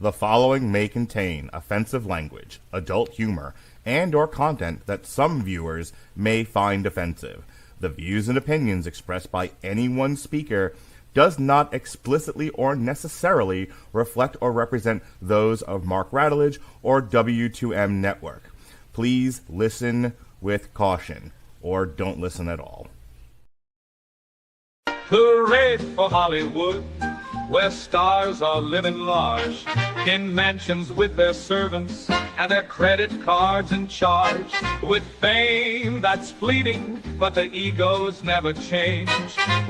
The following may contain offensive language, adult humor, and or content that some viewers may find offensive. The views and opinions expressed by any one speaker does not explicitly or necessarily reflect or represent those of Mark Radulich or W2M Network. Please listen with caution, or don't listen at all. Hooray for Hollywood, where stars are living large, in mansions with their servants and their credit cards in charge, with fame that's fleeting, but the egos never change,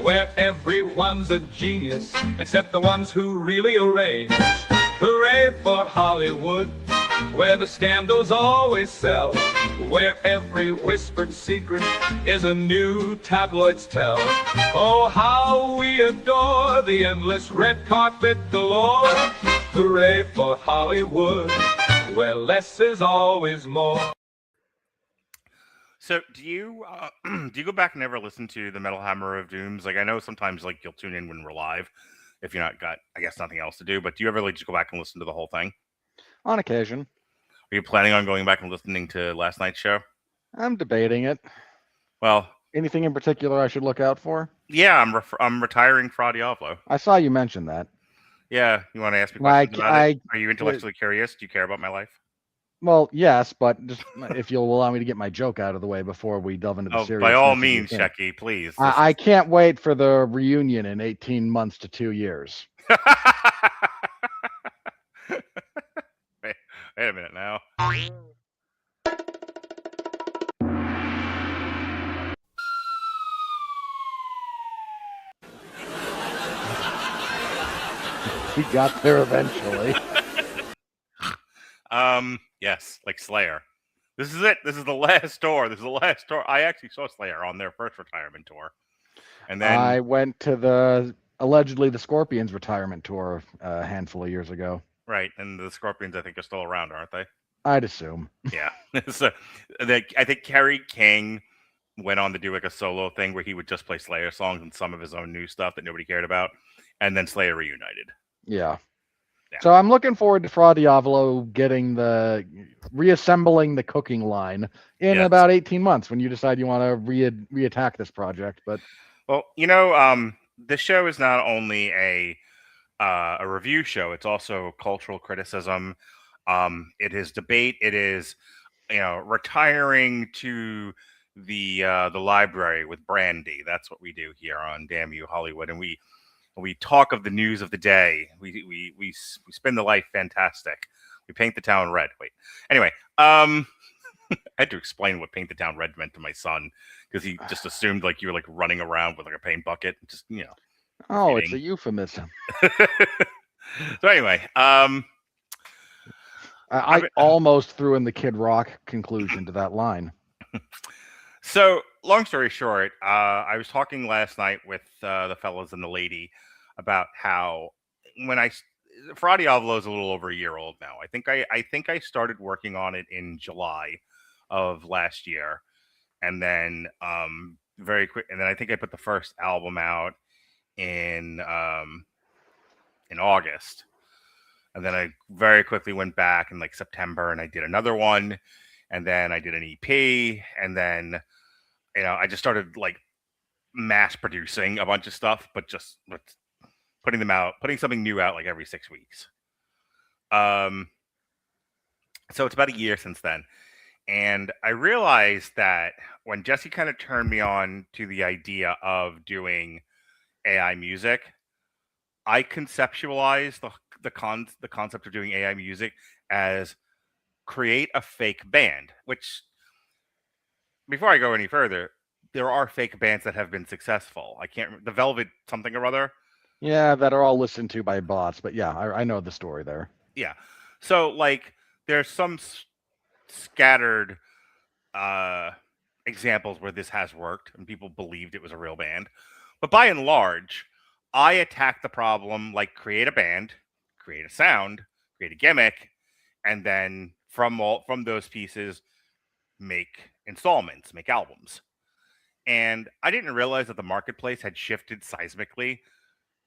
where everyone's a genius, except the ones who really arrange. Hooray for Hollywood, where the scandals always sell, where every whispered secret is a new tabloid's tell. Oh, how we adore the endless red carpet galore. Hooray for Hollywood, where less is always more. So, do you go back and ever listen to the Metal Hammer of Dooms? Like, I know sometimes like you'll tune in when we're live, if you're not got, I guess, nothing else to do. But do you ever like just go back and listen to the whole thing? On occasion. Are you planning on going back and listening to last night's show? I'm debating it. Well, anything in particular I should look out for? Yeah, I'm retiring Fra Diavolo. I saw you mention that. Yeah, you want to ask me questions about it? Are you intellectually curious? Do you care about my life? Well, yes, but just if you'll allow me to get my joke out of the way before we delve into the series. By all means, Shecky, please. I can't wait for the reunion in 18 months to 2 years. Wait a minute now. We got there eventually. Yes, like Slayer. This is it. This is the last tour. I actually saw Slayer on their first retirement tour. And then I went to allegedly the Scorpions retirement tour a handful of years ago. Right, and the Scorpions I think are still around, aren't they? I'd assume. Yeah. So I think Kerry King went on to do like a solo thing where he would just play Slayer songs and some of his own new stuff that nobody cared about, and then Slayer reunited. Yeah. So I'm looking forward to Fra Diavolo getting reassembling the cooking line in about 18 months when you decide you want to reattack this project. But well, this show is not only a review show; it's also cultural criticism. It is debate. It is, retiring to the library with brandy. That's what we do here on Damn You Hollywood, and we talk of the news of the day. We spin the life fantastic. We paint the town red. Wait. Anyway, I had to explain what paint the town red meant to my son because he just assumed like you were like running around with like a paint bucket, just Oh, it's a euphemism. So anyway, I almost threw in the Kid Rock conclusion to that line. So, long story short, I was talking last night with the fellas and the lady about how Fra Diavolo is a little over a year old now. I think I started working on it in July of last year, and then very quick, and then I think I put the first album out in August, and then I very quickly went back in like September and I did another one, and then I did an EP, and then I just started like mass producing a bunch of stuff, but just putting something new out like every 6 weeks. So it's about a year since then. And I realized that when Jesse kind of turned me on to the idea of doing AI music, I conceptualized the concept of doing AI music as create a fake band, which, before I go any further, there are fake bands that have been successful. I can't remember, the Velvet something or other. Yeah, that are all listened to by bots, but yeah, I know the story there. Yeah. So like there's some scattered examples where this has worked and people believed it was a real band. But by and large, I attack the problem like create a band, create a sound, create a gimmick, and then from those pieces make installments, make albums. And I didn't realize that the marketplace had shifted seismically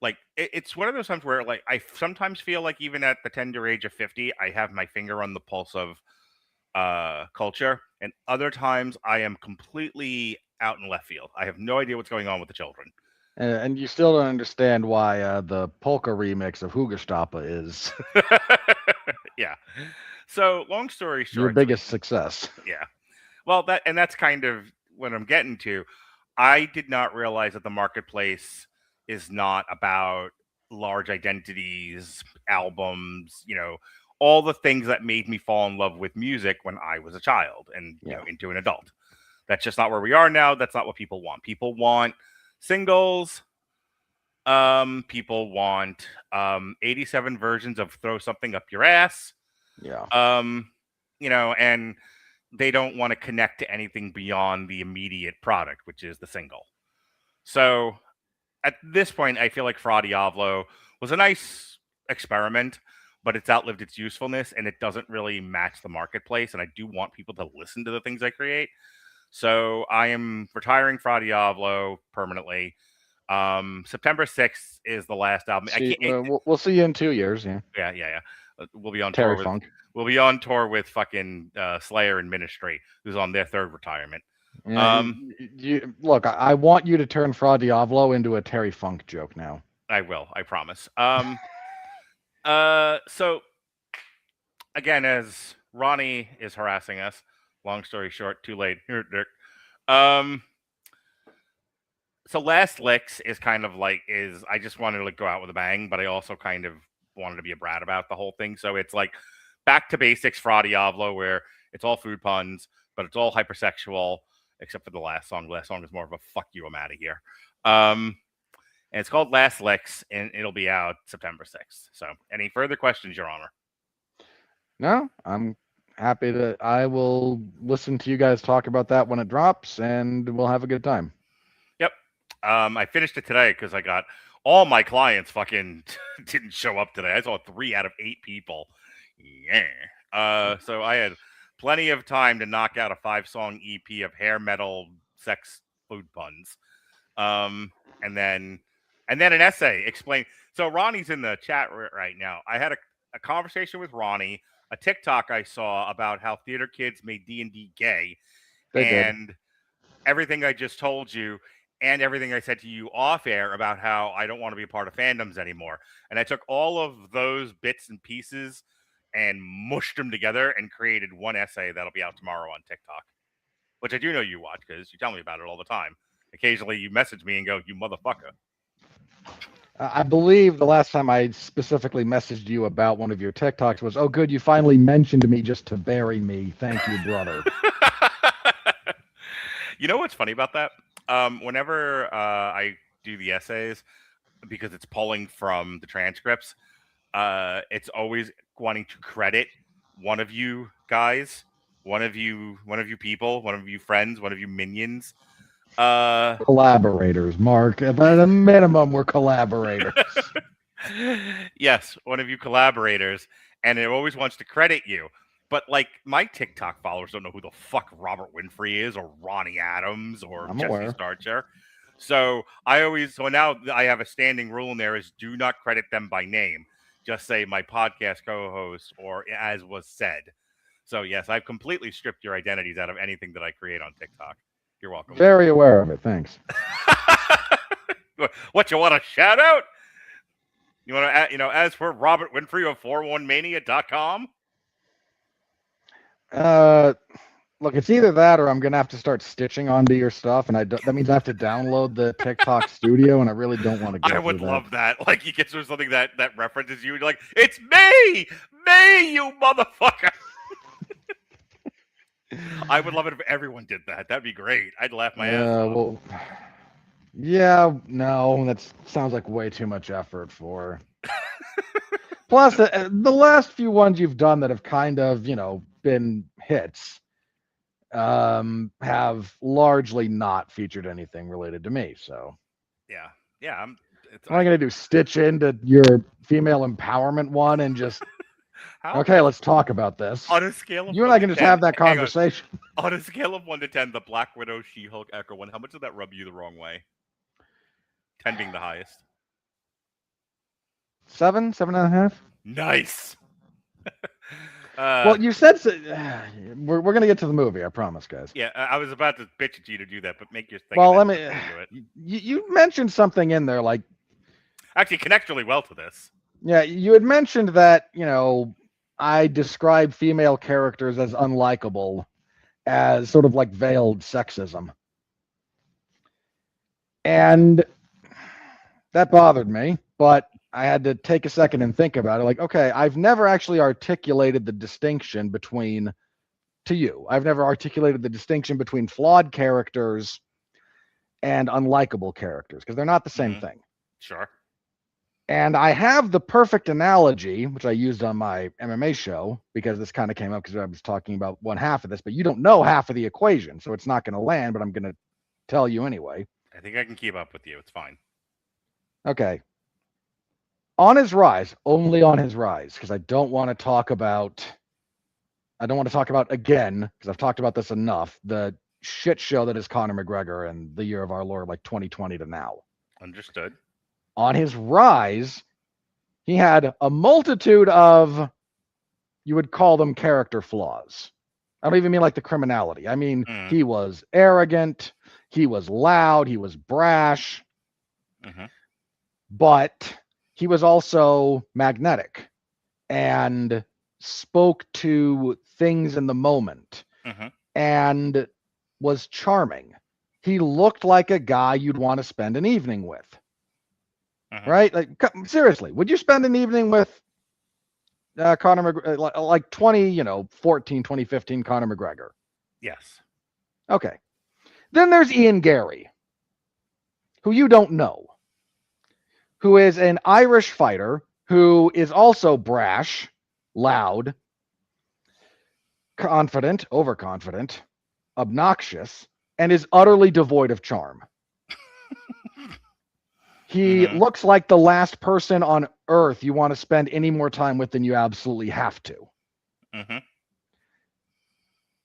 like it's one of those times where like I sometimes feel like even at the tender age of 50, I have my finger on the pulse of culture, and other times I am completely out in left field. I have no idea what's going on with the children. And you still don't understand why the polka remix of Hugestappa is Yeah. So long story short, your biggest success. Yeah. Well, that's kind of what I'm getting to. I did not realize that the marketplace is not about large identities, albums, all the things that made me fall in love with music when I was a child and into an adult. That's just not where we are now. That's not what people want. People want singles. People want 87 versions of Throw Something Up Your Ass. Yeah. And they don't want to connect to anything beyond the immediate product, which is the single. So at this point, I feel like Fra Diavolo was a nice experiment, but it's outlived its usefulness and it doesn't really match the marketplace. And I do want people to listen to the things I create. So I am retiring Fra Diavolo permanently. September 6th is the last album. We'll see you in 2 years. Yeah. Yeah. We'll be on Terry tour Funk. We'll be on tour with fucking Slayer and Ministry, who's on their third retirement. Yeah, look, I want you to turn Fra Diavolo into a Terry Funk joke now. I will. I promise. So again, as Ronnie is harassing us, long story short, too late. So Last Licks is kind of like I just wanted to go out with a bang, but I also kind of wanted to be a brat about the whole thing. So it's like back to basics Fra Diavolo, where it's all food puns, but it's all hypersexual, except for the last song. The last song is more of a fuck you, I'm out of here. And it's called Last Licks, and it'll be out September 6th. So any further questions, Your Honor? No, I'm happy to. I will listen to you guys talk about that when it drops, and we'll have a good time. Yep. I finished it today because I got all my clients fucking didn't show up today. I saw 3 out of 8 people. Yeah. So I had plenty of time to knock out a 5-song EP of hair metal sex food puns. And then an essay explain. So Ronnie's in the chat right now. I had a conversation with Ronnie, a TikTok I saw about how theater kids made D&D gay. And everything I just told you and everything I said to you off air about how I don't want to be a part of fandoms anymore. And I took all of those bits and pieces and mushed them together and created one essay that'll be out tomorrow on TikTok, which I do know you watch because you tell me about it all the time. Occasionally you message me and go, you motherfucker. I believe the last time I specifically messaged you about one of your TikToks was, oh, good, you finally mentioned me just to bury me. Thank you, brother. You know what's funny about that? Whenever I do the essays, because it's pulling from the transcripts, it's always wanting to credit one of you guys, one of you people, one of you friends, one of you minions. Collaborators, Mark. At a minimum, we're collaborators. Yes, one of you collaborators, and it always wants to credit you. But like my TikTok followers don't know who the fuck Robert Winfrey is, or Ronnie Adams, or Jesse Starcher. So now I have a standing rule in there: is do not credit them by name. Just say my podcast co-host or as was said. So yes, I've completely stripped your identities out of anything that I create on TikTok. You're welcome. Very aware of it. Thanks. What, you want a shout out? You want to, as for Robert Winfrey of 41mania.com? Look, it's either that or I'm gonna have to start stitching onto your stuff, and that means I have to download the TikTok Studio, and I really don't want to go. I would love that. Like you get through something that references you, and you're like, it's me, you motherfucker. I would love it if everyone did that. That'd be great. I'd laugh my ass off. No, that sounds like way too much effort for. Plus, the last few ones you've done that have kind of, been hits, have largely not featured anything related to me. So, yeah. I'm gonna do stitch into your female empowerment one and just. Okay, let's talk about this. On a scale of you and I can just have that conversation. On a scale of 1 to 10, the Black Widow, She-Hulk, Echo one, how much did that rub you the wrong way? 10 being the highest. 7.5. Nice. Well, you said we're going to get to the movie, I promise, guys. Yeah, I was about to bitch at you to do that, but make your thing. Well, let me. Do it. You mentioned something in there, like actually connects really well to this. Yeah, you had mentioned that I describe female characters as unlikable, as sort of like veiled sexism, and that bothered me. But I had to take a second and think about it. Like, okay, I've never actually articulated the distinction between flawed characters and unlikable characters, because they're not the same thing. Sure. And I have the perfect analogy, which I used on my MMA show, because this kind of came up because I was talking about one half of this, but you don't know half of the equation, so it's not going to land, but I'm going to tell you anyway. I think I can keep up with you. It's fine. Okay. On his rise, only on his rise, because I don't want to talk about again, because I've talked about this enough, the shit show that is Conor McGregor and the year of our Lord, like 2020 to now. Understood. On his rise, he had a multitude of, you would call them character flaws. I don't even mean like the criminality. I mean, he was arrogant, he was loud, he was brash, but he was also magnetic and spoke to things in the moment and was charming. He looked like a guy you'd want to spend an evening with. Right? Like, seriously, would you spend an evening with Conor McGregor, like 2015 Conor McGregor? Yes. Okay. Then there's Ian Gary, who you don't know, who is an Irish fighter who is also brash, loud, confident, overconfident, obnoxious, and is utterly devoid of charm. He looks like the last person on earth you want to spend any more time with than you absolutely have to.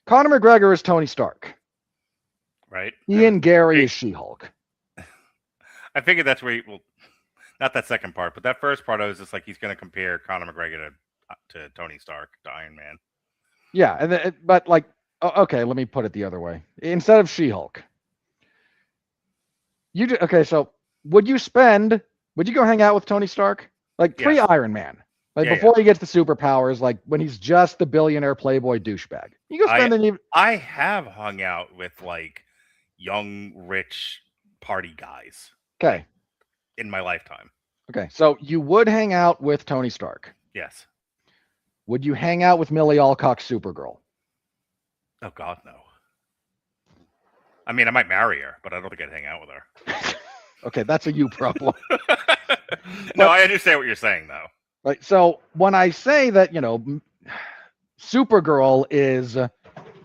Conor McGregor is Tony Stark. Right. Ian Gary is She-Hulk. I figured that's where not that second part, but that first part, I was just like, he's going to compare Conor McGregor to Tony Stark, to Iron Man. Yeah, but like, okay, let me put it the other way. Instead of She-Hulk, so would you go hang out with Tony Stark? Like pre-Iron Man. Like before he gets the superpowers, like when he's just the billionaire playboy douchebag. You go spend an evening. I have hung out with like young, rich party guys. Okay. In my lifetime. Okay. So you would hang out with Tony Stark. Yes. Would you hang out with Millie Alcock's Supergirl? Oh God, no. I mean, I might marry her, but I don't think I'd hang out with her. Okay, that's a you problem. No, I understand what you're saying, though. Right. So when I say that, Supergirl is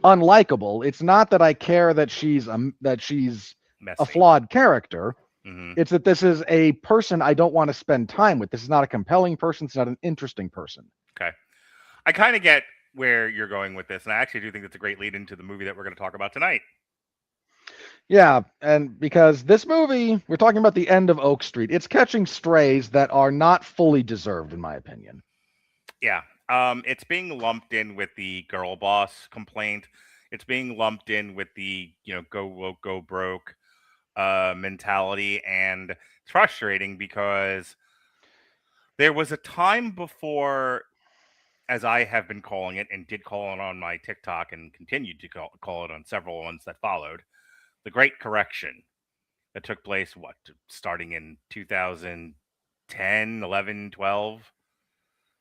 unlikable, it's not that I care that she's a flawed character. It's that this is a person I don't want to spend time with. This is not a compelling person. It's not an interesting person. Okay. I kind of get where you're going with this, and I actually do think it's a great lead into the movie that we're going to talk about tonight. Yeah, and because this movie, we're talking about the end of Oak Street. It's catching strays that are not fully deserved, in my opinion. Yeah. It's being lumped in with the girl boss complaint. It's being lumped in with the, go woke, go broke mentality. And it's frustrating because there was a time before, as I have been calling it and did call it on my TikTok and continued to call it on several ones that followed, the Great Correction that took place, starting in 2010, 11, 12?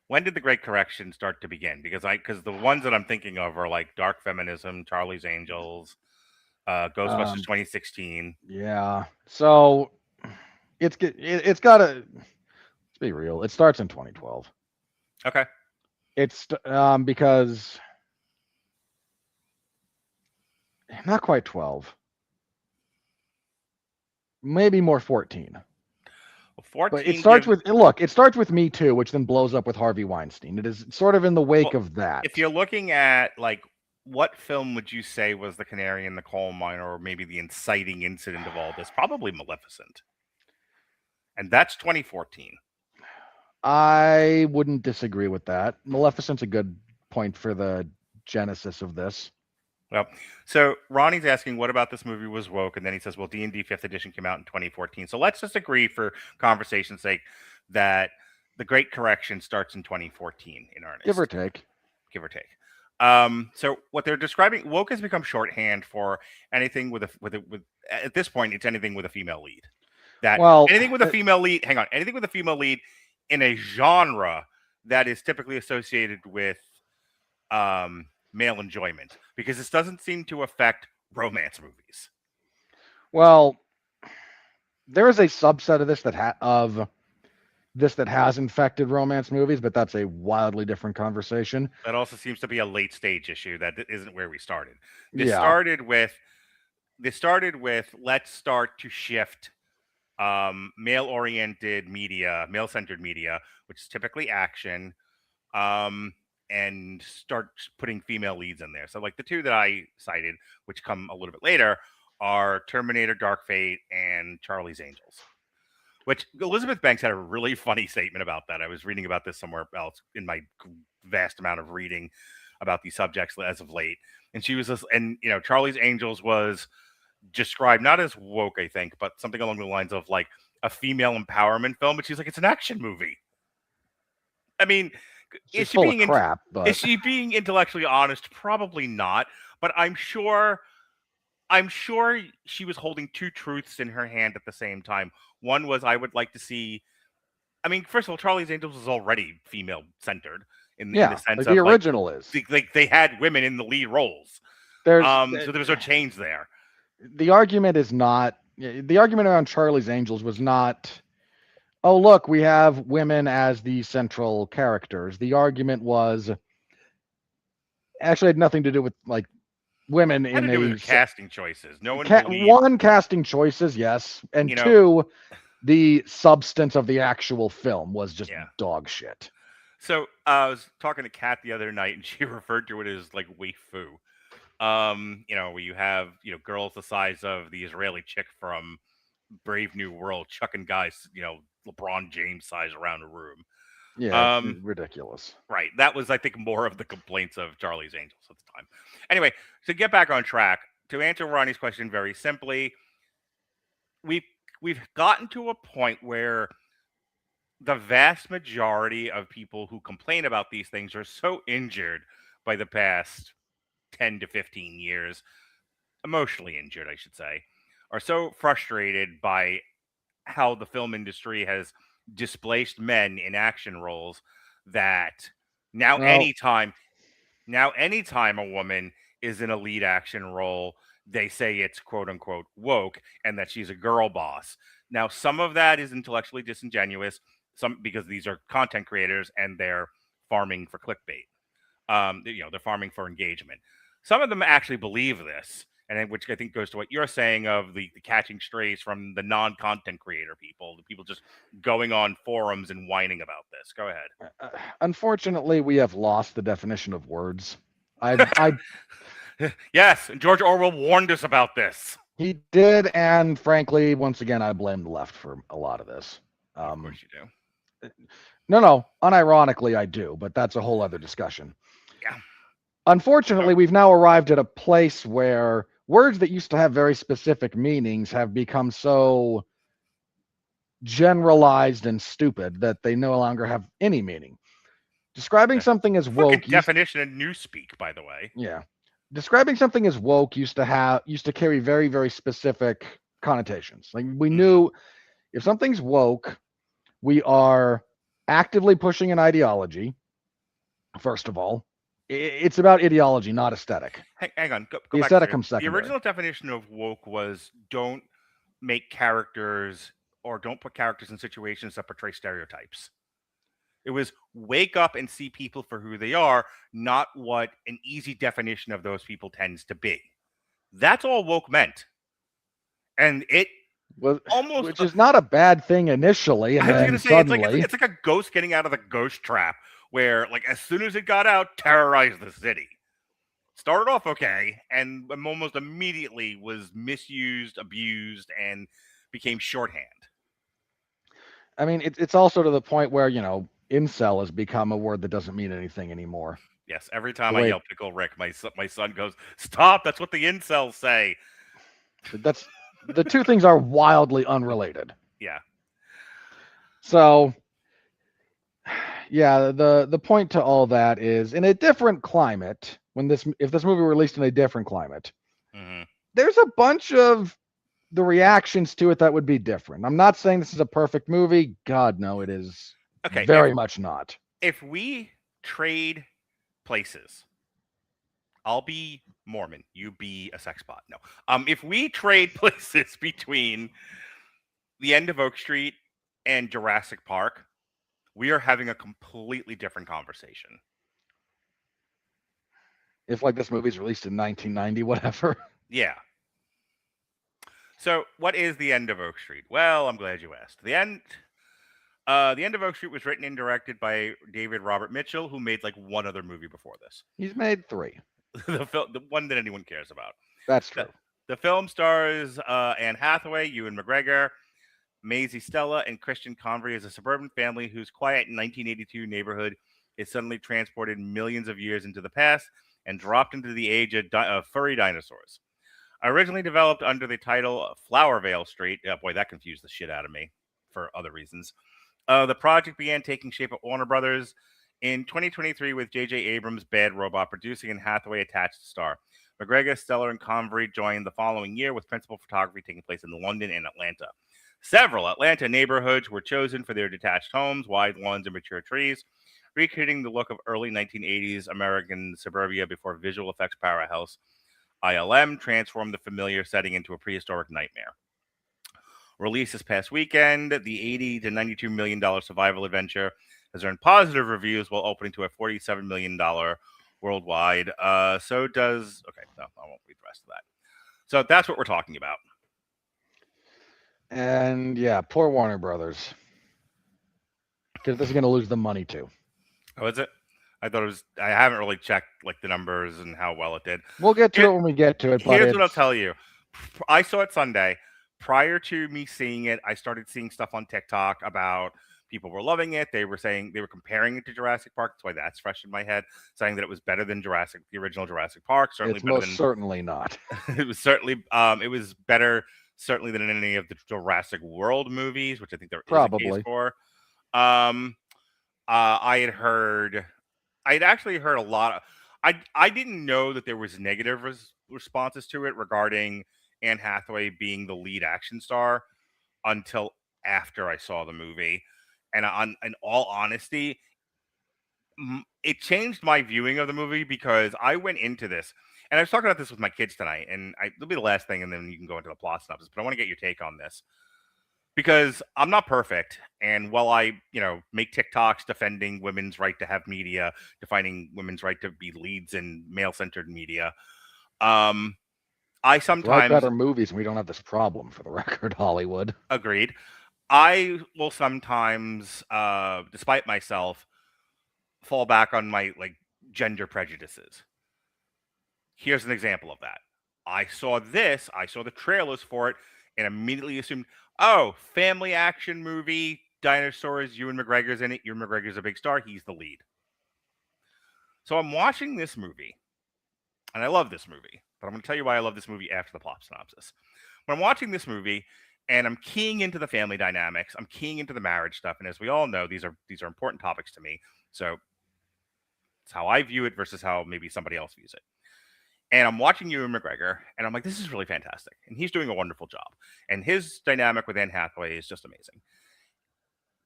When did the Great Correction start to begin? Because the ones that I'm thinking of are like Dark Feminism, Charlie's Angels, Ghostbusters 2016. Yeah. So it's got to, let's be real. It starts in 2012. Okay. It's because not quite 12. Maybe more 14. Well, 14. But it starts it starts with Me Too, which then blows up with Harvey Weinstein. It is sort of in the wake of that. If you're looking at like what film would you say was the canary in the coal mine, or maybe the inciting incident of all this? Probably Maleficent. And that's 2014. I wouldn't disagree with that. Maleficent's a good point for the genesis of this. Well, so Ronnie's asking, what about this movie was woke? And then he says, well, D&D 5th edition came out in 2014. So let's just agree for conversation's sake that the Great Correction starts in 2014 in earnest. Give or take. Give or take. So what they're describing, woke has become shorthand for anything with at this point, it's anything with a female lead. Anything with a female lead, anything with a female lead in a genre that is typically associated with male enjoyment, because this doesn't seem to affect romance movies. Well, there is a subset of this that has infected romance movies, but that's a wildly different conversation. That also seems to be a late stage issue. That isn't where we started. This started with let's start to shift male-oriented media, male-centered media, which is typically action, and start putting female leads in there. So like the two that I cited, which come a little bit later, are Terminator Dark Fate and Charlie's Angels. Which Elizabeth Banks had a really funny statement about that. I was reading about this somewhere else in my vast amount of reading about these subjects as of late. And she was Charlie's Angels was described not as woke, I think, but something along the lines of like a female empowerment film. But she's like, it's an action movie. I mean, is she being crap? But is she being intellectually honest? Probably not. But I'm sure she was holding two truths in her hand at the same time. One was, I would like to see. I mean, first of all, Charlie's Angels was already female centered in the sense like of the original is. Like they had women in the lead roles. So there was no change there. The argument around Charlie's Angels was not, oh look, we have women as the central characters. The argument was actually had nothing to do with like women in a casting choices. No one one, casting choices, yes, and two, the substance of the actual film was just dog shit. So I was talking to Kat the other night, and she referred to it as like waifu. Where you have girls the size of the Israeli chick from Brave New World chucking guys, LeBron James size around a room. Yeah, ridiculous. Right. That was, I think, more of the complaints of Charlie's Angels at the time. Anyway, to get back on track, to answer Ronnie's question very simply, we've gotten to a point where the vast majority of people who complain about these things are so injured by the past 10 to 15 years, emotionally injured, I should say, are so frustrated by how the film industry has displaced men in action roles that now anytime a woman is in a lead action role, they say it's quote unquote woke and that she's a girl boss. Now, some of that is intellectually disingenuous, because these are content creators and they're farming for clickbait. They're farming for engagement. Some of them actually believe this, and which I think goes to what you're saying of the catching strays from the non-content creator people, the people just going on forums and whining about this. Go ahead. Unfortunately, we have lost the definition of words. Yes, and George Orwell warned us about this. He did, and frankly, once again, I blame the left for a lot of this. Of course you do. No, unironically, I do, but that's a whole other discussion. Yeah. Unfortunately, we've now arrived at a place where words that used to have very specific meanings have become so generalized and stupid that they no longer have any meaning. Describing something as woke, definition in newspeak, by the way. Yeah. Describing something as woke used to carry very, very specific connotations. Like we knew if something's woke, we are actively pushing an ideology. First of all, it's about ideology, not aesthetic. Hang on. Go the back aesthetic comes secondary. The original definition of woke was don't make characters or don't put characters in situations that portray stereotypes. It was wake up and see people for who they are, not what an easy definition of those people tends to be. That's all woke meant. And it was almost... Which is not a bad thing initially. And I was going to say, suddenly... it's like a ghost getting out of the ghost trap, where like as soon as it got out, terrorized the city. Started off okay, and almost immediately was misused, abused, and became shorthand. I mean, it's also to the point where, incel has become a word that doesn't mean anything anymore. Yes, every time I yell Pickle Rick, my son goes, "Stop! That's what the incels say." That's the two things are wildly unrelated. Yeah. So, yeah, the point to all that is, in a different climate, if this movie were released in a different climate, there's a bunch of the reactions to it that would be different. I'm not saying this is a perfect movie. God, no, it is very much not. If we trade places, I'll be Mormon, you be a sex bot. No. If we trade places between the end of Oak Street and Jurassic Park, we are having a completely different conversation. If this movie's released in 1990, whatever. Yeah. So, what is the end of Oak Street? Well, I'm glad you asked. The end of Oak Street was written and directed by David Robert Mitchell, who made one other movie before this. He's made 3. The one that anyone cares about. That's true. The film stars Anne Hathaway, Ewan McGregor, Maisy, Stella, and Christian Convery as a suburban family whose quiet 1982 neighborhood is suddenly transported millions of years into the past and dropped into the age of furry dinosaurs. Originally developed under the title Flowervale Street, boy, that confused the shit out of me for other reasons. The project began taking shape at Warner Brothers in 2023 with J.J. Abrams' Bad Robot producing and Hathaway attached to star. McGregor, Stella, and Convery joined the following year with principal photography taking place in London and Atlanta. Several Atlanta neighborhoods were chosen for their detached homes, wide lawns, and mature trees, recreating the look of early 1980s American suburbia before visual effects powerhouse ILM transformed the familiar setting into a prehistoric nightmare. Released this past weekend, the $80 to $92 million survival adventure has earned positive reviews while opening to a $47 million worldwide. Okay, no, I won't read the rest of that. So that's what we're talking about. And yeah, poor Warner Brothers. Because this is going to lose the money too. Oh, is it? I thought it was. I haven't really checked the numbers and how well it did. We'll get to it when we get to it. But here's what I'll tell you. I saw it Sunday. Prior to me seeing it, I started seeing stuff on TikTok about people were loving it. They were saying they were comparing it to Jurassic Park. That's why that's fresh in my head, saying that it was better than the original Jurassic Park. Certainly, it's certainly not. It was certainly. It was better, certainly, than any of the Jurassic World movies, which I think there is a case for. I had actually heard a lot of. I didn't know that there was negative responses to it regarding Anne Hathaway being the lead action star until after I saw the movie. And in all honesty, it changed my viewing of the movie because I went into this, and I was talking about this with my kids tonight, and it'll be the last thing, and then you can go into the plot synopsis, but I want to get your take on this. Because I'm not perfect, and while I, make TikToks defending women's right to have media, defining women's right to be leads in male-centered media, I sometimes write better movies, and we don't have this problem. For the record, Hollywood. Agreed. I will sometimes, despite myself, fall back on my gender prejudices. Here's an example of that. I saw the trailers for it, and immediately assumed, oh, family action movie, dinosaurs, Ewan McGregor's in it. Ewan McGregor's a big star. He's the lead. So I'm watching this movie, and I love this movie, but I'm going to tell you why I love this movie after the plot synopsis. When I'm watching this movie, and I'm keying into the family dynamics, I'm keying into the marriage stuff, and as we all know, these are important topics to me. So it's how I view it versus how maybe somebody else views it. And I'm watching Ewan McGregor, and I'm like, this is really fantastic. And he's doing a wonderful job. And his dynamic with Anne Hathaway is just amazing.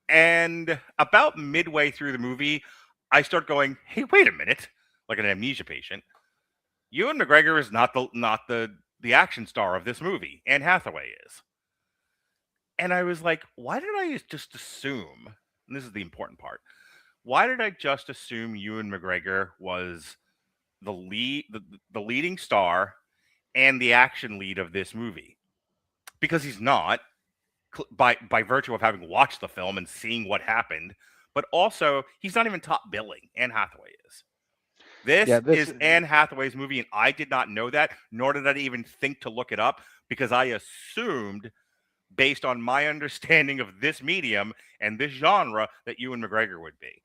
And about midway through the movie, I start going, hey, wait a minute, like an amnesia patient. Ewan McGregor is not the action star of this movie. Anne Hathaway is. And I was like, why did I just assume, and this is the important part, why did I just assume Ewan McGregor was the leading star and the action lead of this movie? Because he's not, by virtue of having watched the film and seeing what happened, but also he's not even top billing. Anne Hathaway is. This is Anne Hathaway's movie, and I did not know that, nor did I even think to look it up, because I assumed based on my understanding of this medium and this genre that Ewan McGregor would be.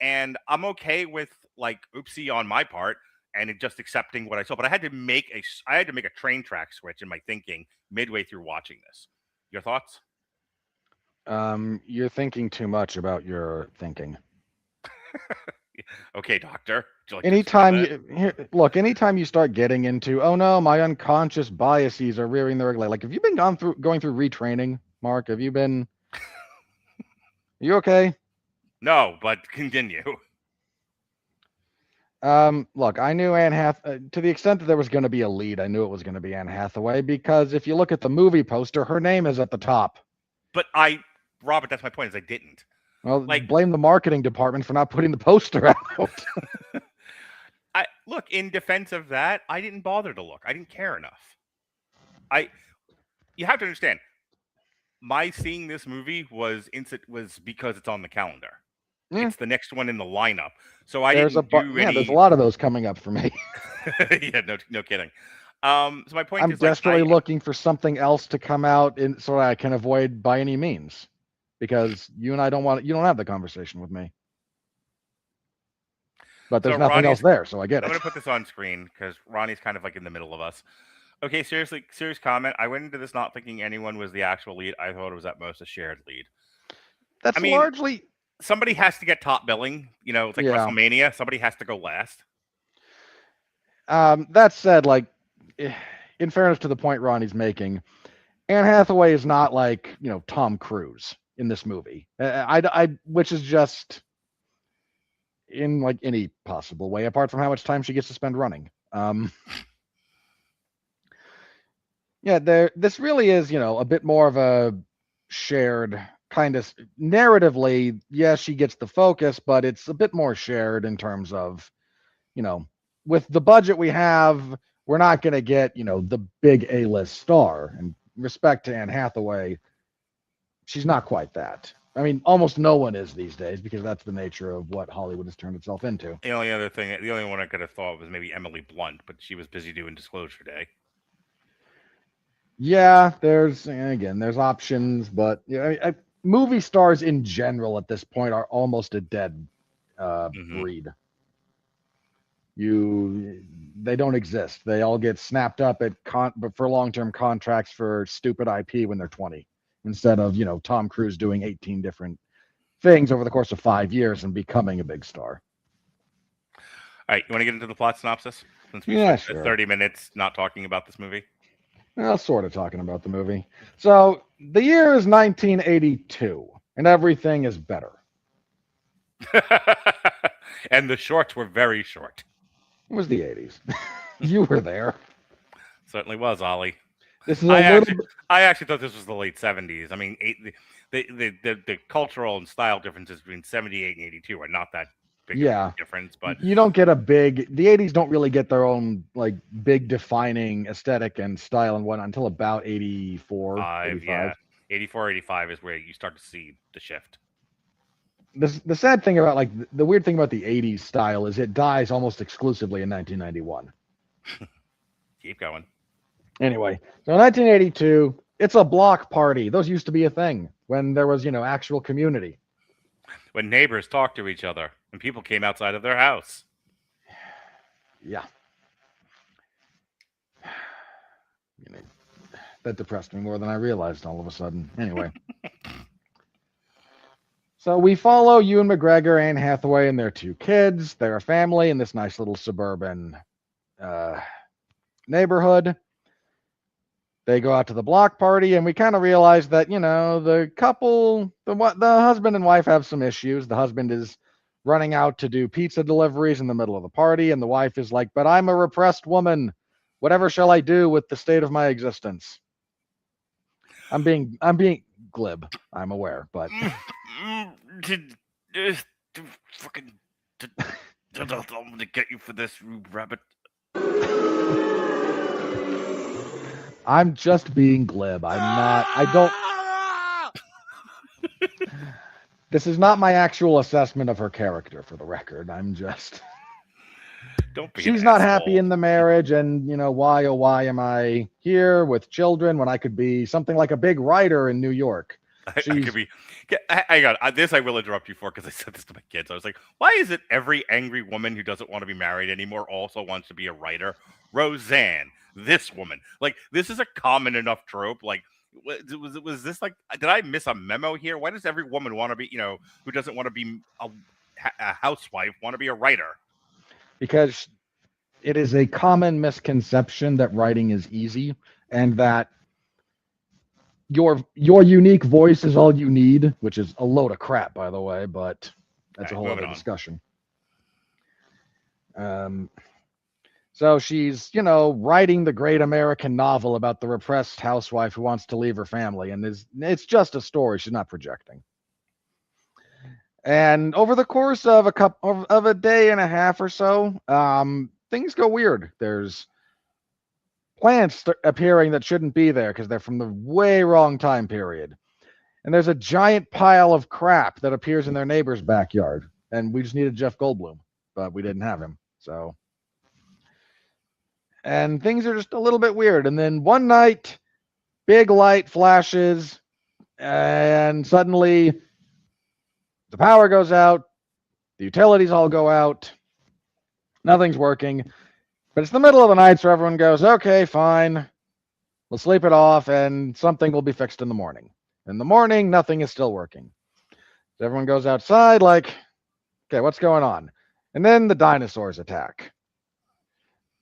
And I'm okay with like oopsie on my part and just accepting what I saw. But I had to make a train track switch in my thinking midway through watching this. Your thoughts? You're thinking too much about your thinking. Okay, doctor. Anytime you start getting into, oh no, my unconscious biases are rearing their ugly. Like, have you been going through retraining, Mark? Have you been? You okay? No, but continue. Look, I knew Anne Hathaway to the extent that there was going to be a lead. I knew it was going to be Anne Hathaway because if you look at the movie poster, her name is at the top. But Robert, that's my point. Is I didn't. Well, blame the marketing department for not putting the poster out. Look, in defense of that, I didn't bother to look. I didn't care enough. You have to understand, my seeing this movie was because it's on the calendar. Yeah. It's the next one in the lineup. So there's a lot of those coming up for me. Yeah, no kidding. So my point I'm is, desperately looking for something else to come out so I can avoid by any means. Because you and I you don't have the conversation with me. But there's nothing else there, so I get it. I'm going to put this on screen because Ronnie's kind of like in the middle of us. Okay, serious comment. I went into this not thinking anyone was the actual lead. I thought it was at most a shared lead. Largely... Somebody has to get top billing. You know, it's like WrestleMania. Somebody has to go last. That said, like, in fairness to the point Ronnie's making, Anne Hathaway is not like, Tom Cruise in this movie. Which is just in like any possible way, apart from how much time she gets to spend running. This really is, a bit more of a shared kind of narratively. Yes, she gets the focus, but it's a bit more shared in terms of, with the budget we have, we're not going to get, the big A-list star. And respect to Anne Hathaway, she's not quite that. I mean, almost no one is these days because that's the nature of what Hollywood has turned itself into. The only one I could have thought was maybe Emily Blunt, but she was busy doing Disclosure Day. Yeah, there's options, but movie stars in general at this point are almost a dead breed. They don't exist. They all get snapped up for long-term contracts for stupid IP when they're 20. Instead of, Tom Cruise doing 18 different things over the course of 5 years and becoming a big star. All right, you want to get into the plot synopsis? Since we spent 30 minutes not talking about this movie? Well, sort of talking about the movie. So, the year is 1982, and everything is better. And the shorts were very short. It was the 80s. You were there. Certainly was, Ollie. I actually thought this was the late 70s. I mean, the cultural and style differences between 78 and 82 are not that big of a difference. But you don't get the 80s don't really get their own like big defining aesthetic and style and whatnot until about 84, 85. Yeah, 84, 85 is where you start to see the shift. The sad thing about the weird thing about the 80s style is it dies almost exclusively in 1991. Keep going. Anyway, so 1982, it's a block party. Those used to be a thing when there was, actual community. When neighbors talked to each other and people came outside of their house. Yeah. That depressed me more than I realized all of a sudden. Anyway. So we follow Ewan McGregor, Anne Hathaway, and their 2 kids. They're a family in this nice little suburban neighborhood. They go out to the block party, and we kind of realize that, the couple, the husband and wife have some issues. The husband is running out to do pizza deliveries in the middle of the party, and the wife is like, but I'm a repressed woman. Whatever shall I do with the state of my existence? I'm being glib, I'm aware, but... I'm gonna get you for this, rabbit. I'm just being glib. This is not my actual assessment of her character, for the record. I'm just... Don't be She's an not asshole. happy in the marriage, and why, oh, why am I here with children when I could be something like a big writer in New York? I could be. Hang on. This I will interrupt you for because I said this to my kids. I was like, why is it every angry woman who doesn't want to be married anymore also wants to be a writer? Roseanne, this woman. Like, this is a common enough trope. Like, was this like, did I miss a memo here? Why does every woman want to be, who doesn't want to be a housewife, want to be a writer? Because it is a common misconception that writing is easy and that your unique voice is all you need, which is a load of crap, by the way, but that's a whole other discussion. So she's, writing the great American novel about the repressed housewife who wants to leave her family, and it's just a story. She's not projecting. And over the course of a day and a half or so, things go weird. There's plants appearing that shouldn't be there because they're from the way wrong time period. And there's a giant pile of crap that appears in their neighbor's backyard. And we just needed Jeff Goldblum, but we didn't have him. And things are just a little bit weird. And then one night, big light flashes, and suddenly the power goes out, the utilities all go out, nothing's working. But it's the middle of the night, so everyone goes, okay, fine. We'll sleep it off, and something will be fixed in the morning. In the morning, nothing is still working. So everyone goes outside like, okay, what's going on? And then the dinosaurs attack.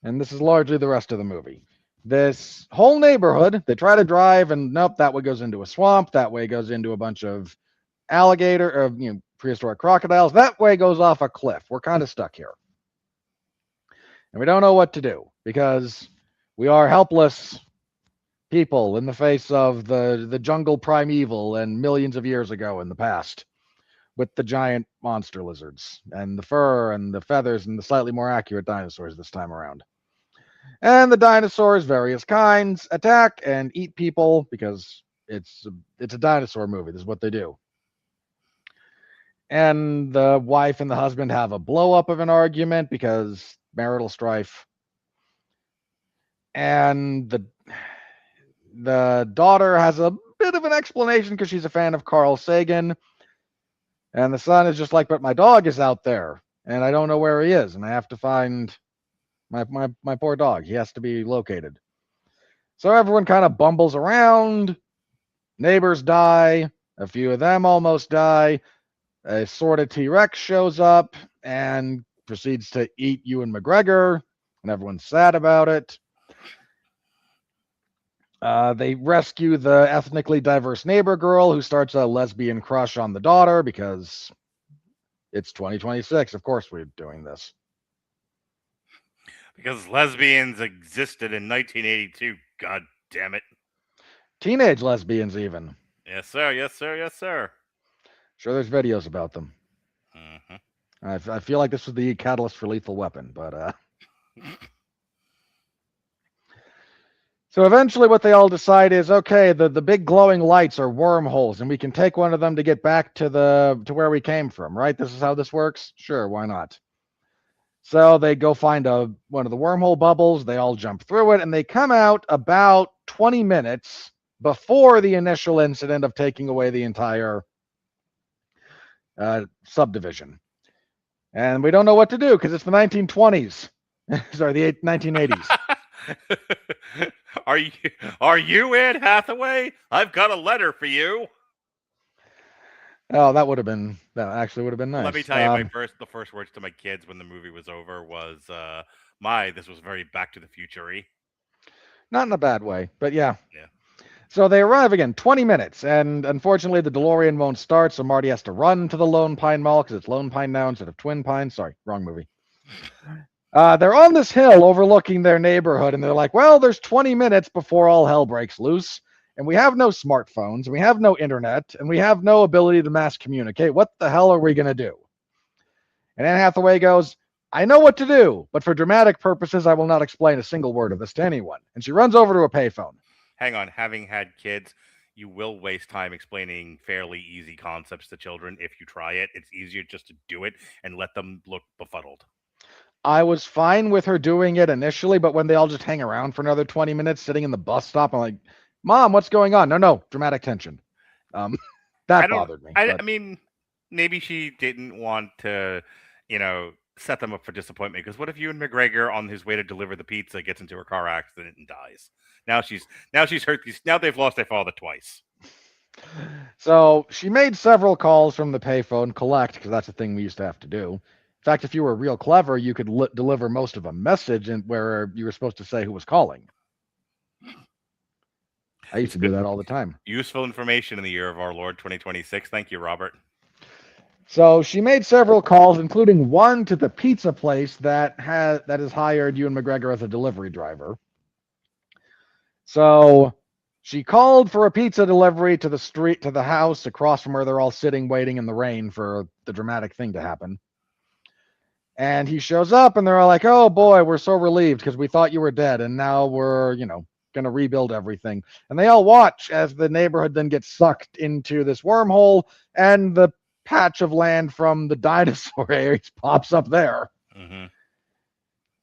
And this is largely the rest of the movie. This whole neighborhood, they try to drive, and nope, that way goes into a swamp. That way goes into a bunch of prehistoric crocodiles. That way goes off a cliff. We're kind of stuck here. And we don't know what to do because we are helpless people in the face of the jungle primeval and millions of years ago in the past with the giant monster lizards and the fur and the feathers and the slightly more accurate dinosaurs this time around. And the dinosaurs, various kinds, attack and eat people because it's a dinosaur movie. This is what they do. And the wife and the husband have a blow up of an argument because marital strife. And the daughter has a bit of an explanation because she's a fan of Carl Sagan. And the son is just like, but my dog is out there and I don't know where he is. And I have to find my poor dog. He has to be located. So everyone kind of bumbles around. Neighbors die. A few of them almost die. A sorted T-Rex shows up and proceeds to eat Ewan McGregor, and everyone's sad about it. They rescue the ethnically diverse neighbor girl who starts a lesbian crush on the daughter because it's 2026. Of course we're doing this. Because lesbians existed in 1982. God damn it. Teenage lesbians even. Yes, sir. Yes, sir. Yes, sir. Sure, there's videos about them. Mm-hmm. I feel like this was the catalyst for Lethal Weapon, but so eventually what they all decide is, okay, the big glowing lights are wormholes, and we can take one of them to get back to where we came from, right? This is how this works? Sure, why not? So they go find one of the wormhole bubbles, they all jump through it, and they come out about 20 minutes before the initial incident of taking away the entire subdivision. And we don't know what to do because it's the 1920s. Sorry, the 1980s. Are you Anne Hathaway? I've got a letter for you. Oh, that actually would have been nice. Let me tell you, the first words to my kids when the movie was over was, this was very Back to the Future-y. Not in a bad way, but yeah. Yeah. So they arrive again, 20 minutes, and unfortunately the DeLorean won't start, so Marty has to run to the Lone Pine Mall because it's Lone Pine now instead of Twin Pine. Sorry, wrong movie. They're on this hill overlooking their neighborhood, and they're like, well, there's 20 minutes before all hell breaks loose, and we have no smartphones, and we have no internet, and we have no ability to mass communicate. What the hell are we going to do? And Anne Hathaway goes, I know what to do, but for dramatic purposes, I will not explain a single word of this to anyone. And she runs over to a payphone. Hang on, having had kids, you will waste time explaining fairly easy concepts to children if you try it. It's easier just to do it and let them look befuddled. I was fine with her doing it initially, but when they all just hang around for another 20 minutes sitting in the bus stop, I'm like, Mom, what's going on? No, dramatic tension. That bothered me. I mean, maybe she didn't want to, set them up for disappointment. Because what if Ewan McGregor, on his way to deliver the pizza, gets into a car accident and dies? Now she's hurt these. Now they've lost their father twice. So she made several calls from the payphone, collect, because that's a thing we used to have to do. In fact, if you were real clever, you could deliver most of a message where you were supposed to say who was calling. I used to do that all the time. Useful information in the year of our Lord 2026. Thank you, Robert. So she made several calls, including one to the pizza place that has hired Ewan McGregor as a delivery driver. So she called for a pizza delivery to the house across from where they're all sitting waiting in the rain for the dramatic thing to happen. And he shows up and they're all like, oh boy, we're so relieved because we thought you were dead and now we're, going to rebuild everything. And they all watch as the neighborhood then gets sucked into this wormhole and the patch of land from the dinosaur age pops up there. Mm-hmm.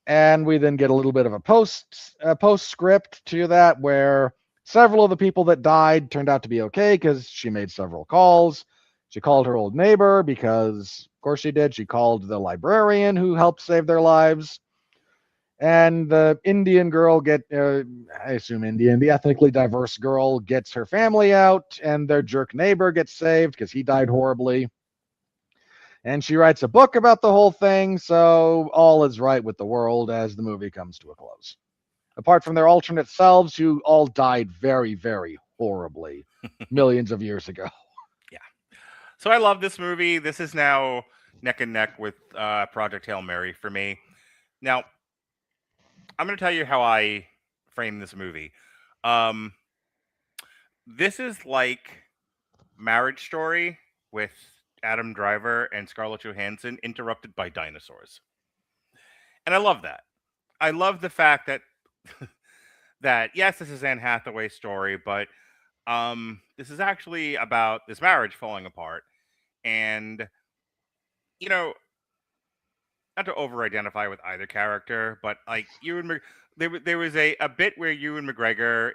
And we then get a little bit of a postscript to that where several of the people that died turned out to be okay because she made several calls. She called her old neighbor because, of course she did. She called the librarian who helped save their lives. And the Indian girl I assume Indian, the ethnically diverse girl gets her family out, and their jerk neighbor gets saved because he died horribly. And she writes a book about the whole thing, so all is right with the world as the movie comes to a close. Apart from their alternate selves, who all died very, very horribly millions of years ago. Yeah. So I love this movie. This is now neck and neck with Project Hail Mary for me. Now, I'm going to tell you how I frame this movie. This is like Marriage Story with Adam Driver and Scarlett Johansson interrupted by dinosaurs. And I love that. I love the fact that that yes, this is Anne Hathaway's story, but this is actually about this marriage falling apart. And not to over-identify with either character, but like there was a bit where Ewan McGregor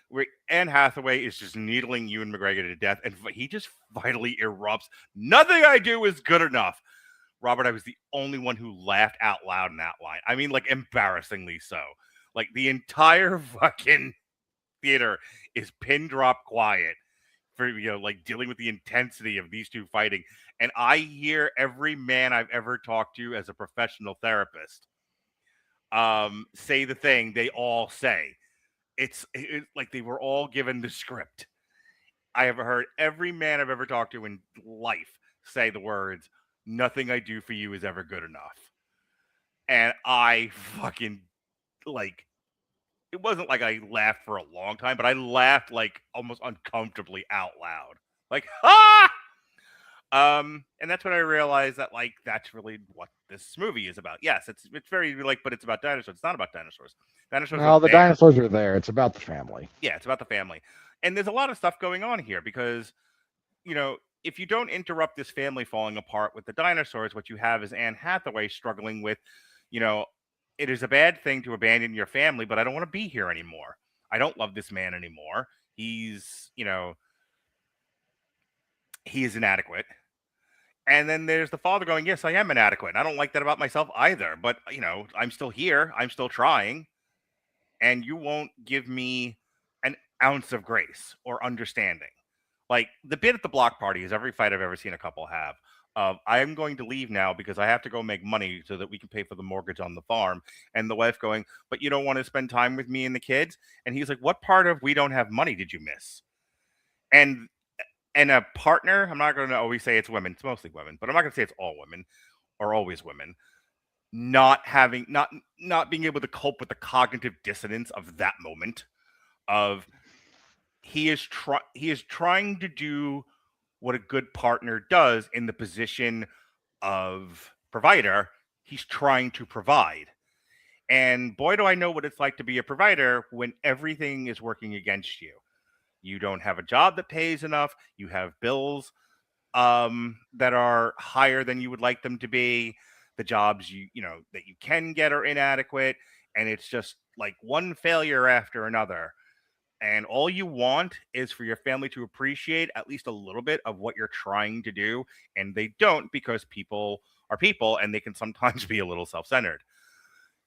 where Anne Hathaway is just needling Ewan McGregor to death, and he just vitally erupts. Nothing I do is good enough. Robert, I was the only one who laughed out loud in that line. I mean, like, embarrassingly so. Like, the entire fucking theater is pin drop quiet for, like, dealing with the intensity of these two fighting. And I hear every man I've ever talked to as a professional therapist say the thing they all say. It's like they were all given the script. I have heard every man I've ever talked to in life say the words, "Nothing I do for you is ever good enough." And I fucking, like, it wasn't like I laughed for a long time, but I laughed like almost uncomfortably out loud. Like, ah! And that's when I realized that, like, that's really what this movie is about. Yes, it's very, like, but it's about dinosaurs. It's not about dinosaurs. Dinosaurs. No, the dinosaurs are there. It's about the family. Yeah, it's about the family. And there's a lot of stuff going on here because, if you don't interrupt this family falling apart with the dinosaurs, what you have is Anne Hathaway struggling with, it is a bad thing to abandon your family, but I don't want to be here anymore. I don't love this man anymore. He's, he is inadequate. And then there's the father going, yes, I am inadequate. And I don't like that about myself either. But, I'm still here. I'm still trying. And you won't give me an ounce of grace or understanding. Like, the bit at the block party is every fight I've ever seen a couple have. I am going to leave now because I have to go make money so that we can pay for the mortgage on the farm. And the wife going, but you don't want to spend time with me and the kids? And he's like, what part of we don't have money did you miss? And a partner, I'm not going to always say it's women. It's mostly women, but I'm not going to say it's all women or always women. Not being able to cope with the cognitive dissonance of that moment of he is trying to do what a good partner does in the position of provider. He's trying to provide. And boy, do I know what it's like to be a provider when everything is working against you. You don't have a job that pays enough. You have bills that are higher than you would like them to be. the jobs that you can get are inadequate, and it's just like one failure after another. And all you want is for your family to appreciate at least a little bit of what you're trying to do, and they don't, because people are people and they can sometimes be a little self-centered.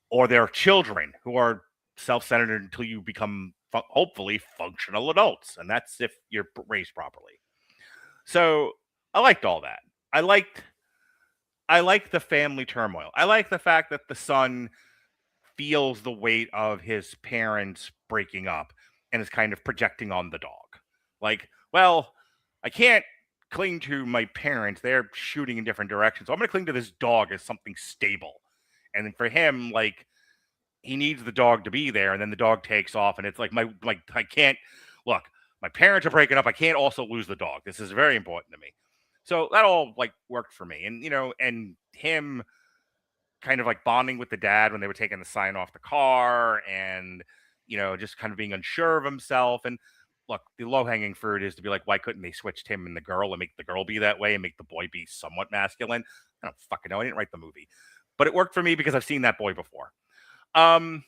Or there are children who are self-centered until you become hopefully functional adults, and that's if you're raised properly. So I liked all that. I liked the family turmoil. I like the fact that the son feels the weight of his parents breaking up and is kind of projecting on the dog. Like, well, I can't cling to my parents. They're shooting in different directions. So I'm going to cling to this dog as something stable. And then for him, like, he needs the dog to be there, and then the dog takes off, and it's like, I can't, look, my parents are breaking up. I can't also lose the dog. This is very important to me. So that all like worked for me. And, and him kind of like bonding with the dad when they were taking the sign off the car, and, just kind of being unsure of himself. And look, the low-hanging fruit is to be like, why couldn't they switch him and the girl and make the girl be that way and make the boy be somewhat masculine? I don't fucking know. I didn't write the movie. But it worked for me because I've seen that boy before. The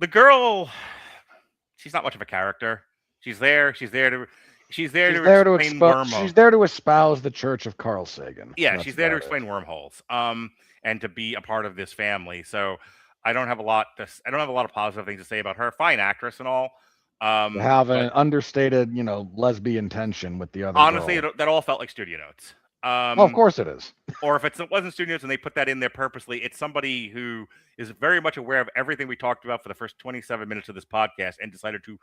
girl, she's not much of a character. She's there to explain wormholes. She's there to espouse the Church of Carl Sagan. Yeah, she's there to explain wormholes. And to be a part of this family. So I don't have a lot of positive things to say about her. Fine actress and all. To have an understated, lesbian tension with the other. Honestly, girl. that all felt like studio notes. Of course it is. Or if it wasn't studio notes and they put that in there purposely, it's somebody who is very much aware of everything we talked about for the first 27 minutes of this podcast and decided to,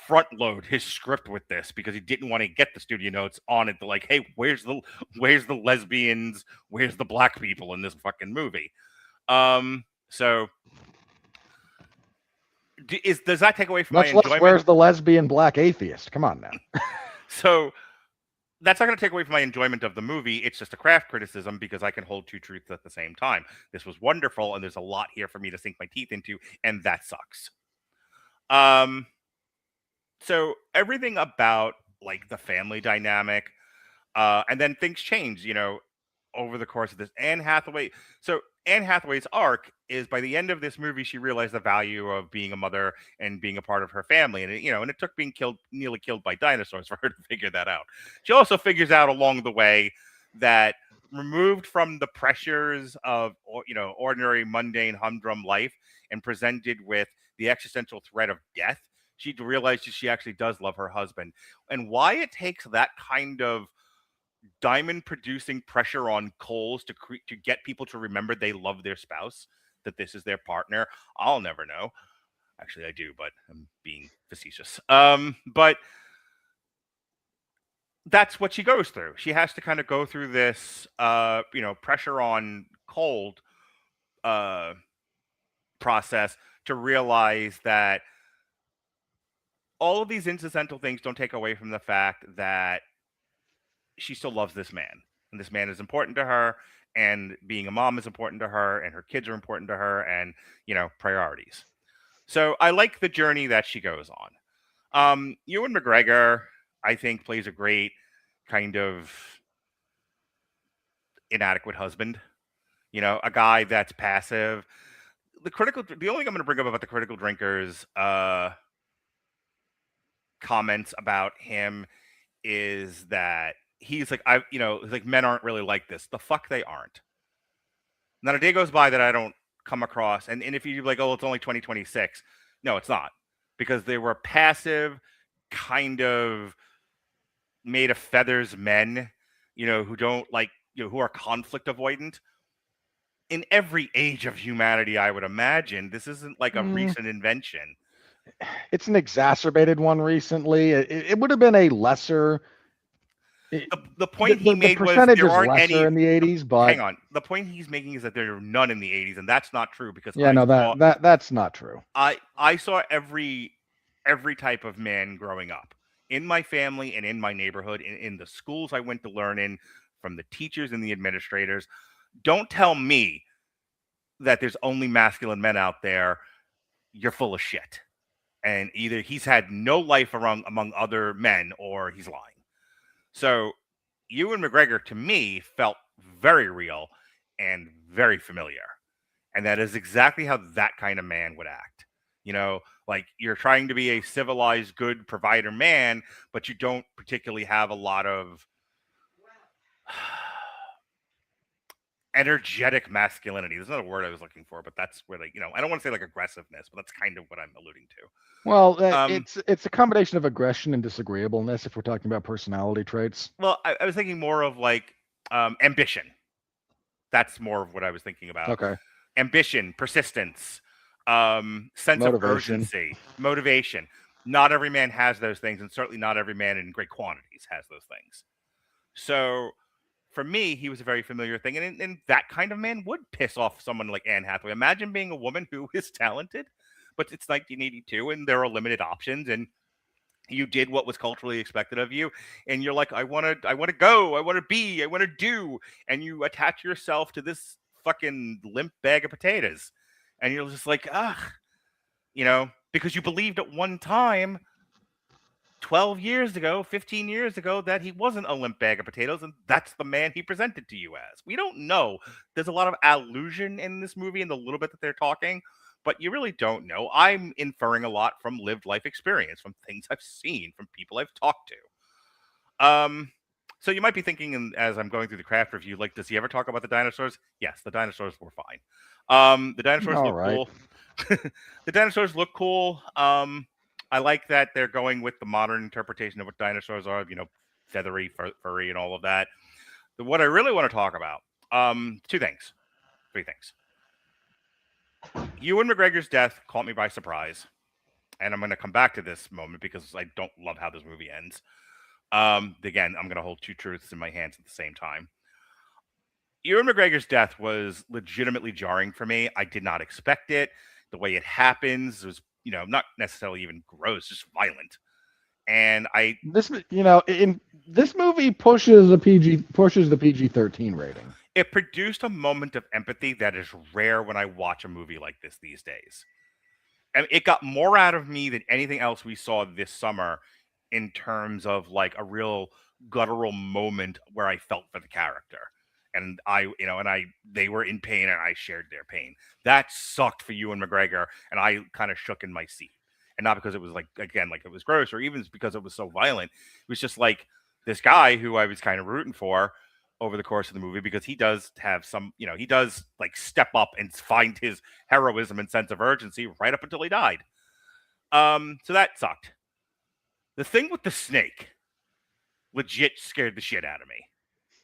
front load his script with this because he didn't want to get the studio notes on it. They're like, hey, where's the lesbians? Where's the black people in this fucking movie? So does that take away from my enjoyment? Where's the lesbian black atheist? Come on now. So that's not going to take away from my enjoyment of the movie. It's just a craft criticism because I can hold two truths at the same time. This was wonderful, and there's a lot here for me to sink my teeth into, and that sucks. So everything about like the family dynamic, and then things change, over the course of this. Anne Hathaway's arc is, by the end of this movie, she realized the value of being a mother and being a part of her family. And it took being nearly killed by dinosaurs for her to figure that out. She also figures out along the way that removed from the pressures of, ordinary, mundane, humdrum life and presented with the existential threat of death, she realizes she actually does love her husband. And why it takes that kind of diamond producing pressure on coals to get people to remember they love their spouse, that this is their partner, I'll never know. Actually, I do, but I'm being facetious. But that's what she goes through. She has to kind of go through this, pressure on cold process to realize that all of these incidental things don't take away from the fact that she still loves this man, and this man is important to her, and being a mom is important to her, and her kids are important to her, and priorities. So I like the journey that she goes on. Ewan McGregor, I think, plays a great kind of inadequate husband. A guy that's passive. The only thing I'm going to bring up about the critical drinkers comments about him is that he's like, like, men aren't really like this. The fuck they aren't. Not a day goes by that I don't come across. And if you're like, oh, it's only 2026. No, it's not. Because they were passive, kind of made of feathers men, who don't like, who are conflict avoidant. In every age of humanity, I would imagine, this isn't like a recent invention. It's an exacerbated one recently. It would have been a lesser. The point he made was there aren't any in the 80s, but hang on. The point he's making is that there are none in the 80s, and that's not true because that's not true. I saw every type of man growing up in my family and in my neighborhood, in the schools I went to learn in, from the teachers and the administrators. Don't tell me that there's only masculine men out there. You're full of shit. And either he's had no life among other men or he's lying. So Ewan McGregor, to me, felt very real, and very familiar. And that is exactly how that kind of man would act. You know, like you're trying to be a civilized, good provider man, but you don't particularly have a lot of energetic masculinity. There's not a word I was looking for, but that's where, like, I don't want to say like aggressiveness, but that's kind of what I'm alluding to. Well, it's a combination of aggression and disagreeableness if we're talking about personality traits. Well, I was thinking more of like ambition. That's more of what I was thinking about. Okay. Ambition, persistence, sense of urgency, motivation. Not every man has those things, and certainly not every man in great quantities has those things. So for me, he was a very familiar thing, and that kind of man would piss off someone like Anne Hathaway. Imagine being a woman who is talented, but it's 1982, and there are limited options, and you did what was culturally expected of you, and you're like, I want to go, I want to be, I want to do, and you attach yourself to this fucking limp bag of potatoes, and you're just like, because you believed at one time 12 years ago, 15 years ago, that he wasn't a limp bag of potatoes, and that's the man he presented to you as. We don't know. There's a lot of allusion in this movie and the little bit that they're talking, but you really don't know. I'm inferring a lot from lived life experience, from things I've seen, from people I've talked to. So you might be thinking, as I'm going through the craft review, like, does he ever talk about the dinosaurs? Yes, the dinosaurs were fine. The dinosaurs look cool. The dinosaurs look cool. I like that they're going with the modern interpretation of what dinosaurs are, feathery, furry, and all of that. But what I really want to talk about, three things. Ewan McGregor's death caught me by surprise. And I'm going to come back to this moment because I don't love how this movie ends. Again, I'm going to hold two truths in my hands at the same time. Ewan McGregor's death was legitimately jarring for me. I did not expect it. The way it happens was, not necessarily even gross, just violent. And this movie pushes the PG-13 rating. It produced a moment of empathy that is rare when I watch a movie like this these days. And it got more out of me than anything else we saw this summer in terms of like a real guttural moment where I felt for the character. And they were in pain and I shared their pain. That sucked for Ewan McGregor, and I kind of shook in my seat. And not because it was like it was gross, or even because it was so violent. It was just like this guy who I was kind of rooting for over the course of the movie, because he does have some, he does like step up and find his heroism and sense of urgency right up until he died. So that sucked. The thing with the snake legit scared the shit out of me.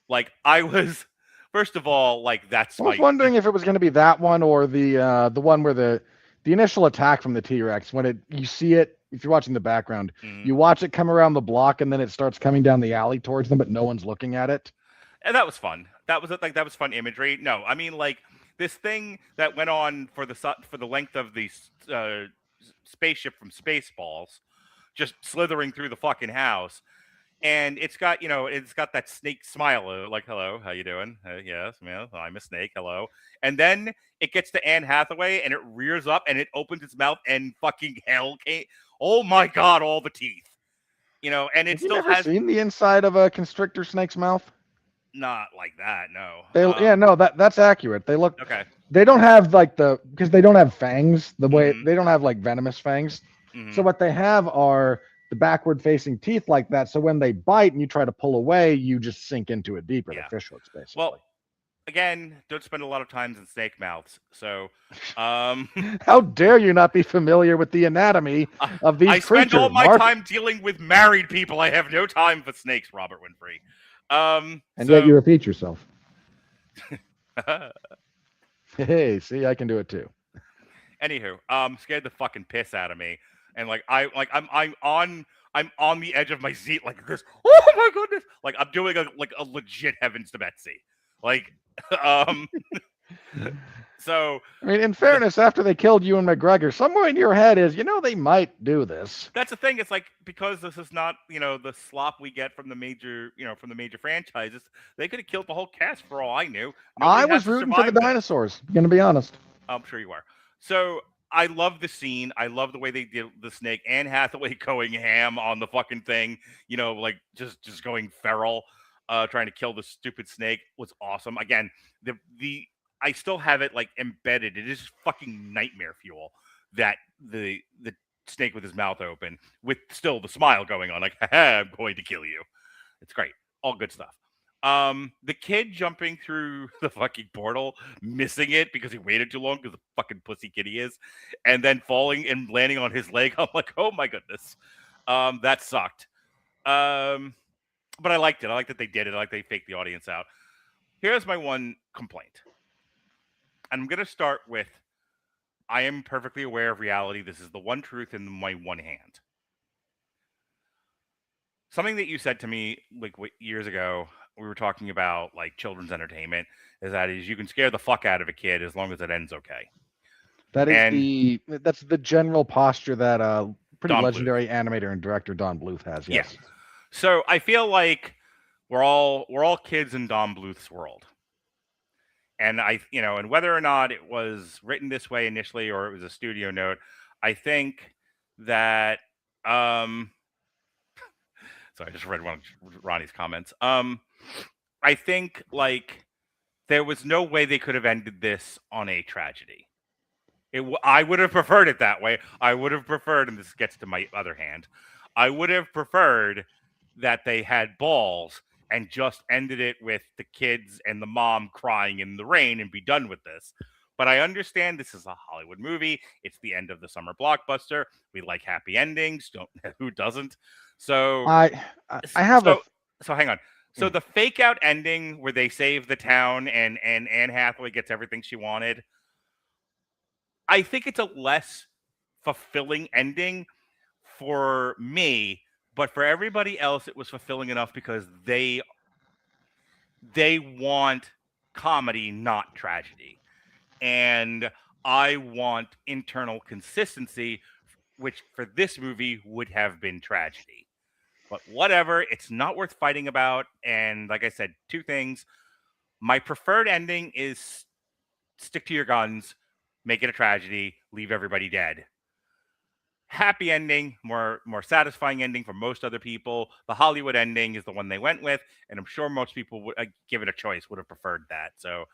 Like, I was, first of all, like, that's I was wondering if it was going to be that one or the one where the initial attack from the T-Rex, when you see it, if you're watching the background, you watch it come around the block and then it starts coming down the alley towards them, but no one's looking at it. And that was fun. That was fun imagery. No, I mean, like, this thing that went on for the length of the spaceship from Spaceballs, just slithering through the fucking house. And it's got that snake smile, like, hello, how you doing? Yes, I'm a snake, hello. And then it gets to Anne Hathaway and it rears up and it opens its mouth and fucking hell came. Oh my God, all the teeth. And it still has. Seen the inside of a constrictor snake's mouth? Not like that, no. That's accurate. They look okay. They don't have because they don't have fangs. The way they don't have like venomous fangs. So what they have are the backward facing teeth like that. So when they bite and you try to pull away, you just sink into it deeper. The fish hooks, basically. Well, again, don't spend a lot of time in snake mouths. So, how dare you not be familiar with the anatomy of these creatures? I spend all my time dealing with married people. I have no time for snakes, Robert Winfrey. Yet you repeat yourself. Hey, see, I can do it too. Anywho, scared the fucking piss out of me, and I'm on the edge of my seat like this. Oh my goodness! Like, I'm doing a legit heavens to Betsy. Like, so. I mean, in fairness, after they killed Ewan McGregor, somewhere in your head is, they might do this. That's the thing. It's like, because this is not, the slop we get from the major franchises, they could have killed the whole cast for all I knew. I was rooting for the dinosaurs. I'm gonna be honest. I'm sure you are. So I love the scene. I love the way they did the snake. Anne Hathaway going ham on the fucking thing. Like just going feral. trying to kill the stupid snake was awesome. Again, the I still have it like embedded. It is fucking nightmare fuel that the snake with his mouth open with still the smile going on, like, haha, I'm going to kill you. It's great. All good stuff. The kid jumping through the fucking portal, missing it because he waited too long because the fucking pussy kid he is, and then falling and landing on his leg. I'm like, oh my goodness. That sucked. But I liked it. I like that they did it. I like they faked the audience out. Here's my one complaint. And I'm going to start with, I am perfectly aware of reality. This is the one truth in my one hand. Something that you said to me like years ago, we were talking about like children's entertainment, is you can scare the fuck out of a kid as long as it ends okay. That's the general posture that pretty Don legendary animator and director Don Bluth has. Yes. Yeah. So I feel like we're all kids in Don Bluth's world. And and whether or not it was written this way initially or it was a studio note, I think that sorry, I just read one of Ronnie's comments. I think like there was no way they could have ended this on a tragedy. I would have preferred it that way. I would have preferred, and this gets to my other hand, I would have preferred that they had balls and just ended it with the kids and the mom crying in the rain and be done with this. But I understand this is a Hollywood movie. It's the end of the summer blockbuster. We like happy endings. Who doesn't? So So hang on. So the fake out ending where they save the town and Anne Hathaway gets everything she wanted, I think it's a less fulfilling ending for me. But for everybody else, it was fulfilling enough because they want comedy, not tragedy. And I want internal consistency, which for this movie would have been tragedy. But whatever, it's not worth fighting about. And like I said, two things. My preferred ending is stick to your guns, make it a tragedy, leave everybody dead. Happy ending, more satisfying ending for most other people. The Hollywood ending is the one they went with, and I'm sure most people would give it a choice would have preferred that. So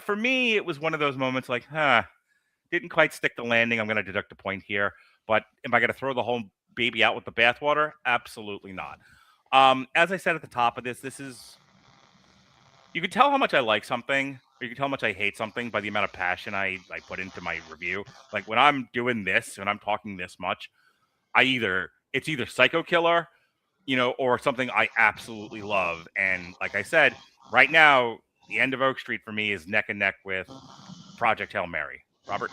for me, it was one of those moments like, didn't quite stick the landing. I'm going to deduct a point here, but am I going to throw the whole baby out with the bathwater? Absolutely not. As I said at the top of this is, you can tell how much I like something, or you can tell how much I hate something by the amount of passion I put into my review. Like when I'm doing this, when I'm talking this much, it's either Psycho Killer, or something I absolutely love. And like I said, right now, the end of Oak Street for me is neck and neck with Project Hail Mary. Robert?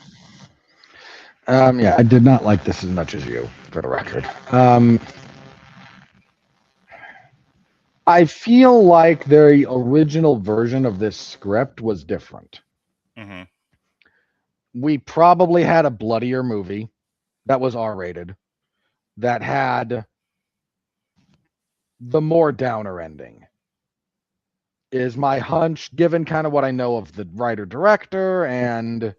Yeah, I did not like this as much as you, for the record. I feel like the original version of this script was different. Mm-hmm. We probably had a bloodier movie that was R-rated, that had the more downer ending, is my hunch, given kind of what I know of the writer-director and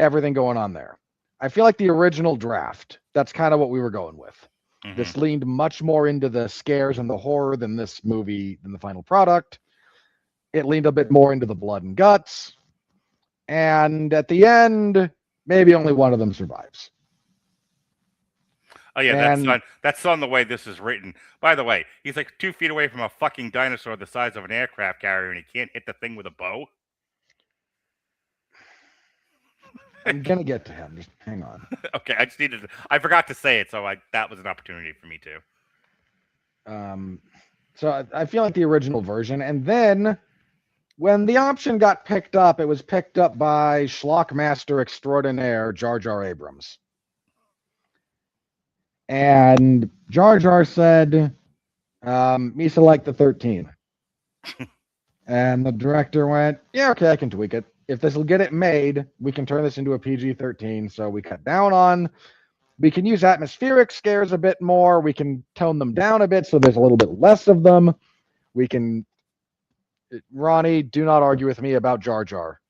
everything going on there. I feel like the original draft, that's kind of what we were going with. Mm-hmm. This leaned much more into the scares and the horror than this movie, than the final product. It leaned a bit more into the blood and guts. And at the end, maybe only one of them survives. Oh, yeah, that's on the way this is written. By the way, he's like 2 feet away from a fucking dinosaur the size of an aircraft carrier, and he can't hit the thing with a bow. I'm going to get to him. Just hang on. Okay, I forgot to say it, so that was an opportunity for me too. So I feel like the original version. And then when the option got picked up, it was picked up by Schlockmaster extraordinaire Jar Jar Abrams. And Jar Jar said, Misa liked the 13. And the director went, yeah, okay, I can tweak it. If this will get it made, we can turn this into a PG-13. So we cut down on, we can use atmospheric scares a bit more. We can tone them down a bit so there's a little bit less of them. We can, Ronnie, do not argue with me about Jar Jar.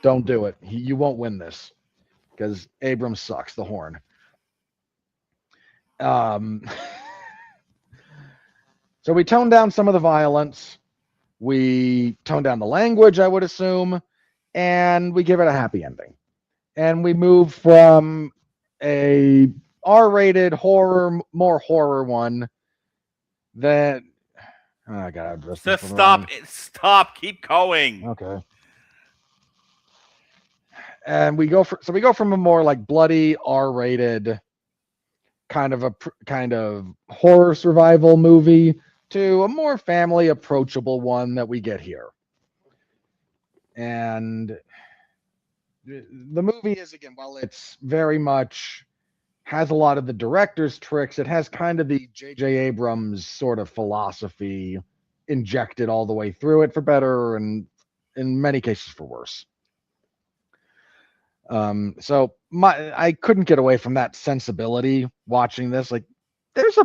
Don't do it. You won't win this because Abrams sucks, the horn. So we tone down some of the violence. We tone down the language, I would assume, and we give it a happy ending. And we move from a R-rated horror, more horror one that I gotta address this. Just stop, keep going. Okay. And we go from a more like bloody R-rated kind of horror survival movie to a more family approachable one that we get here. And the movie is, again, while it's very much has a lot of the director's tricks, it has kind of the J.J. Abrams sort of philosophy injected all the way through it, for better and in many cases for worse. So I couldn't get away from that sensibility watching this. Like, there's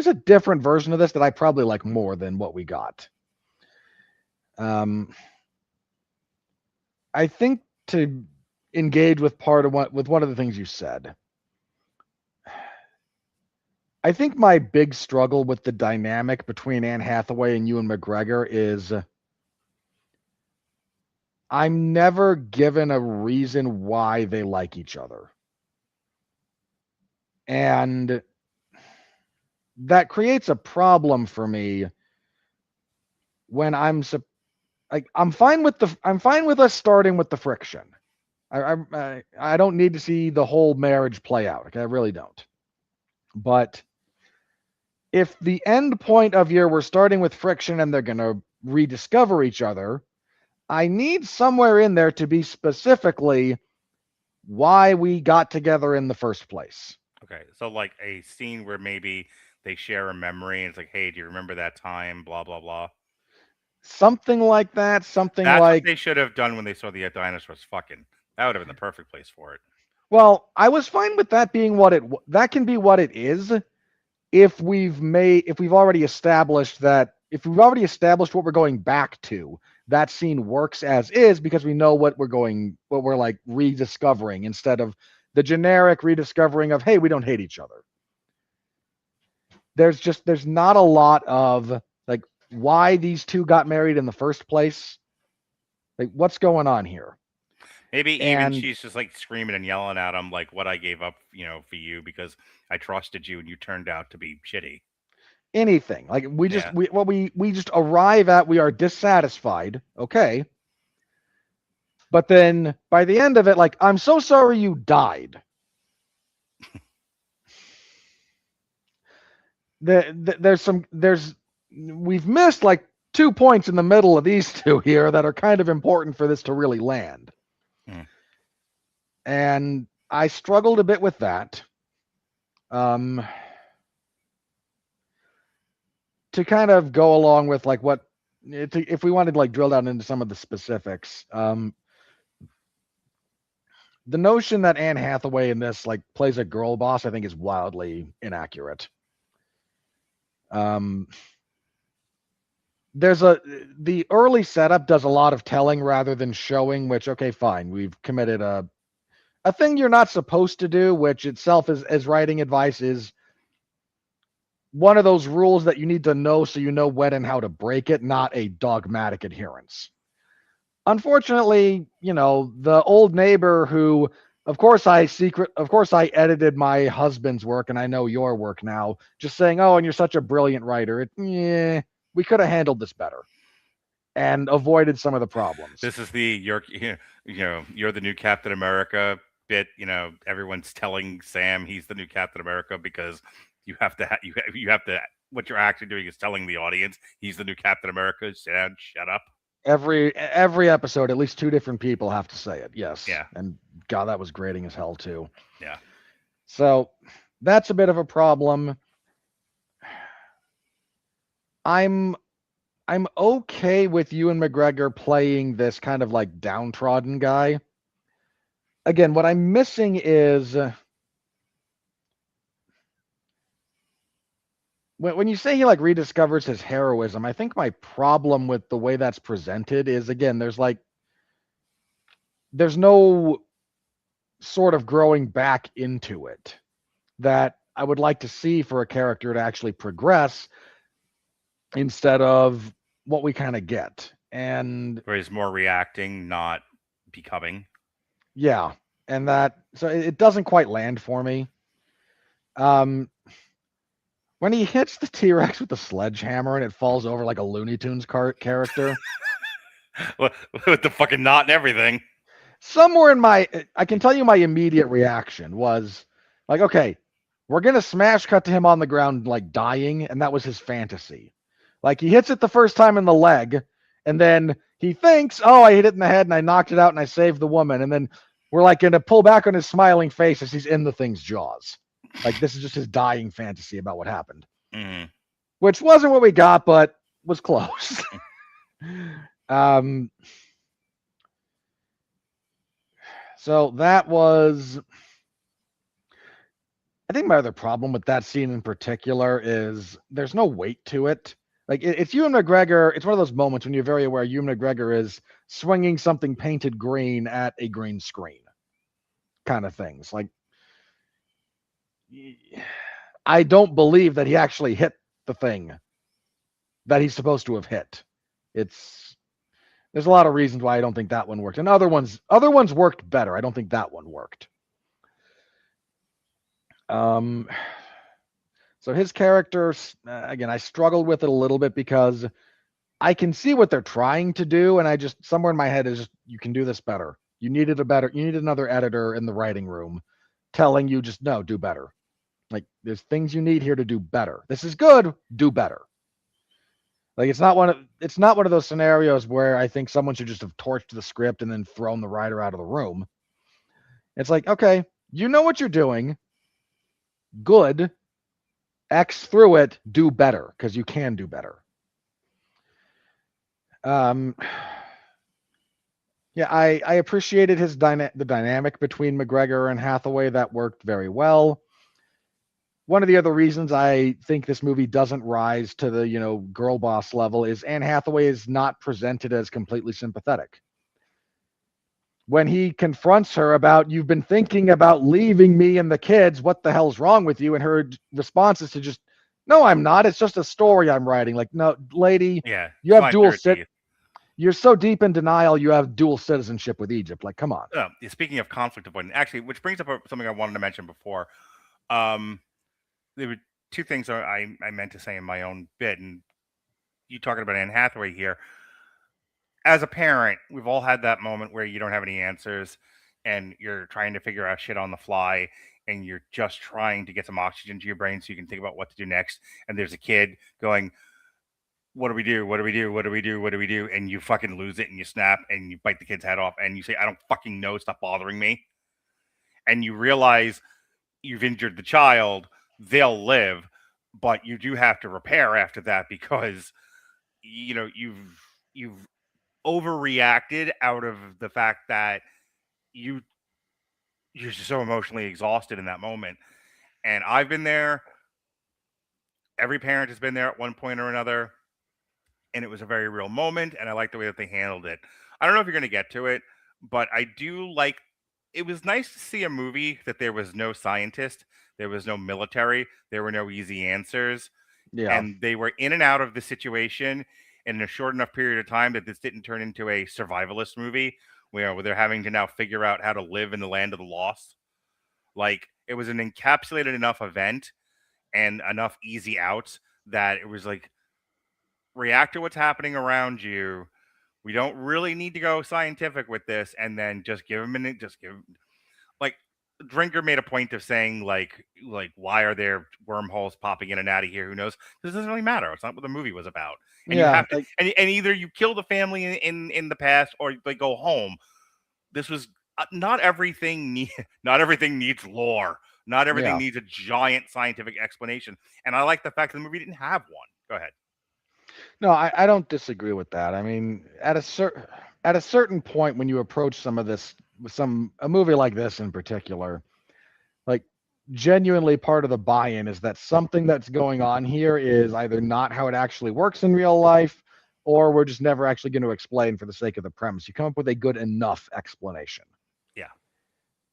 a different version of this that I probably like more than what we got. I think to engage with one of the things you said, I think my big struggle with the dynamic between Anne Hathaway and Ewan McGregor is I'm never given a reason why they like each other. And that creates a problem for me when I'm fine with us starting with the friction. I don't need to see the whole marriage play out. Okay, I really don't. But if the end point of we're starting with friction and they're going to rediscover each other, I need somewhere in there to be specifically why we got together in the first place. Okay, so like a scene where maybe they share a memory and it's like, hey, do you remember that time? Blah, blah, blah. Something like that. That's what they should have done when they saw the dinosaurs fucking. That would have been the perfect place for it. Well, I was fine with that being that can be what it is if we've already established what we're going back to. That scene works as is because we know what we're like rediscovering instead of the generic rediscovering of, hey, we don't hate each other. There's not a lot of like why these two got married in the first place. Like, what's going on here? Maybe even she's just like screaming and yelling at him like what I gave up, for you because I trusted you and you turned out to be shitty. Anything. Like we just arrive at we are dissatisfied. Okay. But then by the end of it, like, I'm so sorry you died. We've missed like 2 points in the middle of these two here that are kind of important for this to really land. And I struggled a bit with that. To kind of go along with like if we wanted to like drill down into some of the specifics, the notion that Anne Hathaway in this like plays a girl boss, I think, is wildly inaccurate. The early setup does a lot of telling rather than showing, which, okay, fine. We've committed a thing you're not supposed to do, which itself is, as writing advice, is one of those rules that you need to know so you know when and how to break it, not a dogmatic adherence. Unfortunately, the old neighbor who, of course I edited my husband's work and I know your work now, just saying, oh, and you're such a brilliant writer. We could have handled this better and avoided some of the problems. This is you're the new Captain America bit. Everyone's telling Sam he's the new Captain America because you have to what you're actually doing is telling the audience he's the new Captain America. Sam, shut up. Every episode, at least 2 different people have to say it. Yes. Yeah. And God, that was grating as hell too. Yeah. So that's a bit of a problem. I'm okay with Ewan McGregor playing this kind of like downtrodden guy. Again, what I'm missing is when you say he like rediscovers his heroism, I think my problem with the way that's presented is, again, there's no sort of growing back into it that I would like to see for a character to actually progress. instead of what we kind of get. And Where he's more reacting, not becoming. yeah, and that, so it doesn't quite land for me. When he hits the T-Rex with the sledgehammer and it falls over like a Looney Tunes character. With the fucking knot and everything. Somewhere in I can tell you my immediate reaction was like, okay, we're going to smash cut to him on the ground, like dying. And that was his fantasy. Like he hits it the first time in the leg. And then he thinks, oh, I hit it in the head and I knocked it out and I saved the woman. And then we're like going to pull back on his smiling face as he's in the thing's jaws. Like this is just his dying fantasy about what happened, which wasn't what we got, but was close. So that was, I think my other problem with that scene in particular is there's no weight to it. Like it's Ewan McGregor. It's one of those moments when you're very aware Ewan McGregor is swinging something painted green at a green screen kind of things. Like, I don't believe that he actually hit the thing that he's supposed to have hit. There's a lot of reasons why I don't think that one worked. And other ones worked better. I don't think that one worked. So his character, again, I struggled with it a little bit because I can see what they're trying to do. And I just, somewhere in my head is just, you can do this better. You needed another editor in the writing room telling you just, no, do better. Like there's things you need here to do better. This is good, do better. Like it's not one of those scenarios where I think someone should just have torched the script and then thrown the writer out of the room. It's like, okay, you know what you're doing. Good. X through it, do better, because you can do better. Yeah, I appreciated the dynamic between McGregor and Hathaway. That worked very well. One of the other reasons I think this movie doesn't rise to the, girl boss level is Anne Hathaway is not presented as completely sympathetic. When he confronts her about, you've been thinking about leaving me and the kids, what the hell's wrong with you? And her response is to just, no, I'm not. It's just a story I'm writing. Like, no, lady, yeah, you have you're so deep in denial, you have dual citizenship with Egypt. Like, come on. Speaking of conflict avoidance, actually, which brings up something I wanted to mention before. There were two things I meant to say in my own bit, and you talking about Anne Hathaway here. As a parent, we've all had that moment where you don't have any answers and you're trying to figure out shit on the fly and you're just trying to get some oxygen to your brain so you can think about what to do next. And there's a kid going, what do we do? What do we do? What do we do? What do we do? And you fucking lose it and you snap and you bite the kid's head off and you say, I don't fucking know. Stop bothering me. And you realize you've injured the child. They'll live, but you do have to repair after that because, you've overreacted out of the fact that you're just so emotionally exhausted in that moment. And I've been there. Every parent has been there at one point or another. And it was a very real moment. And I like the way that they handled it. I don't know if you're going to get to it, but I do like, it was nice to see a movie that there was no scientist. There was no military. There were no easy answers. Yeah. And they were in and out of the situation in a short enough period of time that this didn't turn into a survivalist movie where they're having to now figure out how to live in the land of the lost. Like, it was an encapsulated enough event and enough easy outs that it was like, react to what's happening around you. We don't really need to go scientific with this, and then just give them like, Drinker made a point of saying like why are there wormholes popping in and out of here? Who knows? This doesn't really matter. It's not what the movie was about. And you have to, and either you kill the family in the past or they go home. This was not everything needs lore. Not everything needs a giant scientific explanation. And I like the fact that the movie didn't have one. Go ahead. No, I don't disagree with that. I mean, at a certain point when you approach some of this, a movie like this in particular, like genuinely part of the buy-in is that something that's going on here is either not how it actually works in real life, or we're just never actually going to explain for the sake of the premise. You come up with a good enough explanation. Yeah.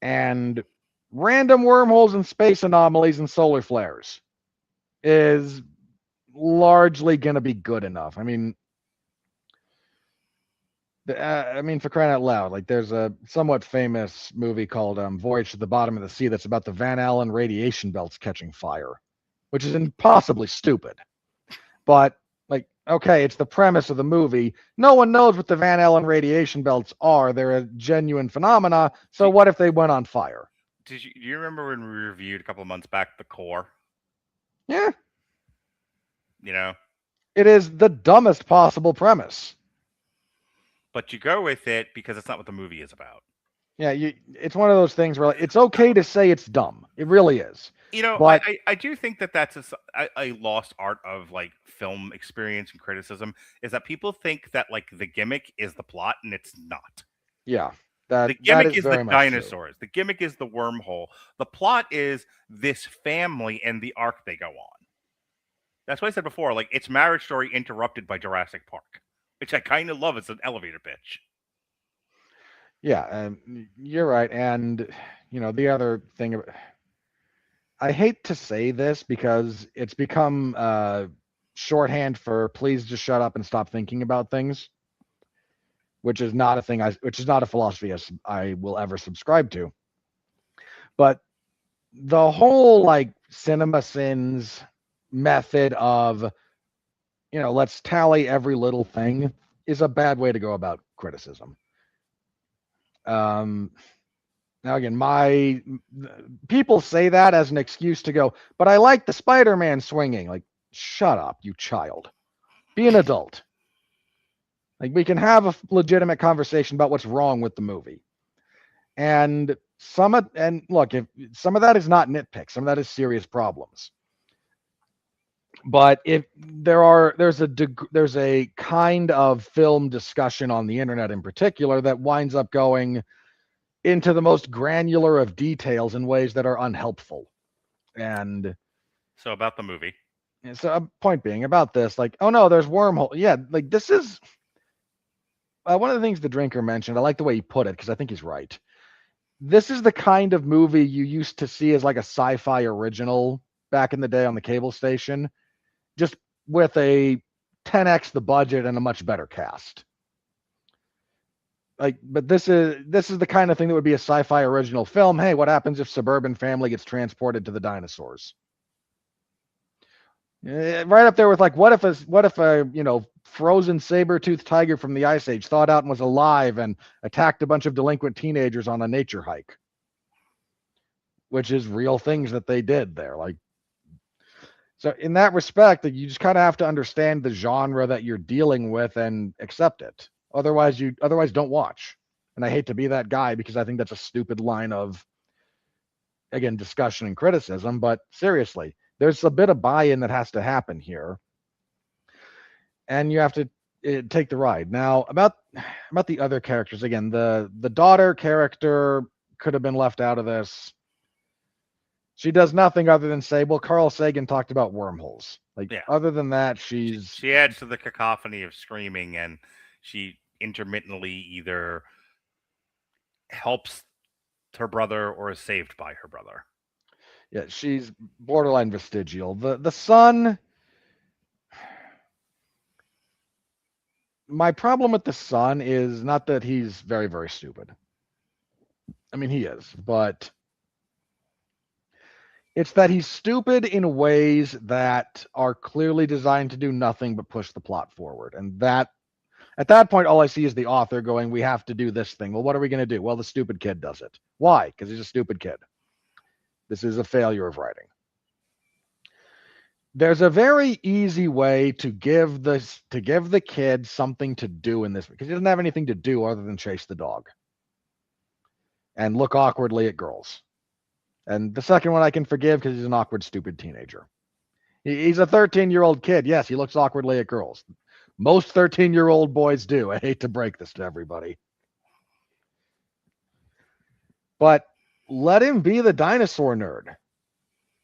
And random wormholes and space anomalies and solar flares is largely going to be good enough. I mean, for crying out loud, like there's a somewhat famous movie called Voyage to the Bottom of the Sea that's about the Van Allen radiation belts catching fire, which is impossibly stupid. But like, okay, it's the premise of the movie. No one knows what the Van Allen radiation belts are. They're a genuine phenomena. So what if they went on fire? Do you remember when we reviewed a couple of months back The Core? Yeah. You know? It is the dumbest possible premise. But you go with it because it's not what the movie is about. Yeah, it's one of those things where like, it's okay to say it's dumb. It really is. You know, but I do think that that's a lost art of like film experience and criticism is that people think that like the gimmick is the plot and it's not. Yeah. The gimmick is the dinosaurs. The gimmick is the wormhole. The plot is this family and the arc they go on. That's what I said before. Like, it's Marriage Story interrupted by Jurassic Park, which I kind of love as an elevator pitch. Yeah, you're right. And, you know, the other thing, I hate to say this because it's become shorthand for please just shut up and stop thinking about things, which is not a thing which is not a philosophy I will ever subscribe to. But the whole like CinemaSins method of, you know, let's tally every little thing is a bad way to go about criticism. Now again, people say that as an excuse to go, but I like the Spider-Man swinging. Like, shut up, you child. Be an adult. Like, we can have a legitimate conversation about what's wrong with the movie. And look, if some of that is not nitpick, some of that is serious problems. But if there's a kind of film discussion on the internet in particular that winds up going into the most granular of details in ways that are unhelpful. And so about the movie. So a point being about this, like, oh no, there's wormhole. Yeah, like this is one of the things the drinker mentioned. I like the way he put it because I think he's right. This is the kind of movie you used to see as like a sci-fi original back in the day on the cable station, just with a 10x the budget and a much better cast. Like, but this is the kind of thing that would be a sci-fi original film. Hey, what happens if suburban family gets transported to the dinosaurs? Right up there with like, what if a you know, frozen saber-toothed tiger from the Ice Age thawed out and was alive and attacked a bunch of delinquent teenagers on a nature hike, which is real things that they did there. Like, so in that respect, that you just kind of have to understand the genre that you're dealing with and accept it. Otherwise don't watch. And I hate to be that guy because I think that's a stupid line of, again, discussion and criticism. But seriously, there's a bit of buy-in that has to happen here, and you have to take the ride. Now, about the other characters, again, the daughter character could have been left out of this. She does nothing other than say, well, Carl Sagan talked about wormholes. Like, yeah. Other than that, she adds to the cacophony of screaming, and she intermittently either helps her brother or is saved by her brother. Yeah, she's borderline vestigial. The son, my problem with the son is not that he's very, very stupid. I mean, he is, but it's that he's stupid in ways that are clearly designed to do nothing but push the plot forward. And that, at that point, all I see is the author going, we have to do this thing. Well, what are we going to do? Well, the stupid kid does it. Why? Because he's a stupid kid. This is a failure of writing. There's a very easy way to give the kid something to do in this, because he doesn't have anything to do other than chase the dog and look awkwardly at girls. And the second one I can forgive because he's an awkward, stupid teenager. He's a 13-year-old kid. Yes, he looks awkwardly at girls. Most 13-year-old boys do. I hate to break this to everybody. But let him be the dinosaur nerd.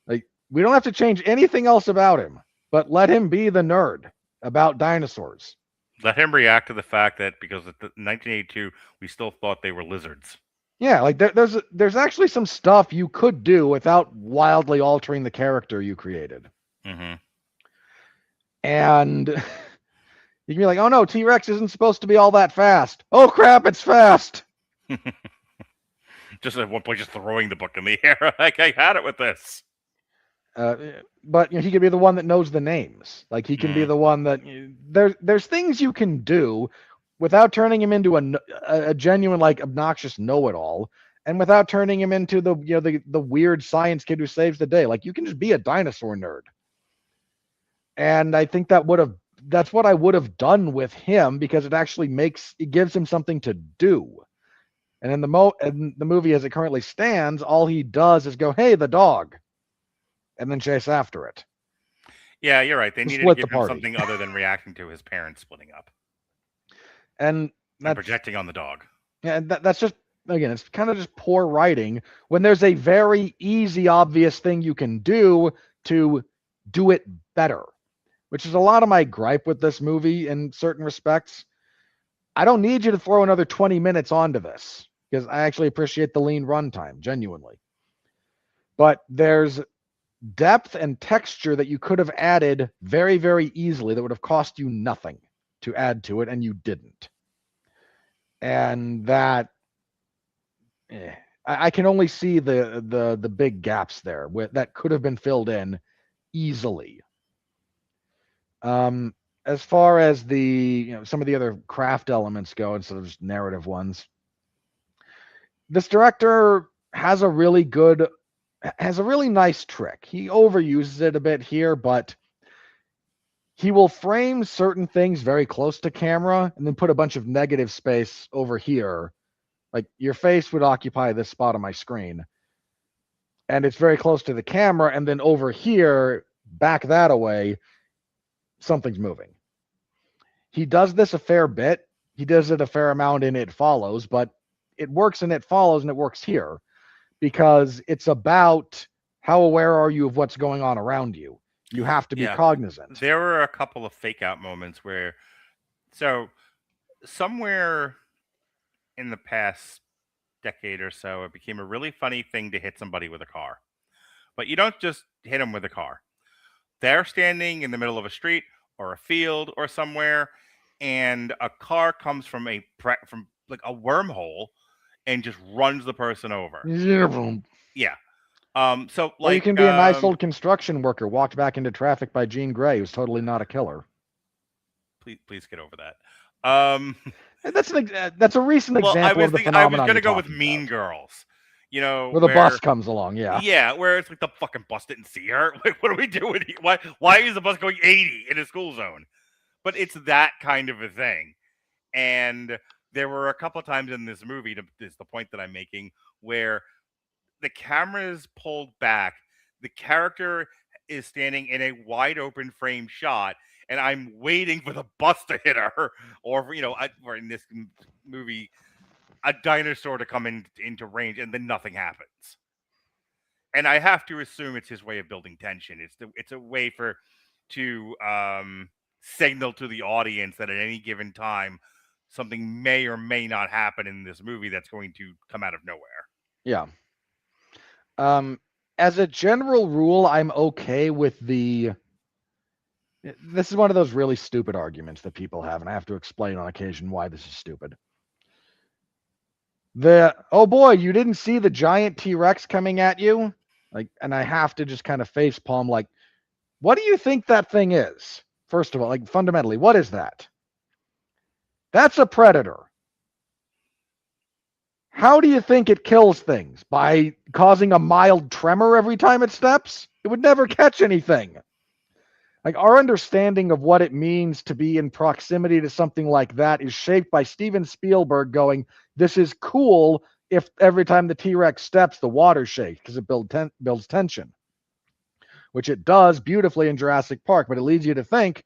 Like, we don't have to change anything else about him, but let him be the nerd about dinosaurs. Let him react to the fact that because in 1982 we still thought they were lizards. Yeah, like there's actually some stuff you could do without wildly altering the character you created. Mm-hmm. And you can be like, oh no, T-Rex isn't supposed to be all that fast. Oh crap, it's fast. Just at one point, just throwing the book in the air. Like, I had it with this. But he could be the one that knows the names. Like, he can be the one that there's things you can do without turning him into a genuine, like, obnoxious know-it-all, and without turning him into the weird science kid who saves the day. Like, you can just be a dinosaur nerd. And I think that's what I would have done with him, because it gives him something to do. And in the movie as it currently stands, all he does is go, hey, the dog, and then chase after it. Yeah, you're right. They needed to give him something other than reacting to his parents splitting up. And projecting on the dog. Yeah, that's just, again, it's kind of just poor writing when there's a very easy, obvious thing you can do to do it better, which is a lot of my gripe with this movie in certain respects. I don't need you to throw another 20 minutes onto this, because I actually appreciate the lean runtime, genuinely. But there's depth and texture that you could have added very, very easily that would have cost you nothing to add to it, and you didn't. And that, I can only see the big gaps there that could have been filled in easily. As far as some of the other craft elements go, instead of just narrative ones, this director has a really nice trick. He overuses it a bit here, but he will frame certain things very close to camera and then put a bunch of negative space over here. Like, your face would occupy this spot on my screen, and it's very close to the camera, and then over here, back that away, something's moving. He does this a fair bit. He does it a fair amount in It Follows, but it works in It Follows and it works here because it's about how aware are you of what's going on around you. You have to be cognizant. There were a couple of fake out moments where, so somewhere in the past decade or so, it became a really funny thing to hit somebody with a car. But you don't just hit them with a car. They're standing in the middle of a street or a field or somewhere, and a car comes from like a wormhole and just runs the person over. Yeah. So, like, you can be a nice old construction worker walked back into traffic by Jean Grey, who's totally not a killer. Please get over that. That's a recent example of the phenomenon. I was going to go with Mean Girls. Where the bus comes along, yeah. Yeah, where it's like the fucking bus didn't see her. Like, what are we doing? Why is the bus going 80 in a school zone? But it's that kind of a thing. And there were a couple of times in this movie, is the point that I'm making, where the camera is pulled back, the character is standing in a wide open frame shot, and I'm waiting for the bus to hit her, or in this movie, a dinosaur to come into range, and then nothing happens. And I have to assume it's his way of building tension. It's a way to signal to the audience that at any given time, something may or may not happen in this movie that's going to come out of nowhere. Yeah. As a general rule, I'm okay with this is one of those really stupid arguments that people have, and I have to explain on occasion why this is stupid. Oh boy, you didn't see the giant T-Rex coming at you? And I have to just kind of face palm, like, what do you think that thing is? First of all, like, fundamentally, what is that? That's a predator. How do you think it kills things? By causing a mild tremor every time it steps? It would never catch anything. Like, our understanding of what it means to be in proximity to something like that is shaped by Steven Spielberg going, this is cool if every time the T-Rex steps, the water shakes because it builds tension, which it does beautifully in Jurassic Park, but it leads you to think,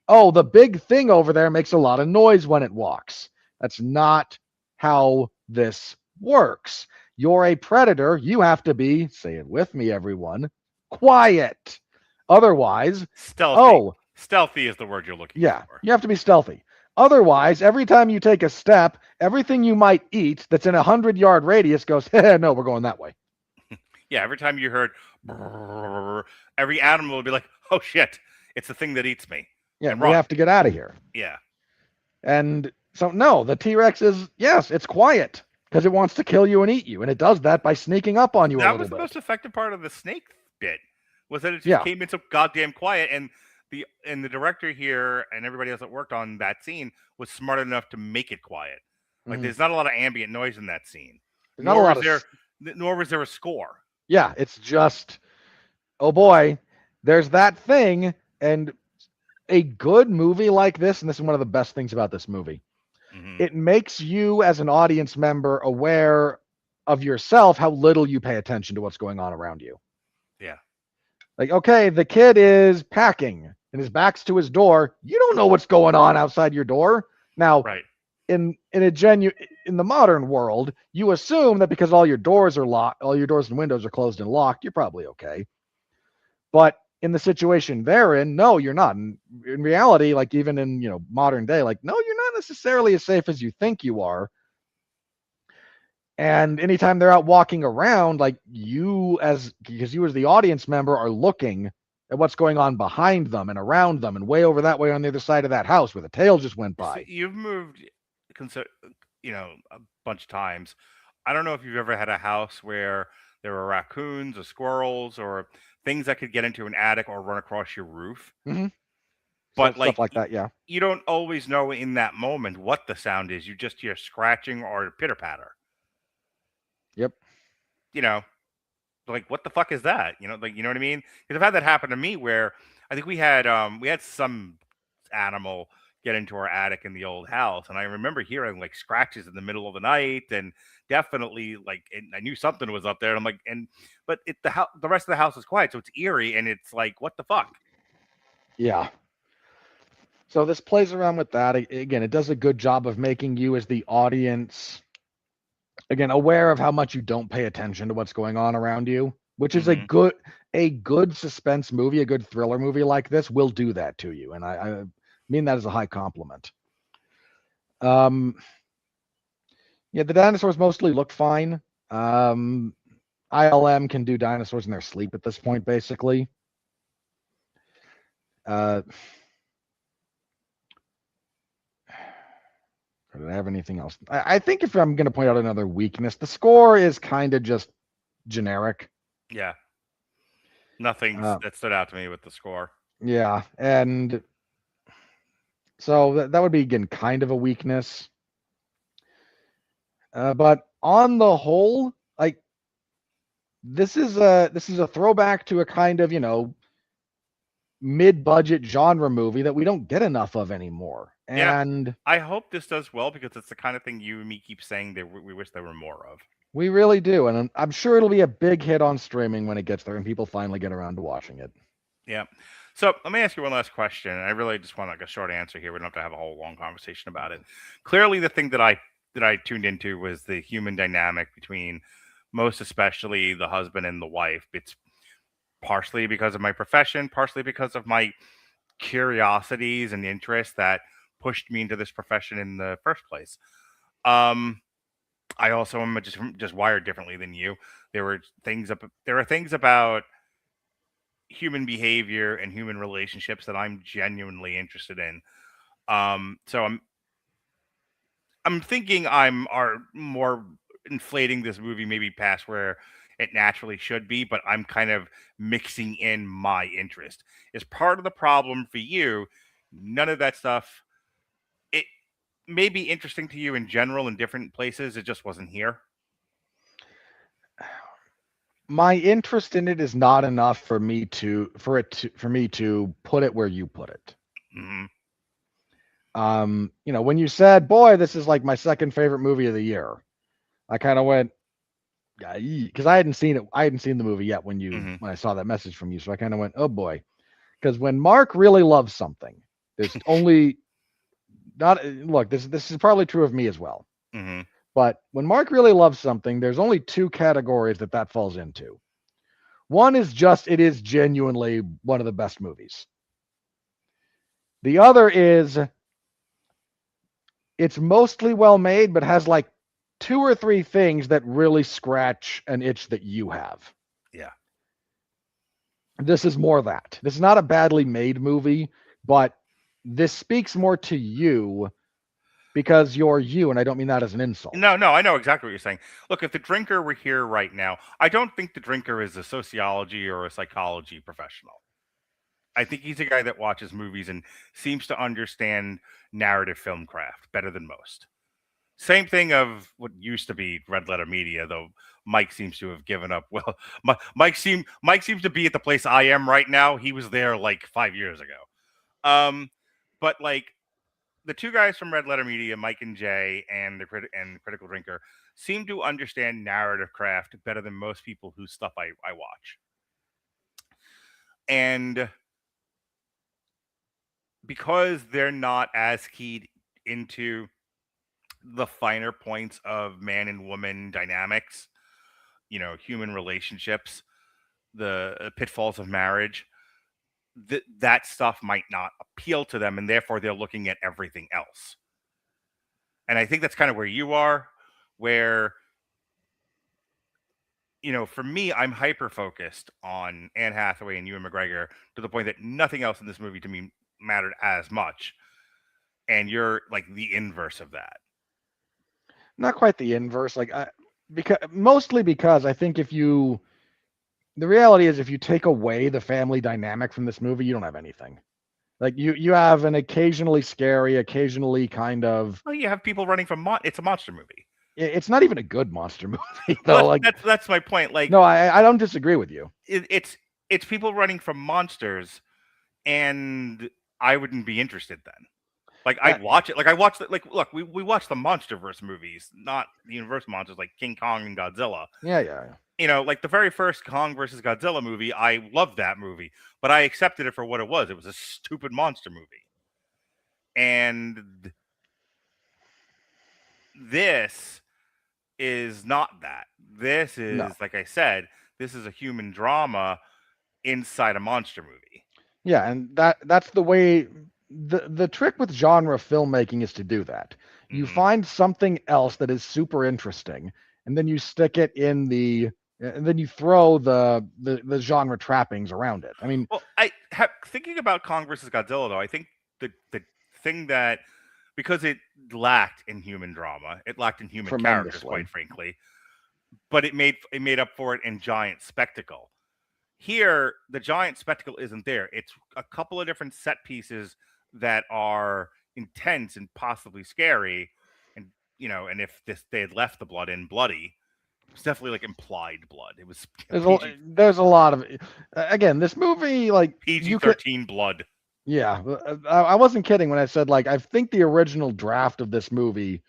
oh, the big thing over there makes a lot of noise when it walks. That's not how this works. You're a predator. You have to be, say it with me, everyone, quiet. Otherwise, stealthy. Oh, stealthy is the word you're looking for. Yeah, you have to be stealthy. Otherwise, every time you take a step, everything you might eat that's in 100-yard radius goes, no, we're going that way. Yeah, every time you heard, brrr, every animal will be like, oh shit, it's the thing that eats me. Yeah, and we run. have to get out of here. Yeah. And so, no, the T-Rex is, yes, it's quiet because it wants to kill you and eat you. And it does that by sneaking up on you a little bit. That was the most effective part of the snake bit, was that it just came in so goddamn quiet. And the director here and everybody else that worked on that scene was smart enough to make it quiet. Like, there's not a lot of ambient noise in that scene. Nor was there a score. Yeah, it's just, oh boy, there's that thing. And a good movie like this, and this is one of the best things about this movie, it makes you as an audience member aware of yourself, how little you pay attention to what's going on around you. Yeah. Like, okay, the kid is packing and his back's to his door. You don't know what's going on outside your door. Now, in the modern world, you assume that because all your doors are locked, all your doors and windows are closed and locked, you're probably okay. But in the situation they're in, no, you're not. In reality, like even in modern day, like, no, you're not necessarily as safe as you think you are. And anytime they're out walking around, like because you as the audience member are looking at what's going on behind them and around them and way over that way on the other side of that house where the tail just went by. So you've moved, a bunch of times. I don't know if you've ever had a house where there were raccoons or squirrels or things that could get into an attic or run across your roof. But stuff like that, yeah. You don't always know in that moment what the sound is. You just hear scratching or pitter patter. Yep. Like, what the fuck is that? You know what I mean? Because I've had that happen to me where I think we had some animal get into our attic in the old house, and I remember hearing like scratches in the middle of the night, and definitely I knew something was up there. And I'm like, but the rest of the house is quiet, so it's eerie, and it's like, what the fuck? Yeah. So this plays around with that. Again, it does a good job of making you as the audience, again, aware of how much you don't pay attention to what's going on around you, which is a good suspense movie, a good thriller movie like this will do that to you. And I mean that as a high compliment. The dinosaurs mostly look fine. ILM can do dinosaurs in their sleep at this point, basically. Did I have anything else? I think if I'm going to point out another weakness, the score is kind of just generic. Yeah. Nothing that stood out to me with the score. Yeah. And so that would be, again, kind of a weakness. But on the whole, like, this is a throwback to a kind of, mid-budget genre movie that we don't get enough of anymore. And I hope this does well, because it's the kind of thing you and me keep saying that we wish there were more of. We really do. And I'm sure it'll be a big hit on streaming when it gets there and people finally get around to watching it. Yeah. So let me ask you one last question. I really just want a short answer here. We don't have to have a whole long conversation about it. Clearly, the thing that I tuned into was the human dynamic between, most especially, the husband and the wife. It's partially because of my profession, partially because of my curiosities and interests that pushed me into this profession in the first place. I also am just wired differently than you. There are things about human behavior and human relationships that I'm genuinely interested in. So I'm thinking I'm more inflating this movie maybe past where it naturally should be, but I'm kind of mixing in my interest. Is part of the problem for you? None of that stuff. It may be interesting to you in general in different places. It just wasn't here. My interest in it is not enough for me to put it where you put it. When you said, "Boy, this is like my second favorite movie of the year," I kind of went, because I hadn't seen it. I hadn't seen the movie yet when I saw that message from you. So I kind of went, "Oh boy," because when Mark really loves something, there's only this is probably true of me as well. But when Mark really loves something, there's only two categories that falls into. One is it is genuinely one of the best movies. The other is it's mostly well made, but has like 2 or 3 things that really scratch an itch that you have. Yeah. This is more that. This is not a badly made movie, but this speaks more to you because you're you, and I don't mean that as an insult. No, I know exactly what you're saying. Look, if the drinker were here right now, I don't think the drinker is a sociology or a psychology professional. I think he's a guy that watches movies and seems to understand narrative film craft better than most. Same thing of what used to be Red Letter Media, though Mike seems to have given up. Well, Mike seems to be at the place I am right now. He was there like 5 years ago. But like the two guys from Red Letter Media, Mike and Jay, and the Critical Drinker, seem to understand narrative craft better than most people whose stuff I watch. And because they're not as keyed into the finer points of man and woman dynamics, human relationships, the pitfalls of marriage, that stuff might not appeal to them, and therefore they're looking at everything else. And I think that's kind of where you are, where, for me, I'm hyper focused on Anne Hathaway and Ewan McGregor to the point that nothing else in this movie to me mattered as much. And you're like the inverse of that. Not quite the inverse, mostly because I think the reality is if you take away the family dynamic from this movie, you don't have anything. Like you have an occasionally scary, occasionally kind of. Well, you have people running from it's a monster movie. It's not even a good monster movie, though. Well, that's my point. Like, no, I don't disagree with you. It's people running from monsters, and I wouldn't be interested then. Like, I'd watch it. Like, I watched it. Like, look, we watched the MonsterVerse movies, not the Universal monsters like King Kong and Godzilla. Yeah. Like the very first Kong versus Godzilla movie, I loved that movie, but I accepted it for what it was. It was a stupid monster movie. And this is not that. This is, like I said, this is a human drama inside a monster movie. Yeah, and that's the way. The trick with genre filmmaking is to do that. You find something else that is super interesting, and then you stick it in and then you throw the genre trappings around it. I mean, well, thinking about Kong versus Godzilla, though, I think the thing that, because it lacked in human drama, it lacked in human characters, quite frankly, but it made up for it in giant spectacle. Here, the giant spectacle isn't there. It's a couple of different set pieces that are intense and possibly scary, and and if they had left the blood in bloody, it's definitely like implied blood. It was there's a lot of, again, this movie, like PG-13 blood. Yeah, I wasn't kidding when I said, like, I think the original draft of this movie,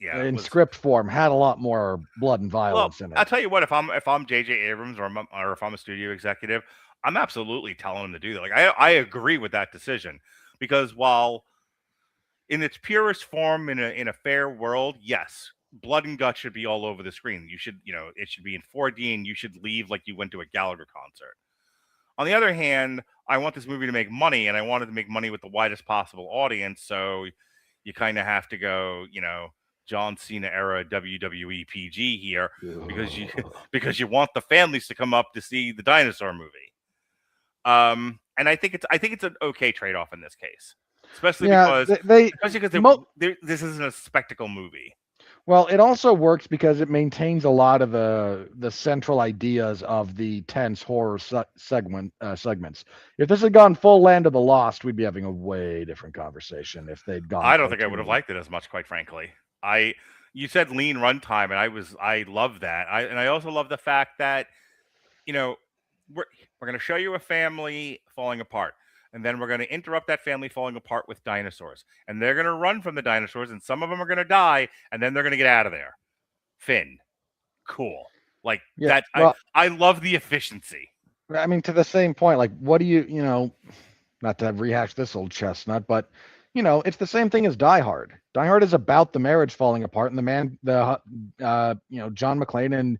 in script form, had a lot more blood and violence in it. I'll tell you what, if I'm J.J. Abrams or if I'm a studio executive, I'm absolutely telling them to do that. Like, I agree with that decision, because while in its purest form, in a fair world, yes, blood and guts should be all over the screen. You should, it should be in 4D, and you should leave like you went to a Gallagher concert. On the other hand, I want this movie to make money, and I wanted to make money with the widest possible audience. So you kind of have to go, John Cena era WWE PG here, because you want the families to come up to see the dinosaur movie. And I think it's an okay trade-off in this case, especially because this isn't a spectacle movie. Well, it also works because it maintains a lot of the central ideas of the tense horror segments. If this had gone full Land of the Lost, we'd be having a way different conversation. If they'd gone, I don't think I would have liked it as much, quite frankly. You said lean runtime, and I love that. I also love the fact that we're going to show you a family falling apart, and then we're going to interrupt that family falling apart with dinosaurs, and they're going to run from the dinosaurs, and some of them are going to die, and then they're going to get out of there. Finn, cool. Like, that. Well, I love the efficiency. I mean, to the same point, like, what do you not to rehash this old chestnut, but it's the same thing as Die Hard. Die Hard is about the marriage falling apart, and John McClane and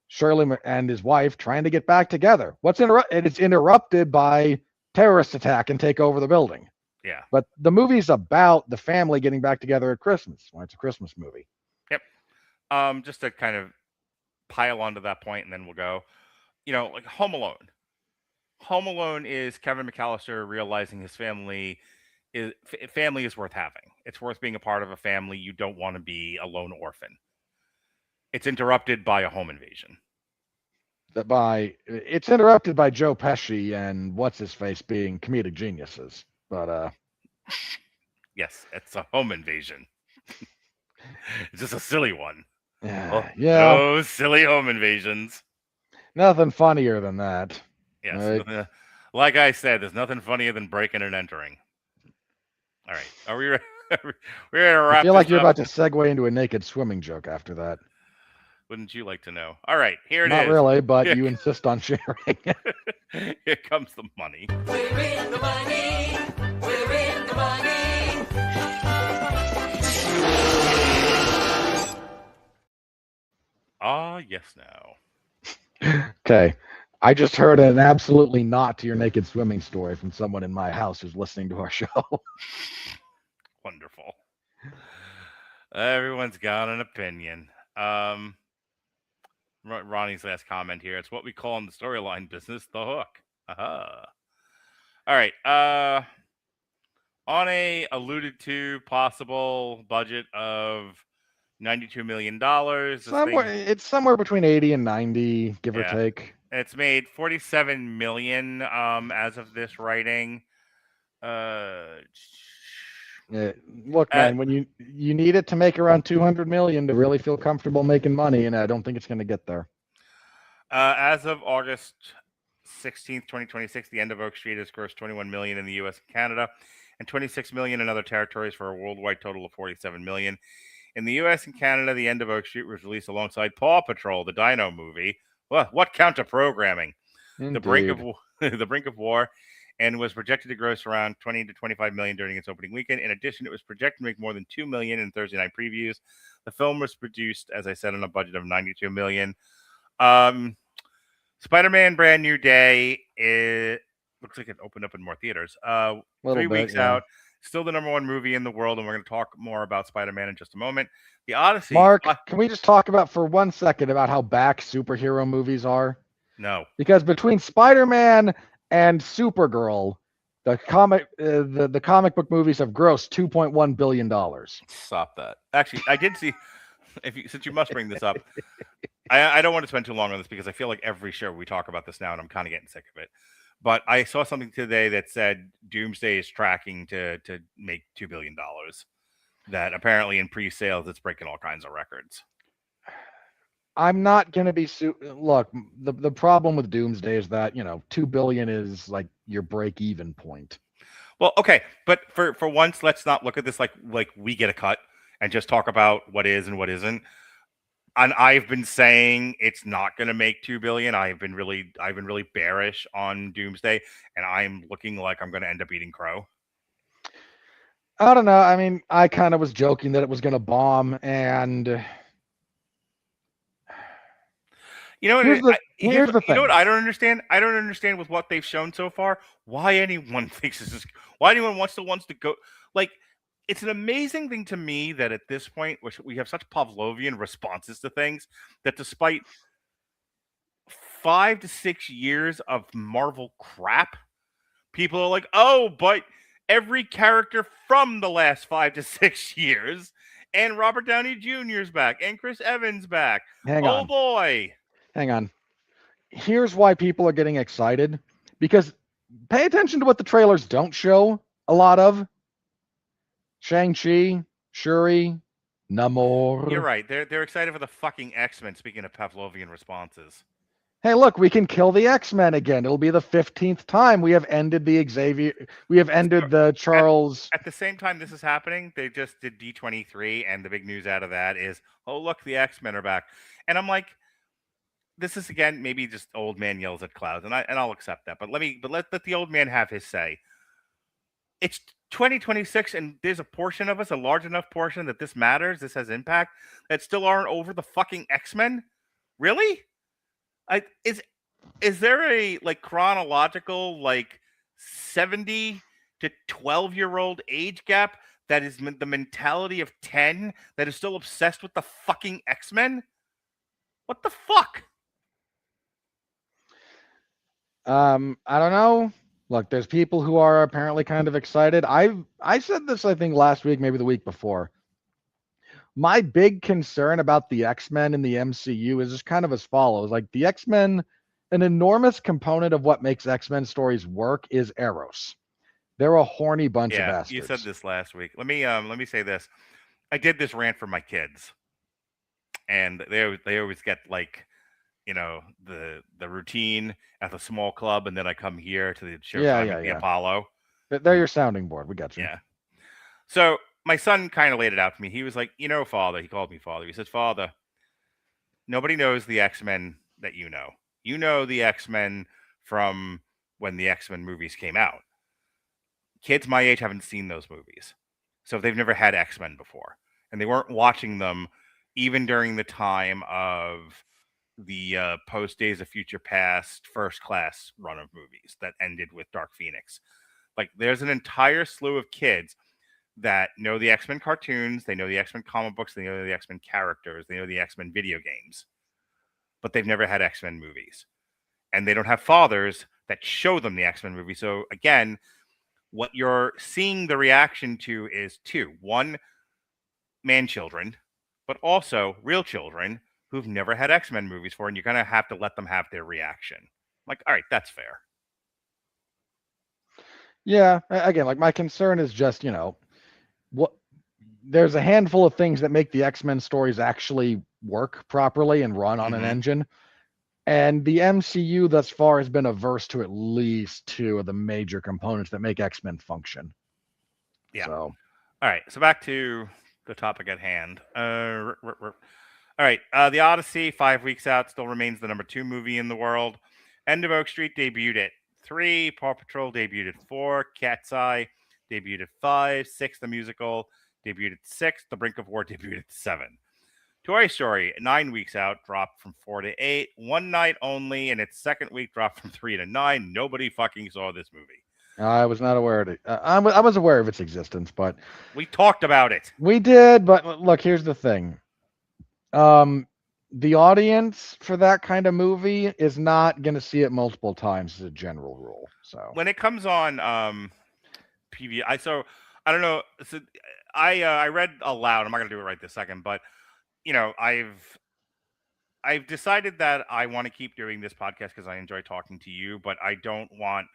Shirley and his wife trying to get back together. And it's interrupted by terrorist attack and take over the building. Yeah. But the movie's about the family getting back together at Christmas. Well, it's a Christmas movie. Yep. Just to kind of pile onto that point, and then we'll go, like Home Alone. Home Alone is Kevin McAllister realizing his family family is worth having. It's worth being a part of a family. You don't want to be a lone orphan. It's interrupted by a home invasion. It's interrupted by Joe Pesci and what's his face being comedic geniuses. But yes, it's a home invasion. It's just a silly one. yeah, Oh, silly home invasions. Nothing funnier than that. Yes, right? Like I said, there's nothing funnier than breaking and entering. All right, are we? We're gonna wrap. I feel like you're about to segue into a naked swimming joke after that. Wouldn't you like to know? All right, here it is. Not really, but you insist on sharing. Here comes the money. We're in the money. We're in the money. Ah, yes, now. Okay. I just heard an absolutely not to your naked swimming story from someone in my house who's listening to our show. Wonderful. Everyone's got an opinion. Ronnie's last comment here. It's what we call in the storyline business the hook. All right. On a alluded to possible budget of $92 million. It's somewhere between 80 and 90, give or take. It's made $47 million as of this writing. Look, man, when you need it to make around 200 million to really feel comfortable making money, and I don't think it's going to get there. As of August 16th, 2026, The End of Oak Street has grossed 21 million in the U.S. and Canada, and 26 million in other territories for a worldwide total of 47 million. In the U.S. and Canada, The End of Oak Street was released alongside Paw Patrol, the Dino movie. Well, what counter programming? The Brink of War, and was projected to gross around 20 to 25 million during its opening weekend. In addition, it was projected to make more than 2 million in Thursday night previews. The film was produced, as I said, on a budget of 92 million. Spider-Man Brand New Day, it looks like it opened up in more theaters. 3 weeks out. Still the number one movie in the world, and we're going to talk more about Spider-Man in just a moment. The Odyssey. Mark, can we just talk for 1 second about how back superhero movies are? No. Because between Spider-Man and Supergirl, the comic book movies have grossed $2.1 billion. Stop that. Actually, I did see, since you must bring this up, I don't want to spend too long on this because I feel like every show we talk about this now, and I'm kind of getting sick of it. But I saw something today that said Doomsday is tracking to make $2 billion. That apparently in pre-sales, it's breaking all kinds of records. I'm not going to be look, the problem with Doomsday is that, $2 billion is like your break-even point. Well, okay, but for once, let's not look at this like we get a cut and just talk about what is and what isn't. And I've been saying it's not going to make $2 billion. I've been really bearish on Doomsday, and I'm looking like I'm going to end up eating crow. I don't know. I mean, I kind of was joking that it was going to bomb, and here's the thing. You know what I don't understand? I don't understand with what they've shown so far why anyone thinks this is. Why anyone wants to go like. It's an amazing thing to me that at this point, which we have such Pavlovian responses to things, that despite 5 to 6 years of Marvel crap, people are like, oh, but every character from the last 5 to 6 years, and Robert Downey Jr.'s back, and Chris Evans back. Oh, boy. Hang on. Here's why people are getting excited, because pay attention to what the trailers don't show a lot of. Shang-Chi, Shuri, Namor. You're right. They're excited for the fucking X-Men, speaking of Pavlovian responses. Hey, look, we can kill the X-Men again. It'll be the 15th time we have ended the Xavier. We have ended the Charles. At the same time this is happening, they just did D23, and the big news out of that is, oh, look, the X-Men are back. And I'm like, this is, again, maybe just old man yells at clouds, and I'll accept that. But let the old man have his say. It's 2026, and there's a large enough portion that this matters, this has impact, that still aren't over the fucking X-Men? Really? Is there a chronological 70 to 12-year-old age gap that is the mentality of 10 that is still obsessed with the fucking X-Men? What the fuck? I don't know. Look, there's people who are apparently kind of excited. I said this, I think, last week, maybe the week before. My big concern about the X-Men in the MCU is just kind of as follows. Like the X-Men, an enormous component of what makes X-Men stories work is Eros. They're a horny bunch of bastards. You said this last week. Let me say this. I did this rant for my kids, and they always get like, the routine at the small club, and then I come here to the show time at the Apollo. They're your sounding board. We got you. Yeah. So my son kind of laid it out to me. He was like, Father. He called me Father. He says, Father, nobody knows the X-Men that you know. You know the X-Men from when the X-Men movies came out. Kids my age haven't seen those movies. So they've never had X-Men before. And they weren't watching them even during the time of the post Days of Future Past First Class run of movies that ended with Dark Phoenix. Like, there's an entire slew of kids that know the X-Men cartoons, they know the X-Men comic books, they know the X-Men characters, they know the X-Men video games, but they've never had X-Men movies. And they don't have fathers that show them the X-Men movie. So again, what you're seeing the reaction to is two. One, man children, but also real children who've never had X-Men movies before, and you're going to have to let them have their reaction. Like, all right, that's fair. Yeah, again, like my concern is just, what there's a handful of things that make the X-Men stories actually work properly and run on an engine. And the MCU thus far has been averse to at least two of the major components that make X-Men function. Yeah. So, all right, so back to the topic at hand. All right, The Odyssey, 5 weeks out, still remains the number 2 movie in the world. End of Oak Street debuted at 3, Paw Patrol debuted at 4, Cat's Eye debuted at 5, 6, The Musical debuted at 6, The Brink of War debuted at 7. Toy Story, 9 weeks out, dropped from 4 to 8. One night only, and its second week dropped from 3 to 9. Nobody fucking saw this movie. I was not aware of it. I was aware of its existence, but we talked about it. We did, but look, here's the thing. The audience for that kind of movie is not going to see it multiple times as a general rule. So when it comes on PV, I don't know. So I read aloud. I'm not going to do it right this second, but I've decided that I want to keep doing this podcast because I enjoy talking to you, but I don't want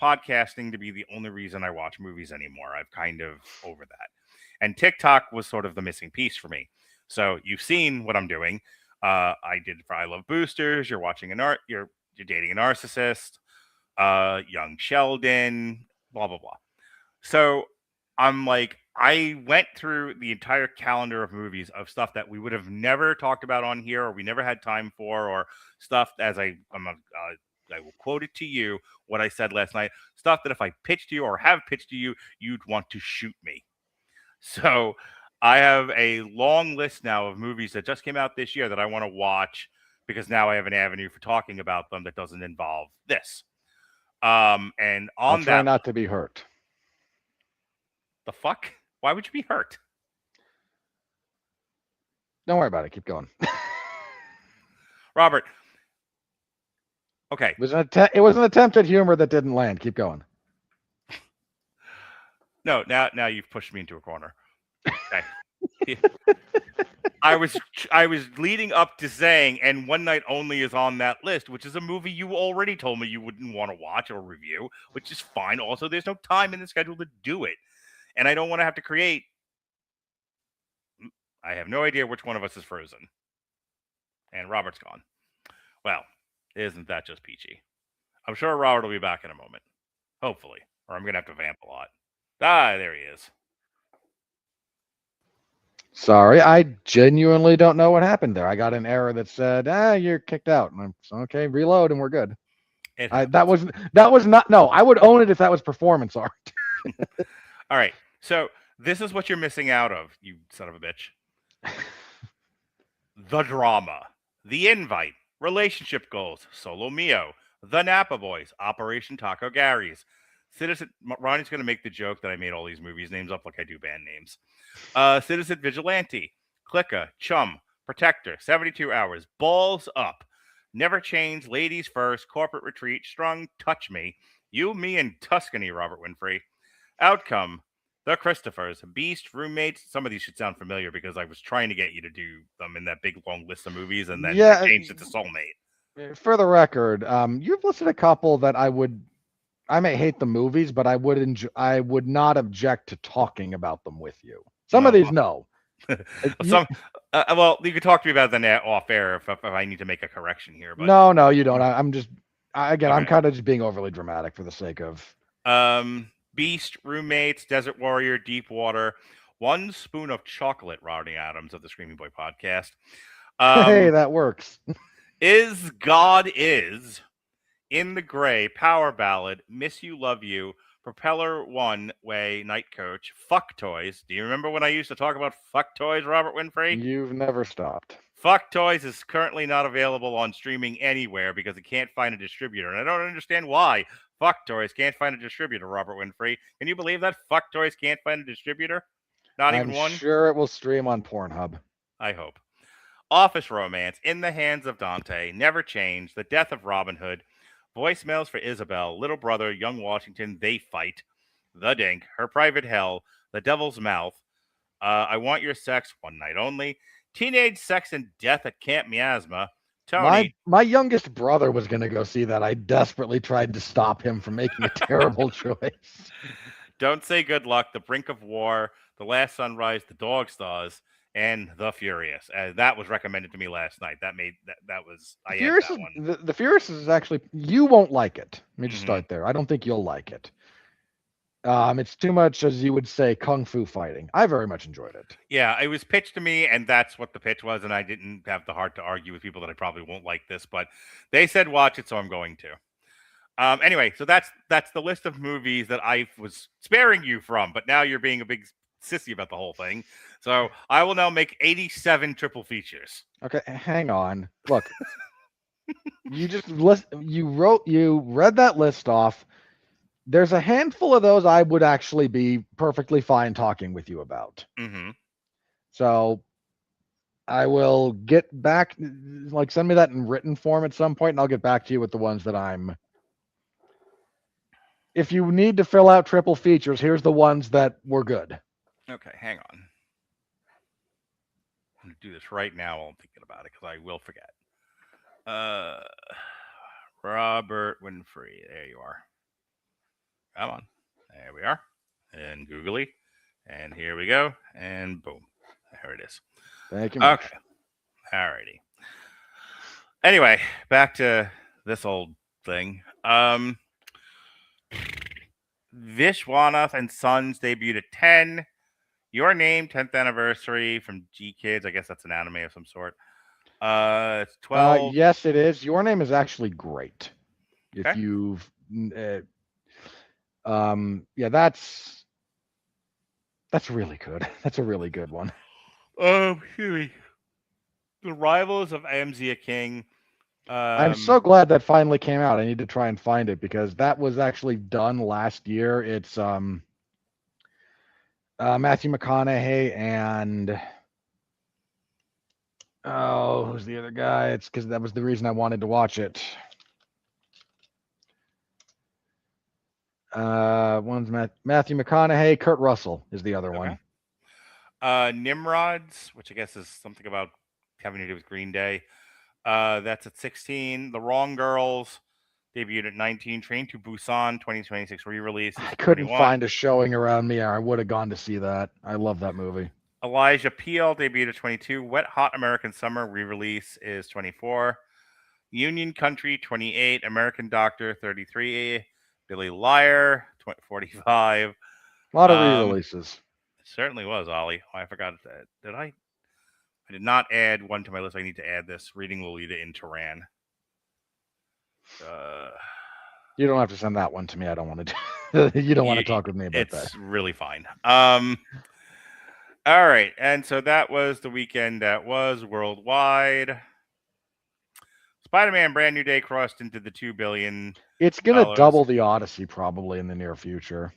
podcasting to be the only reason I watch movies anymore. I've kind of over that. And TikTok was sort of the missing piece for me. So you've seen what I'm doing. I did for I Love Boosters. You're watching you're dating a narcissist. Young Sheldon. Blah blah blah. So I'm like, I went through the entire calendar of movies of stuff that we would have never talked about on here, or we never had time for, or stuff as I will quote it to you what I said last night. Stuff that if I pitched to you or have pitched to you, you'd want to shoot me. So I have a long list now of movies that just came out this year that I want to watch because now I have an avenue for talking about them that doesn't involve this. And on try not to be hurt. The fuck? Why would you be hurt? Don't worry about it. Keep going. Robert. Okay. It was an attempt at humor that didn't land. Keep going. No, now you've pushed me into a corner. Okay. I was leading up to saying, and One Night Only is on that list, which is a movie you already told me you wouldn't want to watch or review, which is fine. Also, there's no time in the schedule to do it. And I don't want to have to create. I have no idea which one of us is frozen. And Robert's gone. Well, isn't that just peachy? I'm sure Robert will be back in a moment. Hopefully. Or I'm going to have to vamp a lot. There he is. Sorry, I genuinely don't know what happened there. I got an error that said, you're kicked out. And I'm okay, reload and we're good. That was not, no, I would own it if that was performance art. All right. So this is what you're missing out of, you son of a bitch. The Drama, The Invite, Relationship Goals, Solo Mio, The Napa Boys, Operation Taco Gary's, Citizen. Ronnie's going to make the joke that I made all these movies names up like I do band names. Citizen Vigilante, Clicker, Chum, Protector, 72 Hours, Balls Up, Never Change, Ladies First, Corporate Retreat, Strung, Touch Me, You, Me, and Tuscany, Robert Winfrey. Outcome, The Christophers, Beast, Roommates. Some of these should sound familiar because I was trying to get you to do them in that big long list of movies, and then I changed it to Soulmate. For the record, you've listed a couple that I may hate the movies, but I would not object to talking about them with you. Some of these, no. Well, you could talk to me about that off air if I need to make a correction here. But no, you don't. I'm kind of just being overly dramatic for the sake of. Beast, Roommates, Desert Warrior, Deep Water, One Spoon of Chocolate, Rodney Adams of the Screaming Boy podcast. Hey, that works. Is God Is, In the Gray, Power Ballad, Miss You, Love You, Propeller One Way, Night Coach, Fuck Toys. Do you remember when I used to talk about Fuck Toys, Robert Winfrey? You've never stopped. Fuck Toys is currently not available on streaming anywhere because it can't find a distributor. And I don't understand why Fuck Toys can't find a distributor, Robert Winfrey. Can you believe that? Fuck Toys can't find a distributor? Not even one? I'm sure it will stream on Pornhub. I hope. Office Romance, In the Hands of Dante, Never Change, The Death of Robin Hood, Voicemails for Isabel, Little Brother, Young Washington, They Fight, The Dink, Her Private Hell, The Devil's Mouth, I Want Your Sex, One Night Only, Teenage Sex and Death at Camp Miasma, Tony. My youngest brother was going to go see that. I desperately tried to stop him from making a terrible choice. Don't Say Good Luck, The Brink of War, The Last Sunrise, The Dog Stars, and The Furious. That was recommended to me last night. That was I had that one. The Furious is actually, you won't like it. Let me just start there. I don't think you'll like it. It's too much, as you would say, kung fu fighting. I very much enjoyed it. Yeah, it was pitched to me, and that's what the pitch was, and I didn't have the heart to argue with people that I probably won't like this, but they said watch it, so I'm going to. Anyway, so that's the list of movies that I was sparing you from, but now you're being a big sissy about the whole thing. So I will now make 87 triple features. Okay, hang on. Look, you read that list off. There's a handful of those I would actually be perfectly fine talking with you about. Mm-hmm. So I will get back, send me that in written form at some point, and I'll get back to you with the ones that if you need to fill out triple features, here's the ones that were good. Okay, hang on. I'm going to do this right now while I'm thinking about it because I will forget. Robert Winfrey. There you are. Come on. There we are. And googly. And here we go. And boom. There it is. Thank you. Okay. Alrighty. Anyway, back to this old thing. Vishwanath and Sons debuted at 10. Your Name, 10th anniversary from G Kids. I guess that's an anime of some sort. It's 12. Yes, it is. Your Name is actually great. Okay. If you've that's really good. That's a really good one. The Rivals of Amzia King. I'm so glad that finally came out. I need to try and find it because that was actually done last year. It's Matthew McConaughey and who's the other guy? It's because that was the reason I wanted to watch it. One's Matthew McConaughey, Kurt Russell is the other one. Nimrods, which I guess is something about having to do with Green Day. That's at 16. The Wrong Girls debuted at 19. Train to Busan 2026 re-release. I couldn't find a showing around me. I would have gone to see that. I love that movie. Elijah Peel debuted at 22. Wet Hot American Summer re-release is 24. Union Country 28. American Doctor 33. Billy Liar 45. A lot of re-releases. It certainly was, Ollie. Oh, I forgot that. I did not add one to my list. I need to add this. Reading Lolita in Tehran. You don't have to send that one to me. I don't want to. You don't want to talk with me about that. It's really fine. All right, and so that was the weekend that was worldwide. Spider-Man: Brand New Day crossed into the $2 billion. It's gonna double the Odyssey probably in the near future.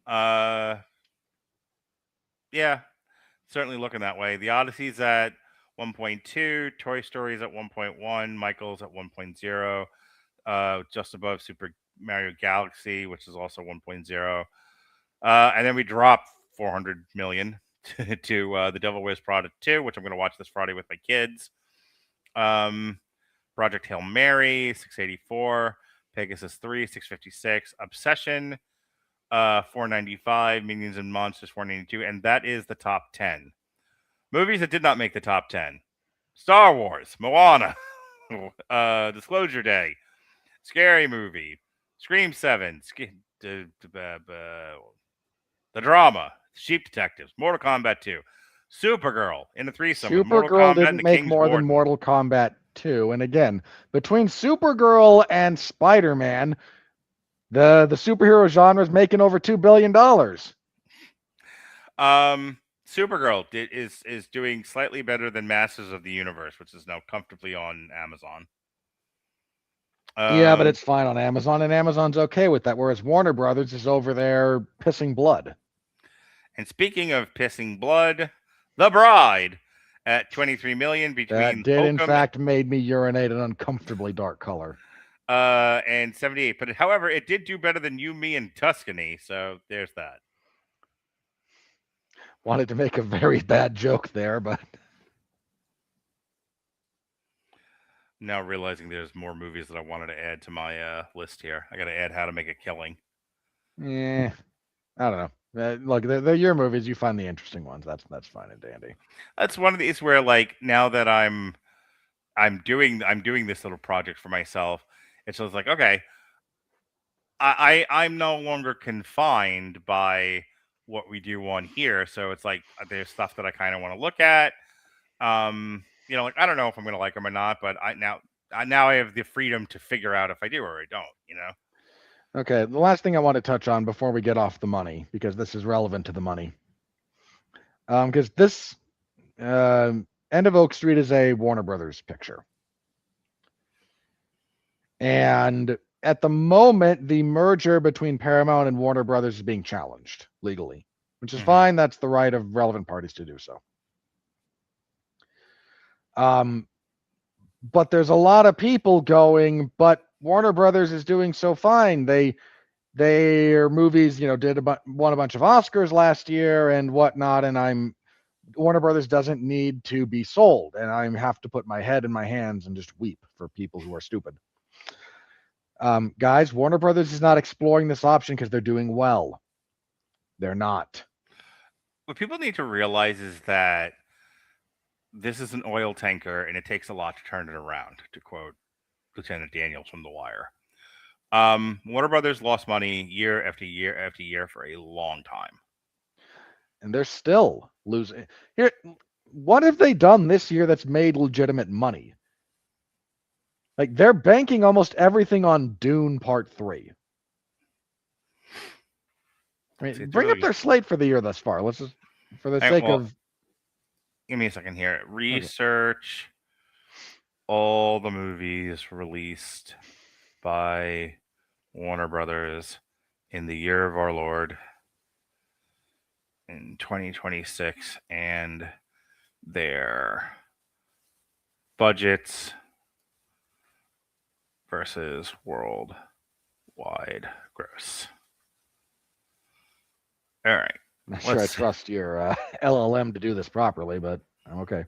Yeah, certainly looking that way. The Odyssey's at 1.2, Toy Story's at 1.1, Michael's at 1.0, just above Super Mario Galaxy, which is also 1.0. And then we dropped 400 million to The Devil Wears Prada 2, which I'm going to watch this Friday with my kids. Project Hail Mary, 684. Pegasus 3, 656. Obsession, 495. Minions and Monsters, 492. And that is the top 10. Movies that did not make the top 10. Star Wars, Moana, Disclosure Day, Scary Movie, Scream 7, the Drama, Sheep Detectives, Mortal Kombat 2, Supergirl in the threesome. Supergirl didn't make more than Mortal Kombat 2. And again, between Supergirl and Spider-Man, the superhero genre is making over $2 billion. Supergirl is doing slightly better than Masters of the Universe, which is now comfortably on Amazon. Yeah, but it's fine on Amazon, and Amazon's okay with that, whereas Warner Brothers is over there pissing blood. And speaking of pissing blood, The Bride at 23 million between that did in fact made me urinate an uncomfortably dark color. And 78. But however, it did do better than You, Me, and Tuscany, so there's that. Wanted to make a very bad joke there, but now realizing there's more movies that I wanted to add to my list here. I got to add How to Make a Killing. Yeah, I don't know. Look, they're your movies. You find the interesting ones. That's fine and dandy. That's one of these where, like, now that I'm doing this little project for myself, it's just like, okay, I'm no longer confined by what we do on here. So it's like there's stuff that I kind of want to look at. You know, like I don't know if I'm going to like them or not, but now I have the freedom to figure out if I do or I don't. You know. Okay, the last thing I want to touch on before we get off the money, because this is relevant to the money. Because this End of Oak Street is a Warner Brothers picture. And at the moment, the merger between Paramount and Warner Brothers is being challenged legally, which is fine. That's the right of relevant parties to do so. But there's a lot of people going, but Warner Brothers is doing so fine. Their movies, you know, won a bunch of Oscars last year and whatnot. And Warner Brothers doesn't need to be sold. And I have to put my head in my hands and just weep for people who are stupid. Guys, Warner Brothers is not exploring this option because they're doing well. They're not. What people need to realize is that this is an oil tanker and it takes a lot to turn it around, to quote Lieutenant Daniels from The Wire. Warner Brothers lost money year after year after year for a long time. And they're still losing. Here, what have they done this year that's made legitimate money? Like, they're banking almost everything on Dune Part 3. I mean, bring up their slate for the year thus far. Let's just, for the sake of... Give me a second here. Research all the movies released by Warner Brothers in the year of our Lord in 2026 and their budgets versus worldwide gross. All right. Not sure I trust your LLM to do this properly, but I'm okay.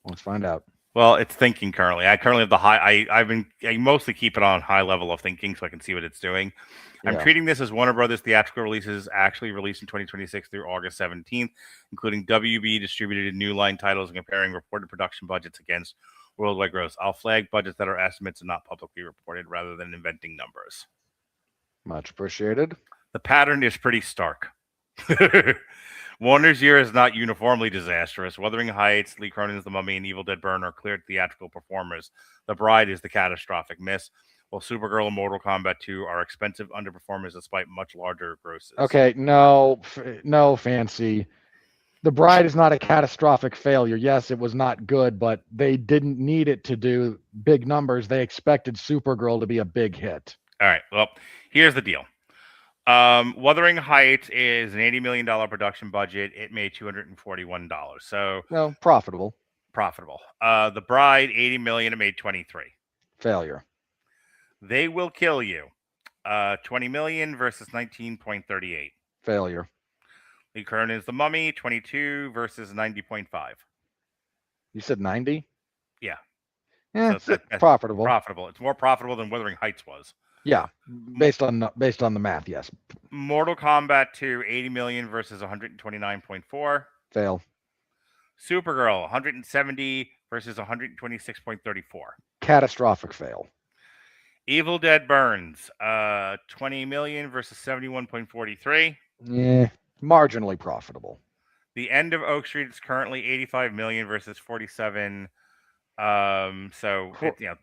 Let's find out. Well, it's thinking currently. I currently have the high. I mostly keep it on high level of thinking so I can see what it's doing. I'm treating this as Warner Brothers theatrical releases actually released in 2026 through August 17th, including WB distributed New Line titles and comparing reported production budgets against worldwide gross. I'll flag budgets that are estimates and not publicly reported rather than inventing numbers. Much appreciated. The pattern is pretty stark. Warner's year is not uniformly disastrous. Wuthering Heights, Lee Cronin's The Mummy, and Evil Dead Burn are cleared theatrical performers. The Bride is the catastrophic miss, while Supergirl and Mortal Kombat 2 are expensive underperformers despite much larger grosses. Okay, no, Fancy. The Bride is not a catastrophic failure. Yes, it was not good, but they didn't need it to do big numbers. They expected Supergirl to be a big hit. All right, well, here's the deal. Wuthering Heights is an $80 million production budget. It made $241. So profitable. The Bride, $80 million. It made $23. Failure. They will kill you. $20 million versus 19.38. Failure. Lee Curran is The Mummy, 22 versus 90.5. You said 90? Yeah. Yeah, So it's profitable. Profitable. It's more profitable than Wuthering Heights was. Yeah, based on the math, yes. Mortal Kombat 2, 80 million versus 129.4. Fail. Supergirl, 170 versus 126.34. Catastrophic fail. Evil Dead Burns, 20 million versus 71.43. Yeah, marginally profitable. The End of Oak Street is currently 85 million versus 47. So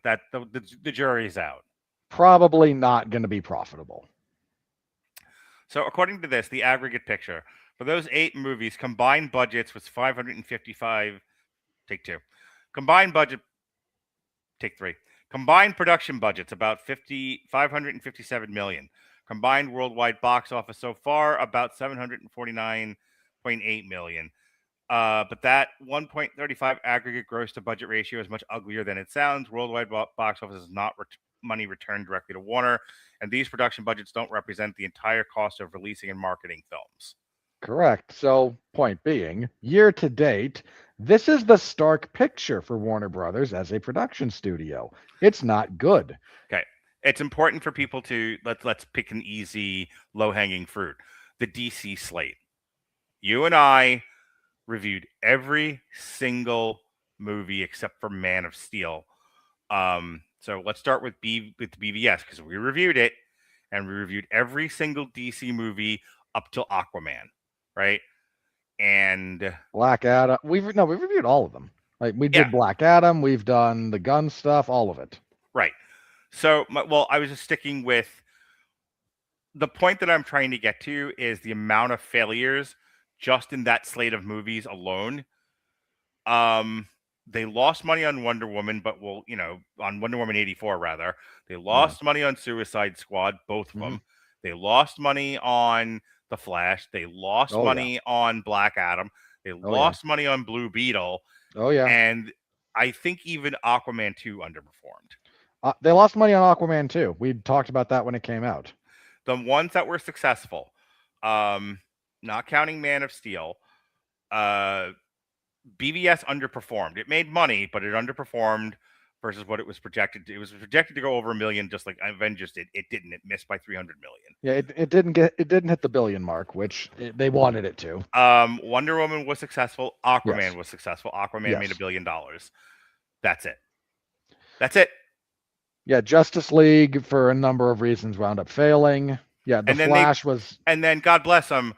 that the jury's out. Probably not going to be profitable. So according to this, the aggregate picture for those 8 movies, combined budgets was 555. Take 2. Combined budget. Take 3. Combined production budgets about 557 million. Combined worldwide box office so far about 749.8 million. But that 1.35 aggregate gross to budget ratio is much uglier than it sounds. Worldwide box office is not money returned directly to Warner, and these production budgets don't represent the entire cost of releasing and marketing films. Correct. So, point being, year to date, this is the stark picture for Warner Brothers as a production studio. It's not good. Okay. It's important for people to let's pick an easy, low-hanging fruit. The DC slate. You and I reviewed every single movie except for Man of Steel. So let's start with BVS because we reviewed it, and we reviewed every single DC movie up till Aquaman, right? And Black Adam. We've reviewed all of them. Like we did Black Adam. We've done the gun stuff. All of it. Right. So, I was just sticking with the point that I'm trying to get to is the amount of failures just in that slate of movies alone. They lost money on Wonder Woman, but on Wonder Woman 84 rather. They lost money on Suicide Squad, both of them. They lost money on The Flash. They lost money on Black Adam. They lost money on Blue Beetle. Oh yeah. And I think even Aquaman 2 underperformed. They lost money on Aquaman 2. We talked about that when it came out. The ones that were successful, not counting Man of Steel, BVS underperformed. It made money, but it underperformed versus what it was projected to. It was projected to go over $1 billion, just like Avengers did. It didn't. It missed by 300 million. Yeah, it didn't hit the billion mark, which they wanted it to. Wonder Woman was successful. Aquaman was successful. Aquaman made $1 billion. That's it. Yeah, Justice League for a number of reasons wound up failing. Yeah, the Flash was. And then God bless them.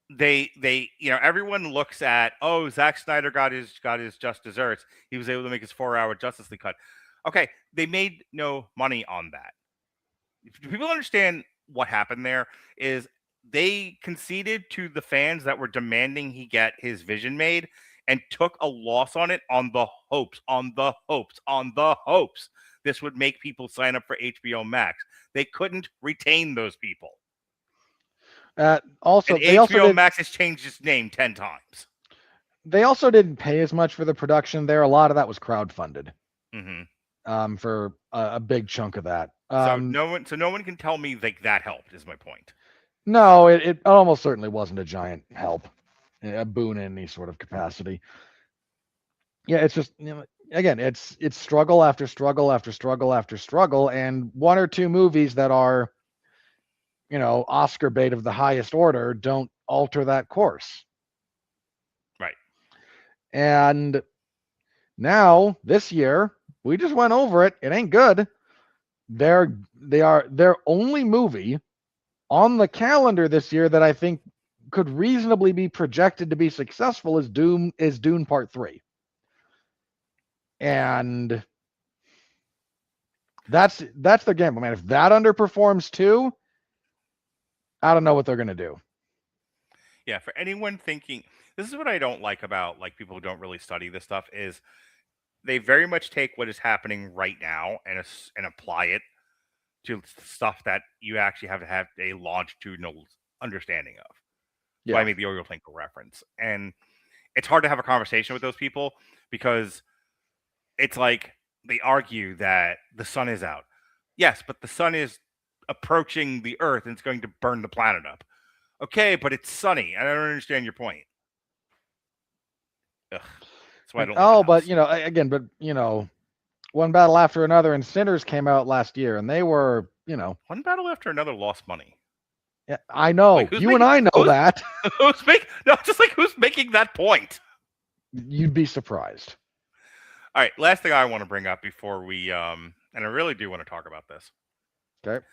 They everyone looks at, Zack Snyder got his just desserts. He was able to make his 4-hour Justice League cut. Okay, they made no money on that. Do people understand what happened there? Is they conceded to the fans that were demanding he get his vision made and took a loss on it on the hopes this would make people sign up for HBO Max. They couldn't retain those people. HBO Max has changed its name 10 times. They also didn't pay as much for the production there. A lot of that was crowdfunded. For a big chunk of that. So no one can tell me like that helped. Is my point. No, it almost certainly wasn't a giant help, a boon in any sort of capacity. Yeah, it's just again, it's struggle after struggle after struggle after struggle, and one or two movies that are Oscar bait of the highest order don't alter that course. Right. And now this year, we just went over it. It ain't good. Their only movie on the calendar this year that I think could reasonably be projected to be successful is Dune Part 3. And that's their gamble, man. If that underperforms too, I don't know what they're going to do. Yeah, for anyone thinking, this is what I don't like about people who don't really study this stuff is they very much take what is happening right now and apply it to stuff that you actually have to have a longitudinal understanding of. Yeah. So I made the Oriole Twinkle reference. And it's hard to have a conversation with those people because it's like they argue that the sun is out. Yes, but the sun is approaching the Earth and it's going to burn the planet up. Okay, but it's sunny. I don't understand your point. Ugh. That's why I don't leave the Oh, but house. one battle after another, and Sinners came out last year, and they were, One battle after another lost money. yeah, I know. Like, You and I know that. Who's making that point? You'd be surprised. All right, last thing I want to bring up before we and I really do want to talk about this. Okay.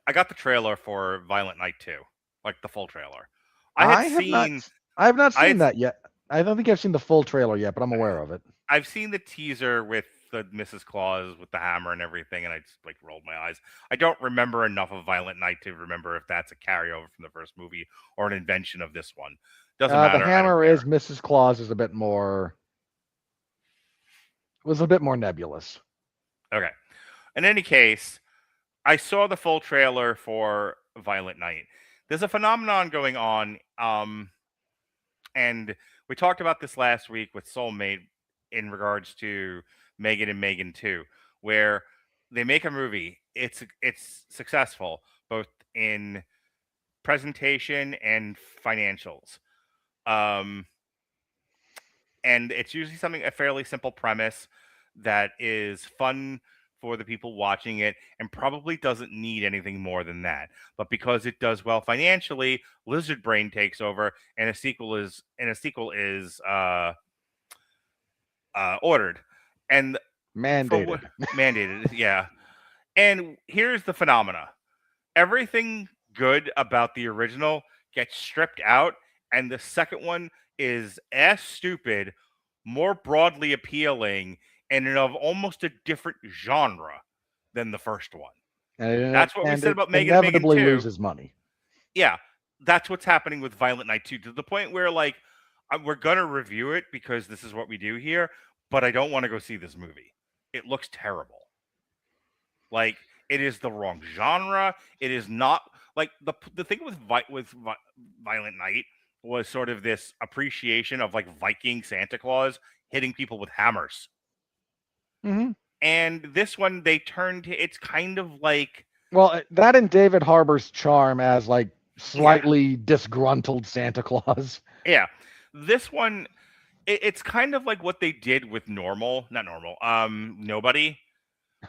I got the trailer for Violent Night 2, like the full trailer. I have not seen that yet. I don't think I've seen the full trailer yet, but I'm aware of it. I've seen the teaser with the Mrs. Claus with the hammer and everything, and I just like rolled my eyes. I don't remember enough of Violent Night to remember if that's a carryover from the first movie or an invention of this one. Doesn't matter. The hammer is Mrs. Claus was a bit more nebulous. Okay. In any case, I saw the full trailer for Violent Night. There's a phenomenon going on, and we talked about this last week with Soulmate in regards to Megan and Megan 2, where they make a movie. It's successful both in presentation and financials. And it's usually a fairly simple premise that is fun for the people watching it and probably doesn't need anything more than that. But because it does well financially, Lizard Brain takes over and a sequel is ordered and mandated, yeah. And here's the phenomena. Everything good about the original gets stripped out, and the second one is as stupid, more broadly appealing, and of almost a different genre than the first one. That's what we said about Megan and Megan 2. Inevitably loses money. Yeah, that's what's happening with Violent Night 2, to the point where, like, we're going to review it because this is what we do here, but I don't want to go see this movie. It looks terrible. Like, it is the wrong genre. It is not, like, the thing with Violent Night was sort of this appreciation of, like, Viking Santa Claus hitting people with hammers. Mm-hmm. And this one, they turned to, it's kind of like... Well, that and David Harbour's charm as, like, slightly disgruntled Santa Claus. Yeah. This one, it's kind of like what they did with Nobody,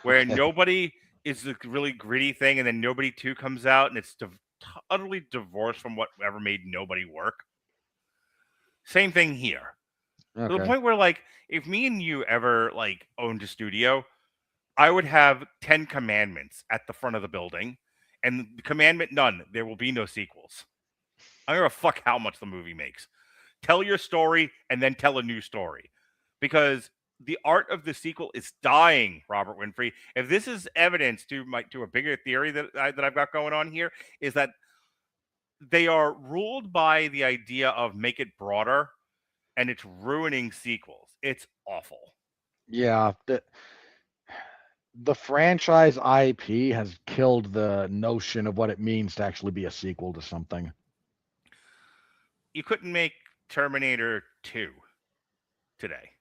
where Nobody is a really gritty thing, and then Nobody 2 comes out, and it's utterly divorced from whatever made Nobody work. Same thing here. Okay. To the point where, like, if me and you ever, like, owned a studio, I would have 10 commandments at the front of the building, and commandment none, there will be no sequels. I don't give a fuck how much the movie makes. Tell your story and then tell a new story, because the art of the sequel is dying, Robert Winfrey. If this is evidence to a bigger theory that I've got going on here, is that they are ruled by the idea of make it broader, and it's ruining sequels. It's awful. Yeah. The franchise IP has killed the notion of what it means to actually be a sequel to something. You couldn't make Terminator 2 today,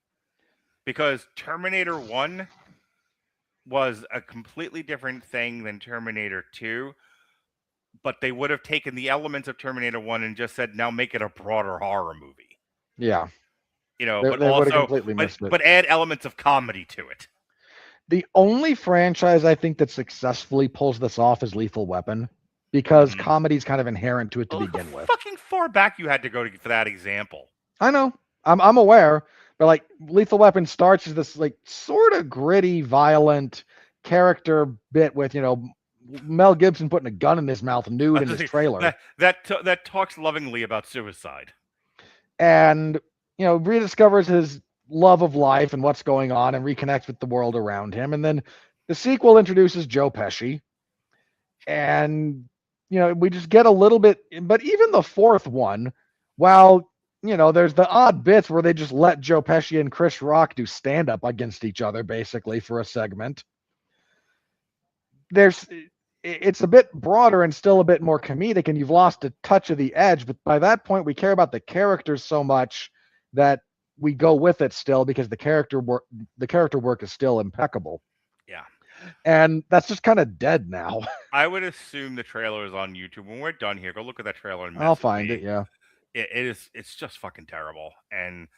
because Terminator 1 was a completely different thing than Terminator 2, but they would have taken the elements of Terminator 1 and just said, now make it a broader horror movie. Yeah. But also, but add elements of comedy to it. The only franchise I think that successfully pulls this off is Lethal Weapon, because comedy is kind of inherent to it to begin with. Fucking far back you had to go for that example. I know. I'm aware, but like Lethal Weapon starts as this like sort of gritty, violent character bit with Mel Gibson putting a gun in his mouth nude in his trailer. That talks lovingly about suicide. And rediscovers his love of life and what's going on and reconnects with the world around him. And then the sequel introduces Joe Pesci. And, we just get a little bit, but even the fourth one, while, there's the odd bits where they just let Joe Pesci and Chris Rock do stand-up against each other, basically, for a segment. It's a bit broader and still a bit more comedic, and you've lost a touch of the edge. But by that point, we care about the characters so much that we go with it still, because the character work is still impeccable. Yeah. And that's just kind of dead now. I would assume the trailer is on YouTube. When we're done here, go look at that trailer and I'll message find me. it, yeah. It is. It's just fucking terrible. And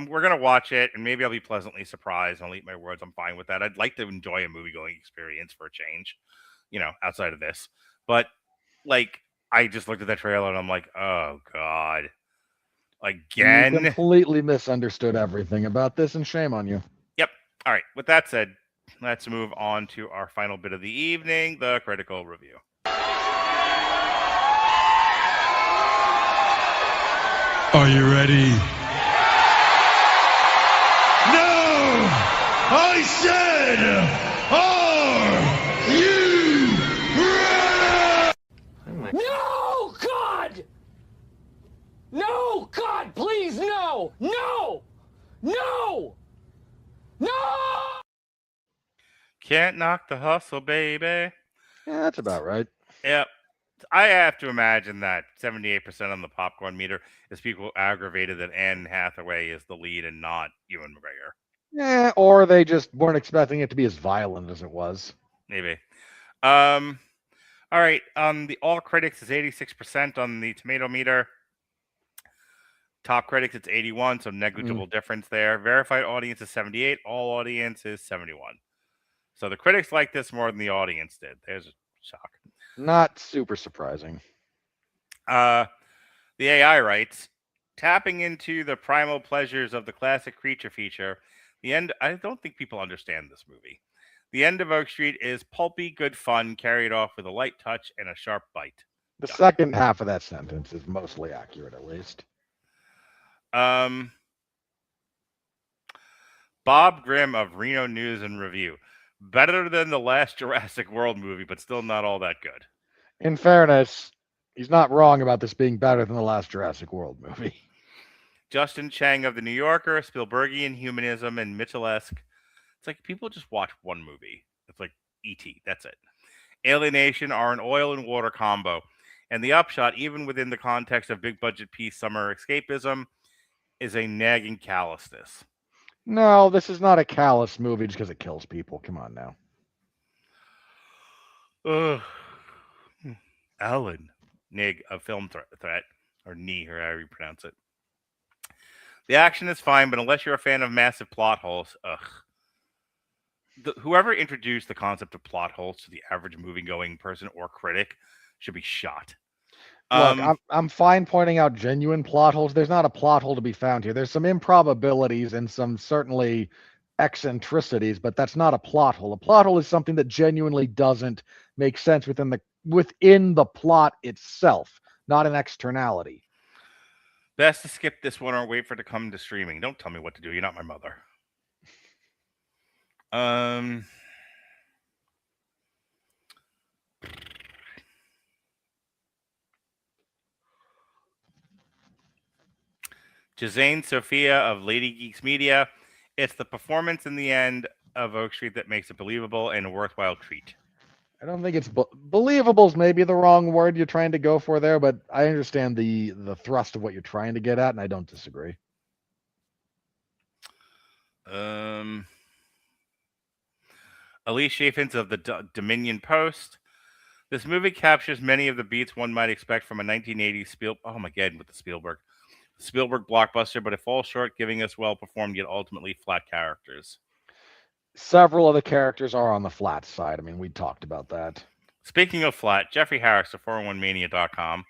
we're gonna watch it, and maybe I'll be pleasantly surprised. I'll eat my words. I'm fine with that. I'd like to enjoy a movie going experience for a change, outside of this. But like, I just looked at that trailer and I'm like, oh god, again. You completely misunderstood everything about this, and shame on you. Yep. All right. With that said, let's move on to our final bit of the evening, the critical review. Are you ready? No! I said, are you ready? No, God! No, God, please, no! No! No! No! Can't knock the hustle, baby. Yeah, that's about right. Yep. I have to imagine that 78% on the popcorn meter is people aggravated that Anne Hathaway is the lead and not Ewan McGregor. Yeah, or they just weren't expecting it to be as violent as it was. Maybe. All right. The all critics is 86% on the tomato meter. Top critics, it's 81, so negligible difference there. Verified audience is 78. All audience is 71. So the critics like this more than the audience did. There's a shock. Not super surprising. The AI writes, tapping into the primal pleasures of the classic creature feature, the end. I don't think people understand this movie. The end of Oak Street is pulpy, good fun, carried off with a light touch and a sharp bite. The second half of that sentence is mostly accurate, at least. Bob Grimm of Reno News and Review. Better than the last Jurassic World movie, but still not all that good. In fairness, he's not wrong about this being better than the last Jurassic World movie. Justin Chang of The New Yorker, Spielbergian humanism and Mitchell-esque. It's like people just watch one movie. It's like E.T., that's it. Alienation are an oil and water combo. And the upshot, even within the context of big budget peace summer escapism, is a nagging callousness. No, this is not a callous movie just because it kills people. Come on now. Alan Nig of Film Threat, or Knee, or however you pronounce it. The action is fine, but unless you're a fan of massive plot holes, whoever introduced the concept of plot holes to the average movie-going person or critic should be shot. Look, I'm fine pointing out genuine plot holes. There's not a plot hole to be found here. There's some improbabilities and some certainly eccentricities, but that's not a plot hole. A plot hole is something that genuinely doesn't make sense within the plot itself, not an externality. Best to skip this one or wait for it to come to streaming. Don't tell me what to do. You're not my mother. Jazane Sophia of Lady Geeks Media. It's the performance in the end of Oak Street that makes it believable and a worthwhile treat. I don't think it's believable is maybe the wrong word you're trying to go for there, but I understand the thrust of what you're trying to get at, and I don't disagree. Elise Chaffins of the Dominion Post. This movie captures many of the beats one might expect from a 1980s Spielberg blockbuster, but it falls short, giving us well-performed yet ultimately flat characters. Several of the characters are on the flat side. I mean, we talked about that. Speaking of flat, Jeffrey Harris of 401mania.com.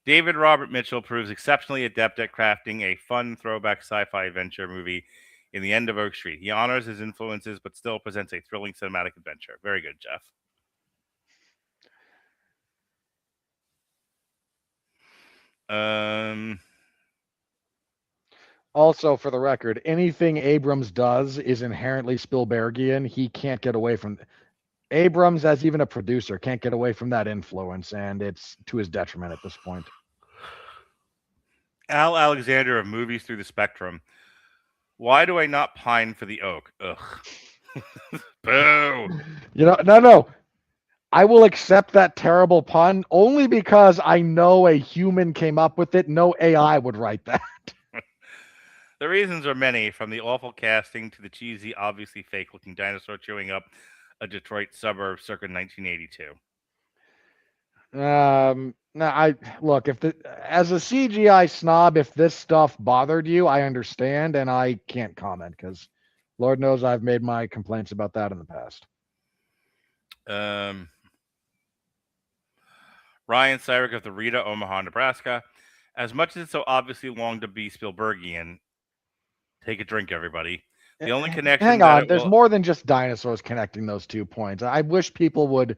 David Robert Mitchell proves exceptionally adept at crafting a fun throwback sci-fi adventure movie in the end of Oak Street. He honors his influences, but still presents a thrilling cinematic adventure. Very good, Jeff. Also, for the record, anything Abrams does is inherently Spielbergian. He can't get away from Abrams, as even a producer, can't get away from that influence, and it's to his detriment at this point. Al Alexander of Movies Through the Spectrum. Why do I not pine for the oak? Ugh. Boo. No. I will accept that terrible pun only because I know a human came up with it. No AI would write that. The reasons are many, from the awful casting to the cheesy, obviously fake-looking dinosaur chewing up a Detroit suburb circa 1982. No, I look, as a CGI snob, if this stuff bothered you, I understand, and I can't comment because Lord knows I've made my complaints about that in the past. Ryan Syrick of the Rita, Omaha, Nebraska. As much as it's so obviously long to be Spielbergian, take a drink, everybody. The only connection. Hang on, there's more than just dinosaurs connecting those 2 points. I wish people would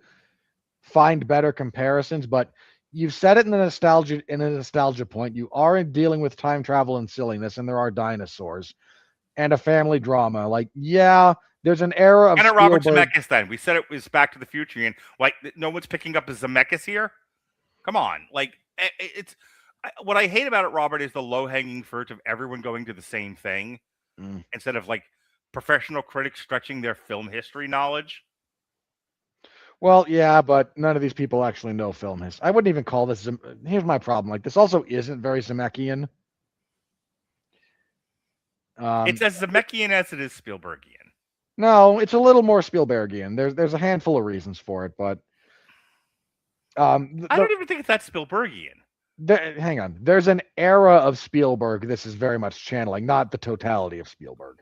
find better comparisons, but you've said it in a nostalgia point. You are dealing with time travel and silliness, and there are dinosaurs and a family drama. Like, yeah, there's an era of Robert Zemeckis. Then we said it was Back to the Future, and like no one's picking up a Zemeckis here. Come on, like it's what I hate about it, Robert, is the low-hanging fruit of everyone going to the same thing instead of like professional critics stretching their film history knowledge. Well, yeah, but none of these people actually know film history. I wouldn't even call this. Here's my problem. Like, this also isn't very Zemeckian. It's as Zemeckian as it is Spielbergian. No, it's a little more Spielbergian. There's a handful of reasons for it, but I don't even think it's that Spielbergian. Hang on. There's an era of Spielberg this is very much channeling, not the totality of Spielberg.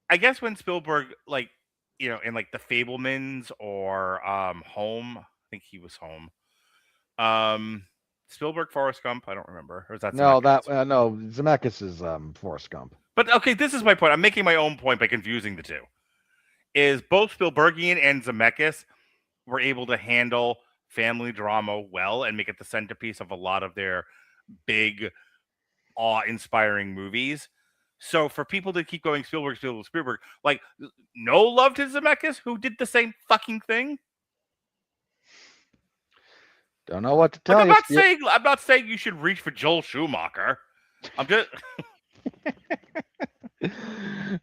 I guess when Spielberg, like, you know, in like The Fabelmans or Home, I think he was Home. Spielberg, Forrest Gump, I don't remember. Or is that Zemeckis? No, Zemeckis is Forrest Gump. But okay, this is my point. I'm making my own point by confusing the two. Is both Spielbergian and Zemeckis were able to handle family drama well and make it the centerpiece of a lot of their big, awe-inspiring movies. So for people to keep going Spielberg, like, no love to Zemeckis, who did the same fucking thing? Don't know what to tell I'm you. I'm not saying you should reach for Joel Schumacher. I'm just...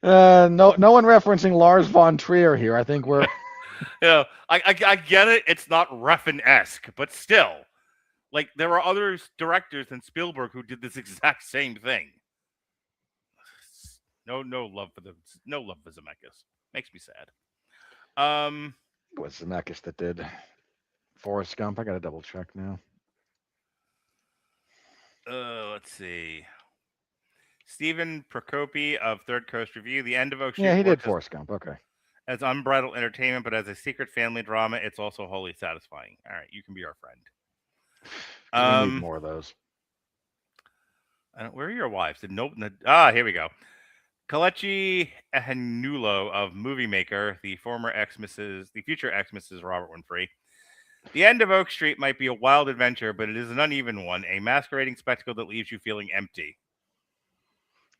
no one referencing Lars von Trier here. I think we're... I get it. It's not Refn-esque, but still, like, there are other directors than Spielberg who did this exact same thing. No love for Zemeckis. Makes me sad. It was Zemeckis that did Forrest Gump. I gotta double check now. Let's see. Stephen Procopi of Third Coast Review. The End of Oak Street. Yeah, he did Forrest Gump. Okay. As unbridled entertainment, but as a secret family drama, it's also wholly satisfying. All right, you can be our friend. We need more of those. Where are your wives? Here we go. Kalechi Ehanulo of Movie Maker, the future ex-Mrs. Robert Winfrey. The End of Oak Street might be a wild adventure, but it is an uneven one, a masquerading spectacle that leaves you feeling empty.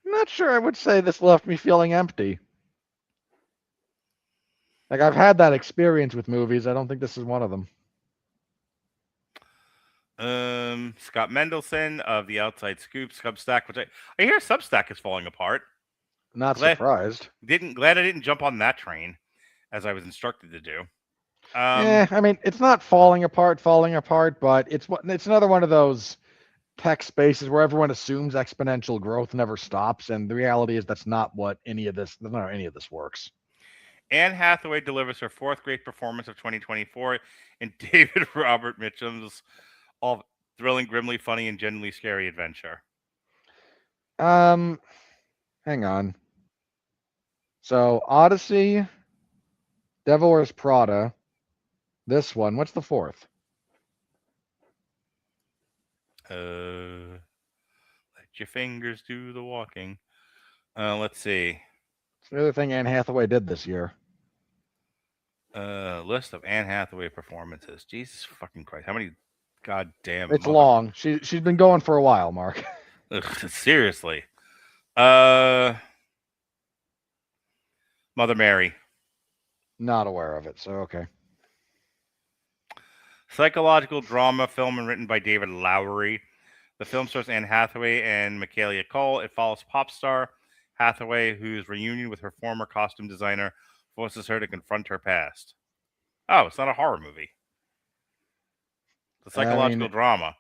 I'm not sure I would say this left me feeling empty. Like, I've had that experience with movies. I don't think this is one of them. Scott Mendelson of the Outside Scoop Substack, which I hear Substack is falling apart. Not surprised. Glad I didn't jump on that train, as I was instructed to do. I mean, it's not falling apart, but it's another one of those tech spaces where everyone assumes exponential growth never stops, and the reality is that's not what any of this works. Anne Hathaway delivers her fourth great performance of 2024 in David Robert Mitchum's all thrilling, grimly funny, and genuinely scary adventure. Hang on. So Odyssey, Devil Wears Prada, this one. What's the fourth? Let your fingers do the walking. Let's see. It's the other thing Anne Hathaway did this year. List of Anne Hathaway performances. Jesus fucking Christ. How many goddamn... It's long. She's been going for a while, Mark. Seriously. Mother Mary. Not aware of it, so okay. Psychological drama film and written by David Lowery. The film stars Anne Hathaway and Michaela Cole. It follows pop star Hathaway, whose reunion with her former costume designer forces her to confront her past. Oh, it's not a horror movie. It's a psychological drama.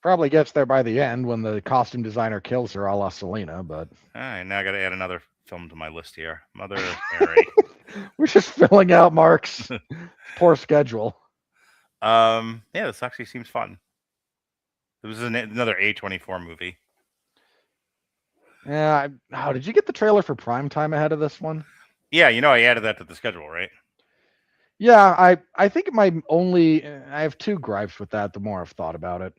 Probably gets there by the end when the costume designer kills her, a la Selena. But all right, now I got to add another film to my list here. Mother Mary. we're just filling out Mark's poor schedule. Yeah, this actually seems fun. It was another A24 movie. Yeah. How did you get the trailer for Primetime ahead of this one? Yeah, I added that to the schedule, right? Yeah, I think I have two gripes with that. The more I've thought about it,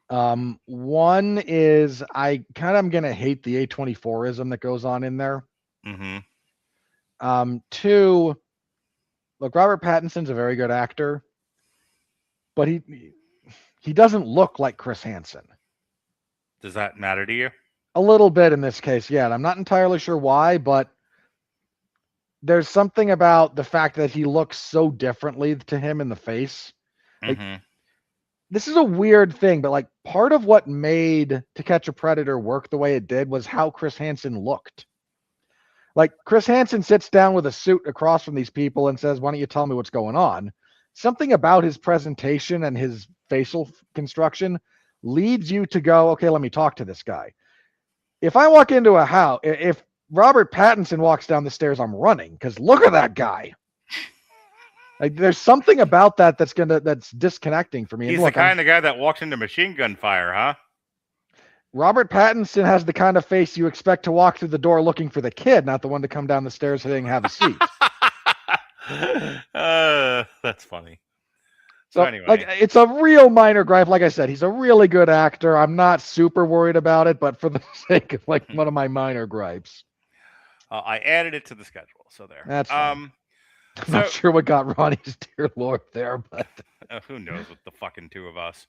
one is I kind of am gonna hate the A24ism that goes on in there. Mm-hmm. Two, look, Robert Pattinson's a very good actor, but he doesn't look like Chris Hansen. Does that matter to you? A little bit in this case, yeah. And I'm not entirely sure why, but there's something about the fact that he looks so differently to him in the face. Like, this is a weird thing, but like part of what made To Catch a Predator work the way it did was how Chris Hansen looked. Like Chris Hansen sits down with a suit across from these people and says, "Why don't you tell me what's going on?" Something about his presentation and his facial construction leads you to go, "Okay, let me talk to this guy." If I walk into a house, if Robert Pattinson walks down the stairs, I'm running because look at that guy. Like there's something about that's disconnecting for me. He's the kind of guy that walks into machine gun fire, huh? Robert Pattinson has the kind of face you expect to walk through the door looking for the kid, not the one to come down the stairs saying have a seat. That's funny. So anyway, like it's a real minor gripe. Like I said, he's a really good actor. I'm not super worried about it, but for the sake of like one of my minor gripes. I added it to the schedule, so there. That's fine. I'm not sure what got Ronnie's dear Lord there, but who knows with the fucking two of us.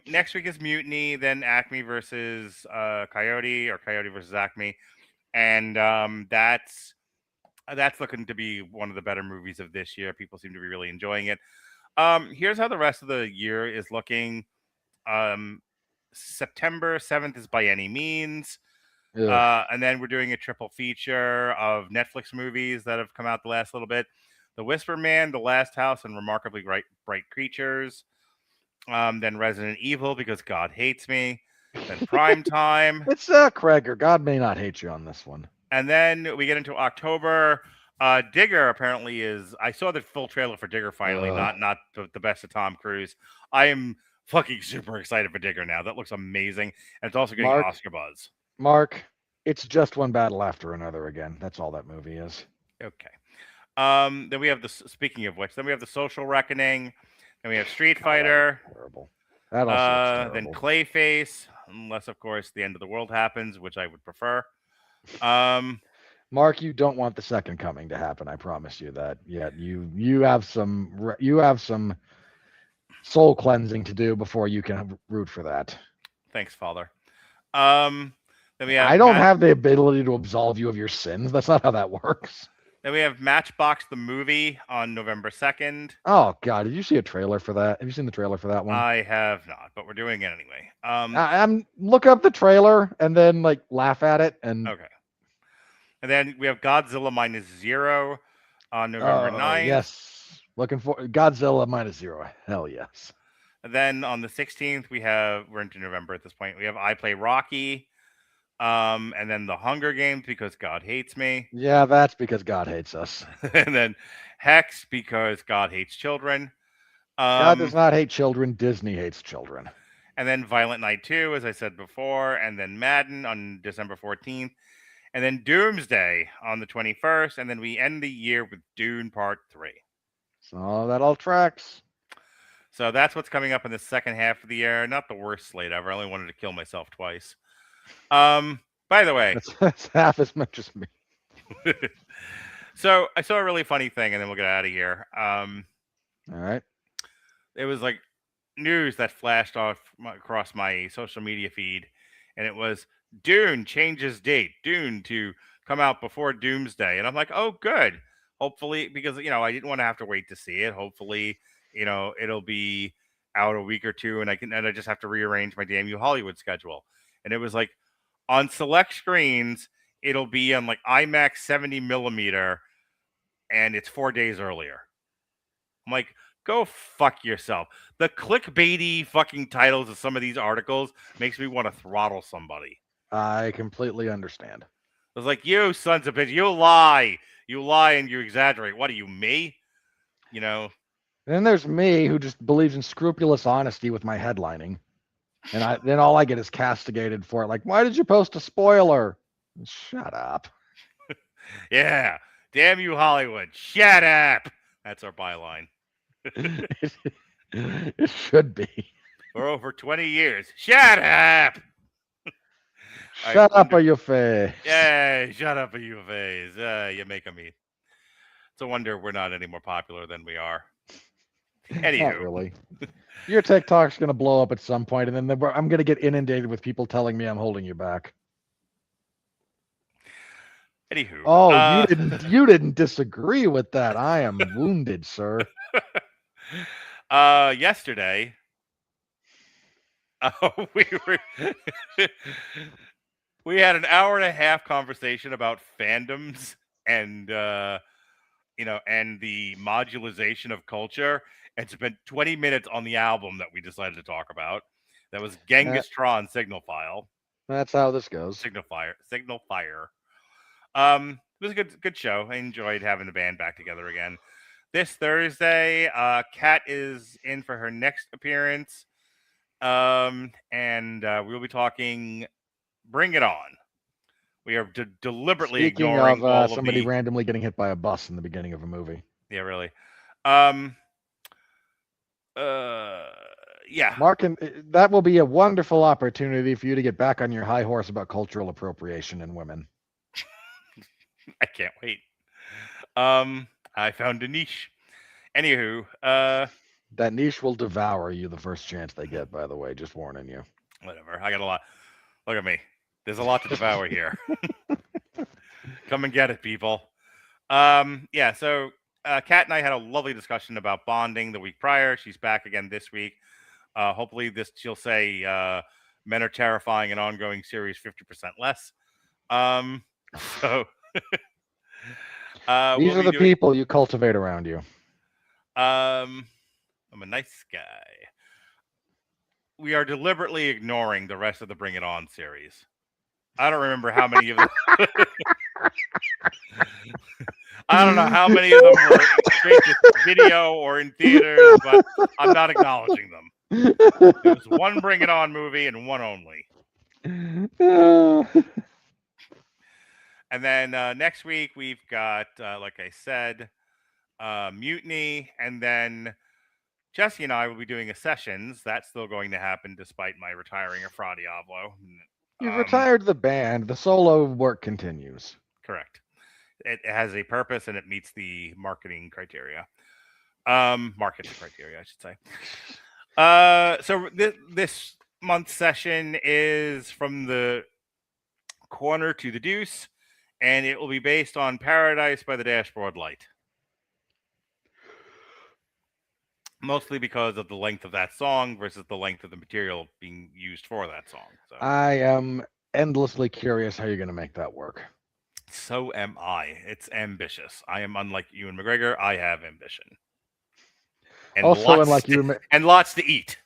Next week is Mutiny, then Acme versus Coyote, or Coyote versus Acme, and that's looking to be one of the better movies of this year. People seem to be really enjoying it. Here's how the rest of the year is looking. September 7th is By Any Means. And then we're doing a triple feature of Netflix movies that have come out the last little bit. The Whisper Man, The Last House, and Remarkably Bright Creatures. Then Resident Evil, Because God Hates Me. Then Prime Time. It's Kreger. God may not hate you on this one. And then we get into October. Digger apparently is... I saw the full trailer for Digger finally, not the best of Tom Cruise. I am fucking super excited for Digger now. That looks amazing. And it's also getting Oscar buzz. Mark, it's just one battle after another again. That's all that movie is. Okay. Then we have speaking of which, then we have The Social Reckoning. Then we have Street Fighter. Terrible. That also looks then terrible. Clayface, unless of course the end of the world happens, which I would prefer. Mark, you don't want the second coming to happen. I promise you that. Yet you have some soul cleansing to do before you can root for that. Thanks, Father. Then we have I don't have the ability to absolve you of your sins. That's not how that works. Then we have Matchbox the movie on November 2nd. Oh God, did you see a trailer for that? Have you seen the trailer for that one? I have not, but we're doing it anyway. I'm look up the trailer and then like laugh at it and okay. And then we have Godzilla Minus Zero on November 9th. Yes. Looking for Godzilla Minus Zero. Hell yes. And then on the 16th, we're into November at this point. We have I Play Rocky. And then The Hunger Games, Because God Hates Me. Yeah, that's because God hates us. And then Hex, Because God Hates Children. God does not hate children. Disney hates children. And then Violent Night 2, as I said before. And then Madden on December 14th. And then Doomsday on the 21st. And then we end the year with Dune Part 3. So that all tracks. So that's what's coming up in the second half of the year. Not the worst slate ever. I only wanted to kill myself twice. By the way, that's half as much as me. So I saw a really funny thing, and then we'll get out of here. All right. It was like news that flashed across my social media feed, and it was Dune changes date. Dune to come out before Doomsday, and I'm like, oh, good. Hopefully, because I didn't want to have to wait to see it. Hopefully, it'll be out a week or two, and I just have to rearrange my damn Hollywood schedule. And it was like on select screens, it'll be on like IMAX 70 millimeter, and it's 4 days earlier. I'm like, Go fuck yourself. The clickbaity fucking titles of some of these articles makes me want to throttle somebody. I completely understand. It's like, you sons of bitch, you lie. You lie and you exaggerate. What are you, me? You know? And then there's me who just believes in scrupulous honesty with my headlining. And then all I get is castigated for it. Like, why did you post a spoiler? Shut up. Yeah. Damn you, Hollywood. Shut up. That's our byline. It should be. For over 20 years. Shut up. Shut up, or your face. Yeah, shut up, you face. You're making me. It's a wonder we're not any more popular than we are. Anywho. Not really. Your TikTok's going to blow up at some point, and then I'm going to get inundated with people telling me I'm holding you back. Anywho. Oh, you didn't disagree with that. I am wounded, sir. Yesterday, we had an hour and a half conversation about fandoms and and the modularization of culture, and spent 20 minutes on the album that we decided to talk about. That was Genghis Tron Signal File. That's how this goes. Signal Fire. It was a good show. I enjoyed having the band back together again. This Thursday, Kat is in for her next appearance. And we'll be talking Bring It On. We are deliberately ignoring all of somebody randomly getting hit by a bus in the beginning of a movie. Yeah, really. Yeah. Mark, that will be a wonderful opportunity for you to get back on your high horse about cultural appropriation in women. I can't wait. I found a niche. Anywho, that niche will devour you the first chance they get, by the way, just warning you. Whatever. I got a lot. Look at me. There's a lot to devour here. Come and get it, people. Yeah, so Kat and I had a lovely discussion about bonding the week prior. She's back again this week. Hopefully she'll say Men Are Terrifying, an ongoing series, 50% less. So these are the people you cultivate around you. I'm a nice guy. We are deliberately ignoring the rest of the Bring It On series. I don't remember how many of them. I don't know how many of them were straight to video or in theaters, but I'm not acknowledging them. It was one Bring It On movie and one only. And then next week we've got, like I said, Mutiny, and then Jesse and I will be doing a Sessions. That's still going to happen despite my retiring of Fra Diavolo. You've retired the band. The solo work continues. Correct. It has a purpose and it meets the marketing criteria. Marketing criteria, I should say. So this month's session is From the Corner to the Deuce, and it will be based on Paradise by the Dashboard Light. Mostly because of the length of that song versus the length of the material being used for that song. So. I am endlessly curious how you're going to make that work. So am I. It's ambitious. I am unlike Ewan McGregor. I have ambition. And lots to eat.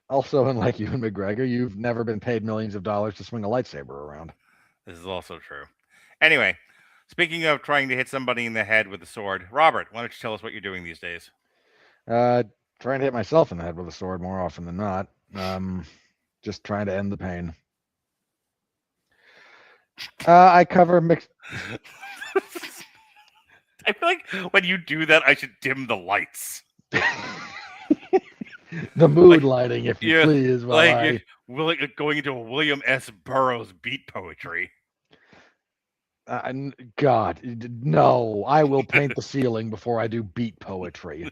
Also, unlike Ewan McGregor, you've never been paid millions of dollars to swing a lightsaber around. This is also true. Anyway, speaking of trying to hit somebody in the head with a sword, Robert, why don't you tell us what you're doing these days? Trying to hit myself in the head with a sword more often than not. Just trying to end the pain. I cover mixed. I feel like when you do that, I should dim the lights. The mood lighting, if you please. You're going into a William S. Burroughs beat poetry. God, no. I will paint the ceiling before I do beat poetry. Okay.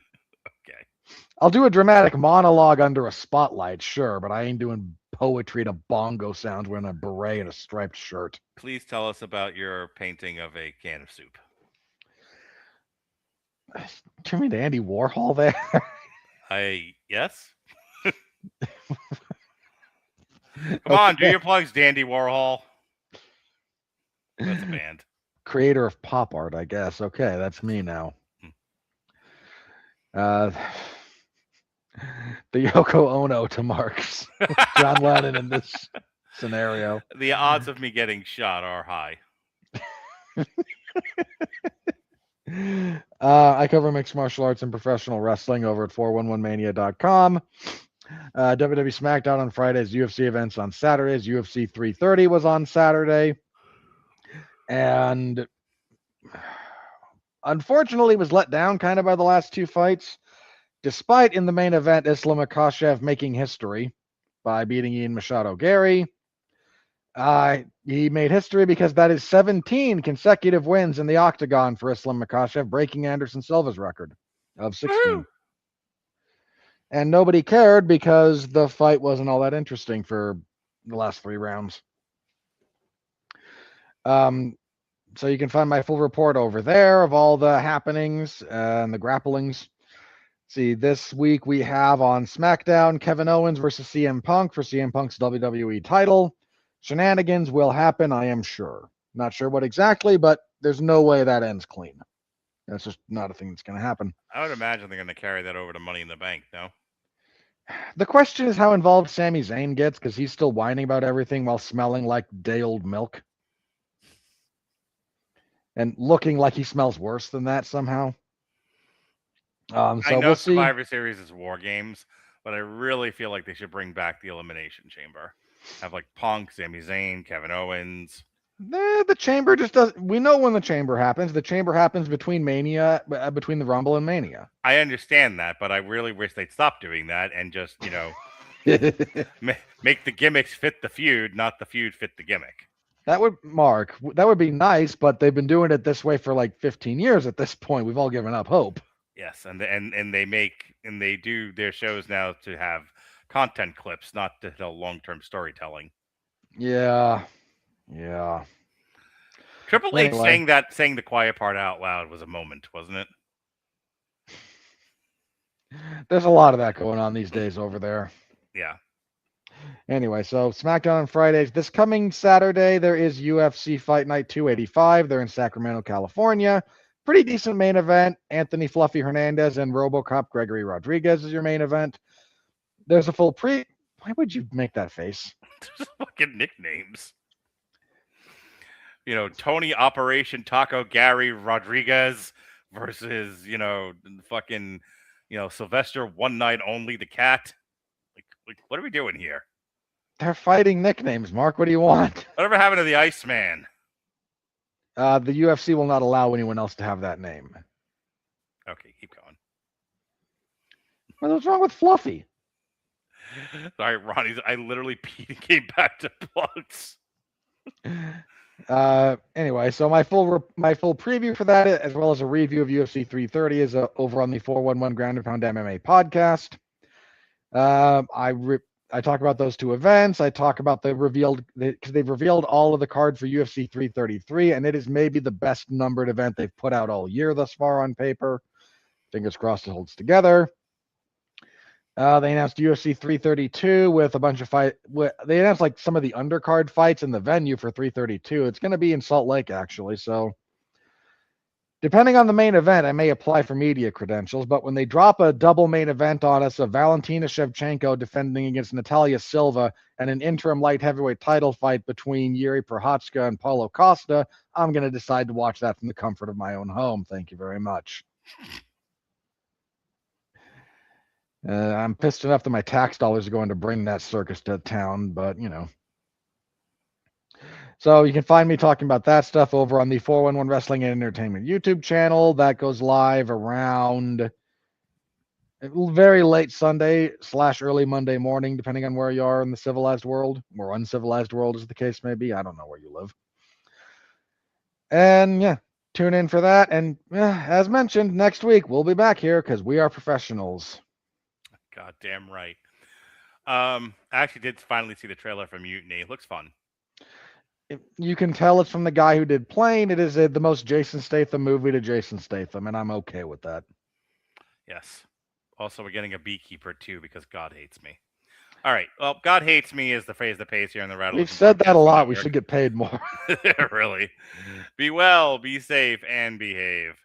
I'll do a dramatic monologue under a spotlight, sure, but I ain't doing poetry to bongo sounds wearing a beret and a striped shirt. Please tell us about your painting of a can of soup. Do you mean to Andy Warhol there? Yes. Come on, do your plugs, Dandy Warhol. That's a band. Creator of pop art, I guess. Okay, that's me now. The Yoko Ono to Mark's John Lennon in this scenario. The odds of me getting shot are high. I cover mixed martial arts and professional wrestling over at 411mania.com. WWE SmackDown on Fridays, UFC events on Saturdays. UFC 330 was on Saturday. And unfortunately was let down kind of by the last two fights, despite in the main event Islam Makhachev making history by beating Ian Machado Gary. He made history because that is 17 consecutive wins in the octagon for Islam Makhachev, breaking Anderson Silva's record of 16. Woo! And nobody cared because the fight wasn't all that interesting for the last 3 rounds. So you can find my full report over there of all the happenings and the grapplings. See, this week we have on SmackDown Kevin Owens versus CM Punk for CM Punk's WWE title. Shenanigans will happen, I am sure. Not sure what exactly, but there's no way that ends clean. That's just not a thing that's going to happen. I would imagine they're going to carry that over to Money in the Bank, no? The question is how involved Sami Zayn gets, because he's still whining about everything while smelling like day-old milk. And looking like he smells worse than that somehow. So I know we'll see. Survivor Series is War Games, but I really feel like they should bring back the Elimination Chamber. Have like Punk, Sami Zayn, Kevin Owens. The Chamber just does. We know when the Chamber happens. The Chamber happens between Mania, between the Rumble and Mania. I understand that, but I really wish they'd stop doing that and just, make the gimmicks fit the feud, not the feud fit the gimmick. That would be nice, but they've been doing it this way for like 15 years at this point. We've all given up hope. Yes, and they do their shows now to have content clips, not to tell long-term storytelling. Yeah. Triple H saying the quiet part out loud was a moment, wasn't it? There's a lot of that going on these days over there. Yeah. Anyway, so SmackDown on Fridays. This coming Saturday, there is UFC Fight Night 285. They're in Sacramento, California. Pretty decent main event. Anthony Fluffy Hernandez and RoboCop Gregory Rodriguez is your main event. There's a full Why would you make that face? Just fucking nicknames. Tony Operation Taco Gary Rodriguez versus, fucking, Sylvester One Night Only the Cat. Like, what are we doing here? They're fighting nicknames, Mark. What do you want? Whatever happened to the Iceman? The UFC will not allow anyone else to have that name. Okay, keep going. What's wrong with Fluffy? Sorry, Ronnie. I literally peed and came back to plugs. Anyway, so my full preview for that, as well as a review of UFC 330, is over on the 411 Ground and Pound MMA podcast. I talk about those two events. I talk about because they've revealed all of the cards for UFC 333, and it is maybe the best numbered event they've put out all year thus far on paper. Fingers crossed it holds together. They announced UFC 332 with a bunch of they announced like some of the undercard fights in the venue for 332. It's going to be in Salt Lake, actually. So depending on the main event, I may apply for media credentials. But when they drop a double main event on us of Valentina Shevchenko defending against Natalia Silva and an interim light heavyweight title fight between Yuri Prochazka and Paulo Costa, I'm going to decide to watch that from the comfort of my own home. Thank you very much. I'm pissed enough that my tax dollars are going to bring that circus to town, but So you can find me talking about that stuff over on the 411 Wrestling and Entertainment YouTube channel. That goes live around very late Sunday / early Monday morning, depending on where you are in the civilized world or uncivilized world, as the case may be. I don't know where you live. And yeah, tune in for that. And as mentioned, next week we'll be back here because we are professionals. God damn right. I actually did finally see the trailer for Mutiny. It looks fun. You can tell it's from the guy who did Plane. It is the most Jason Statham movie to Jason Statham, and I'm okay with that. Yes. Also, we're getting a beekeeper, too, because God hates me. All right. Well, God hates me is the phrase that pays here in the Rattle. We've said that a lot. We should get paid more. Really. Be well, be safe, and behave.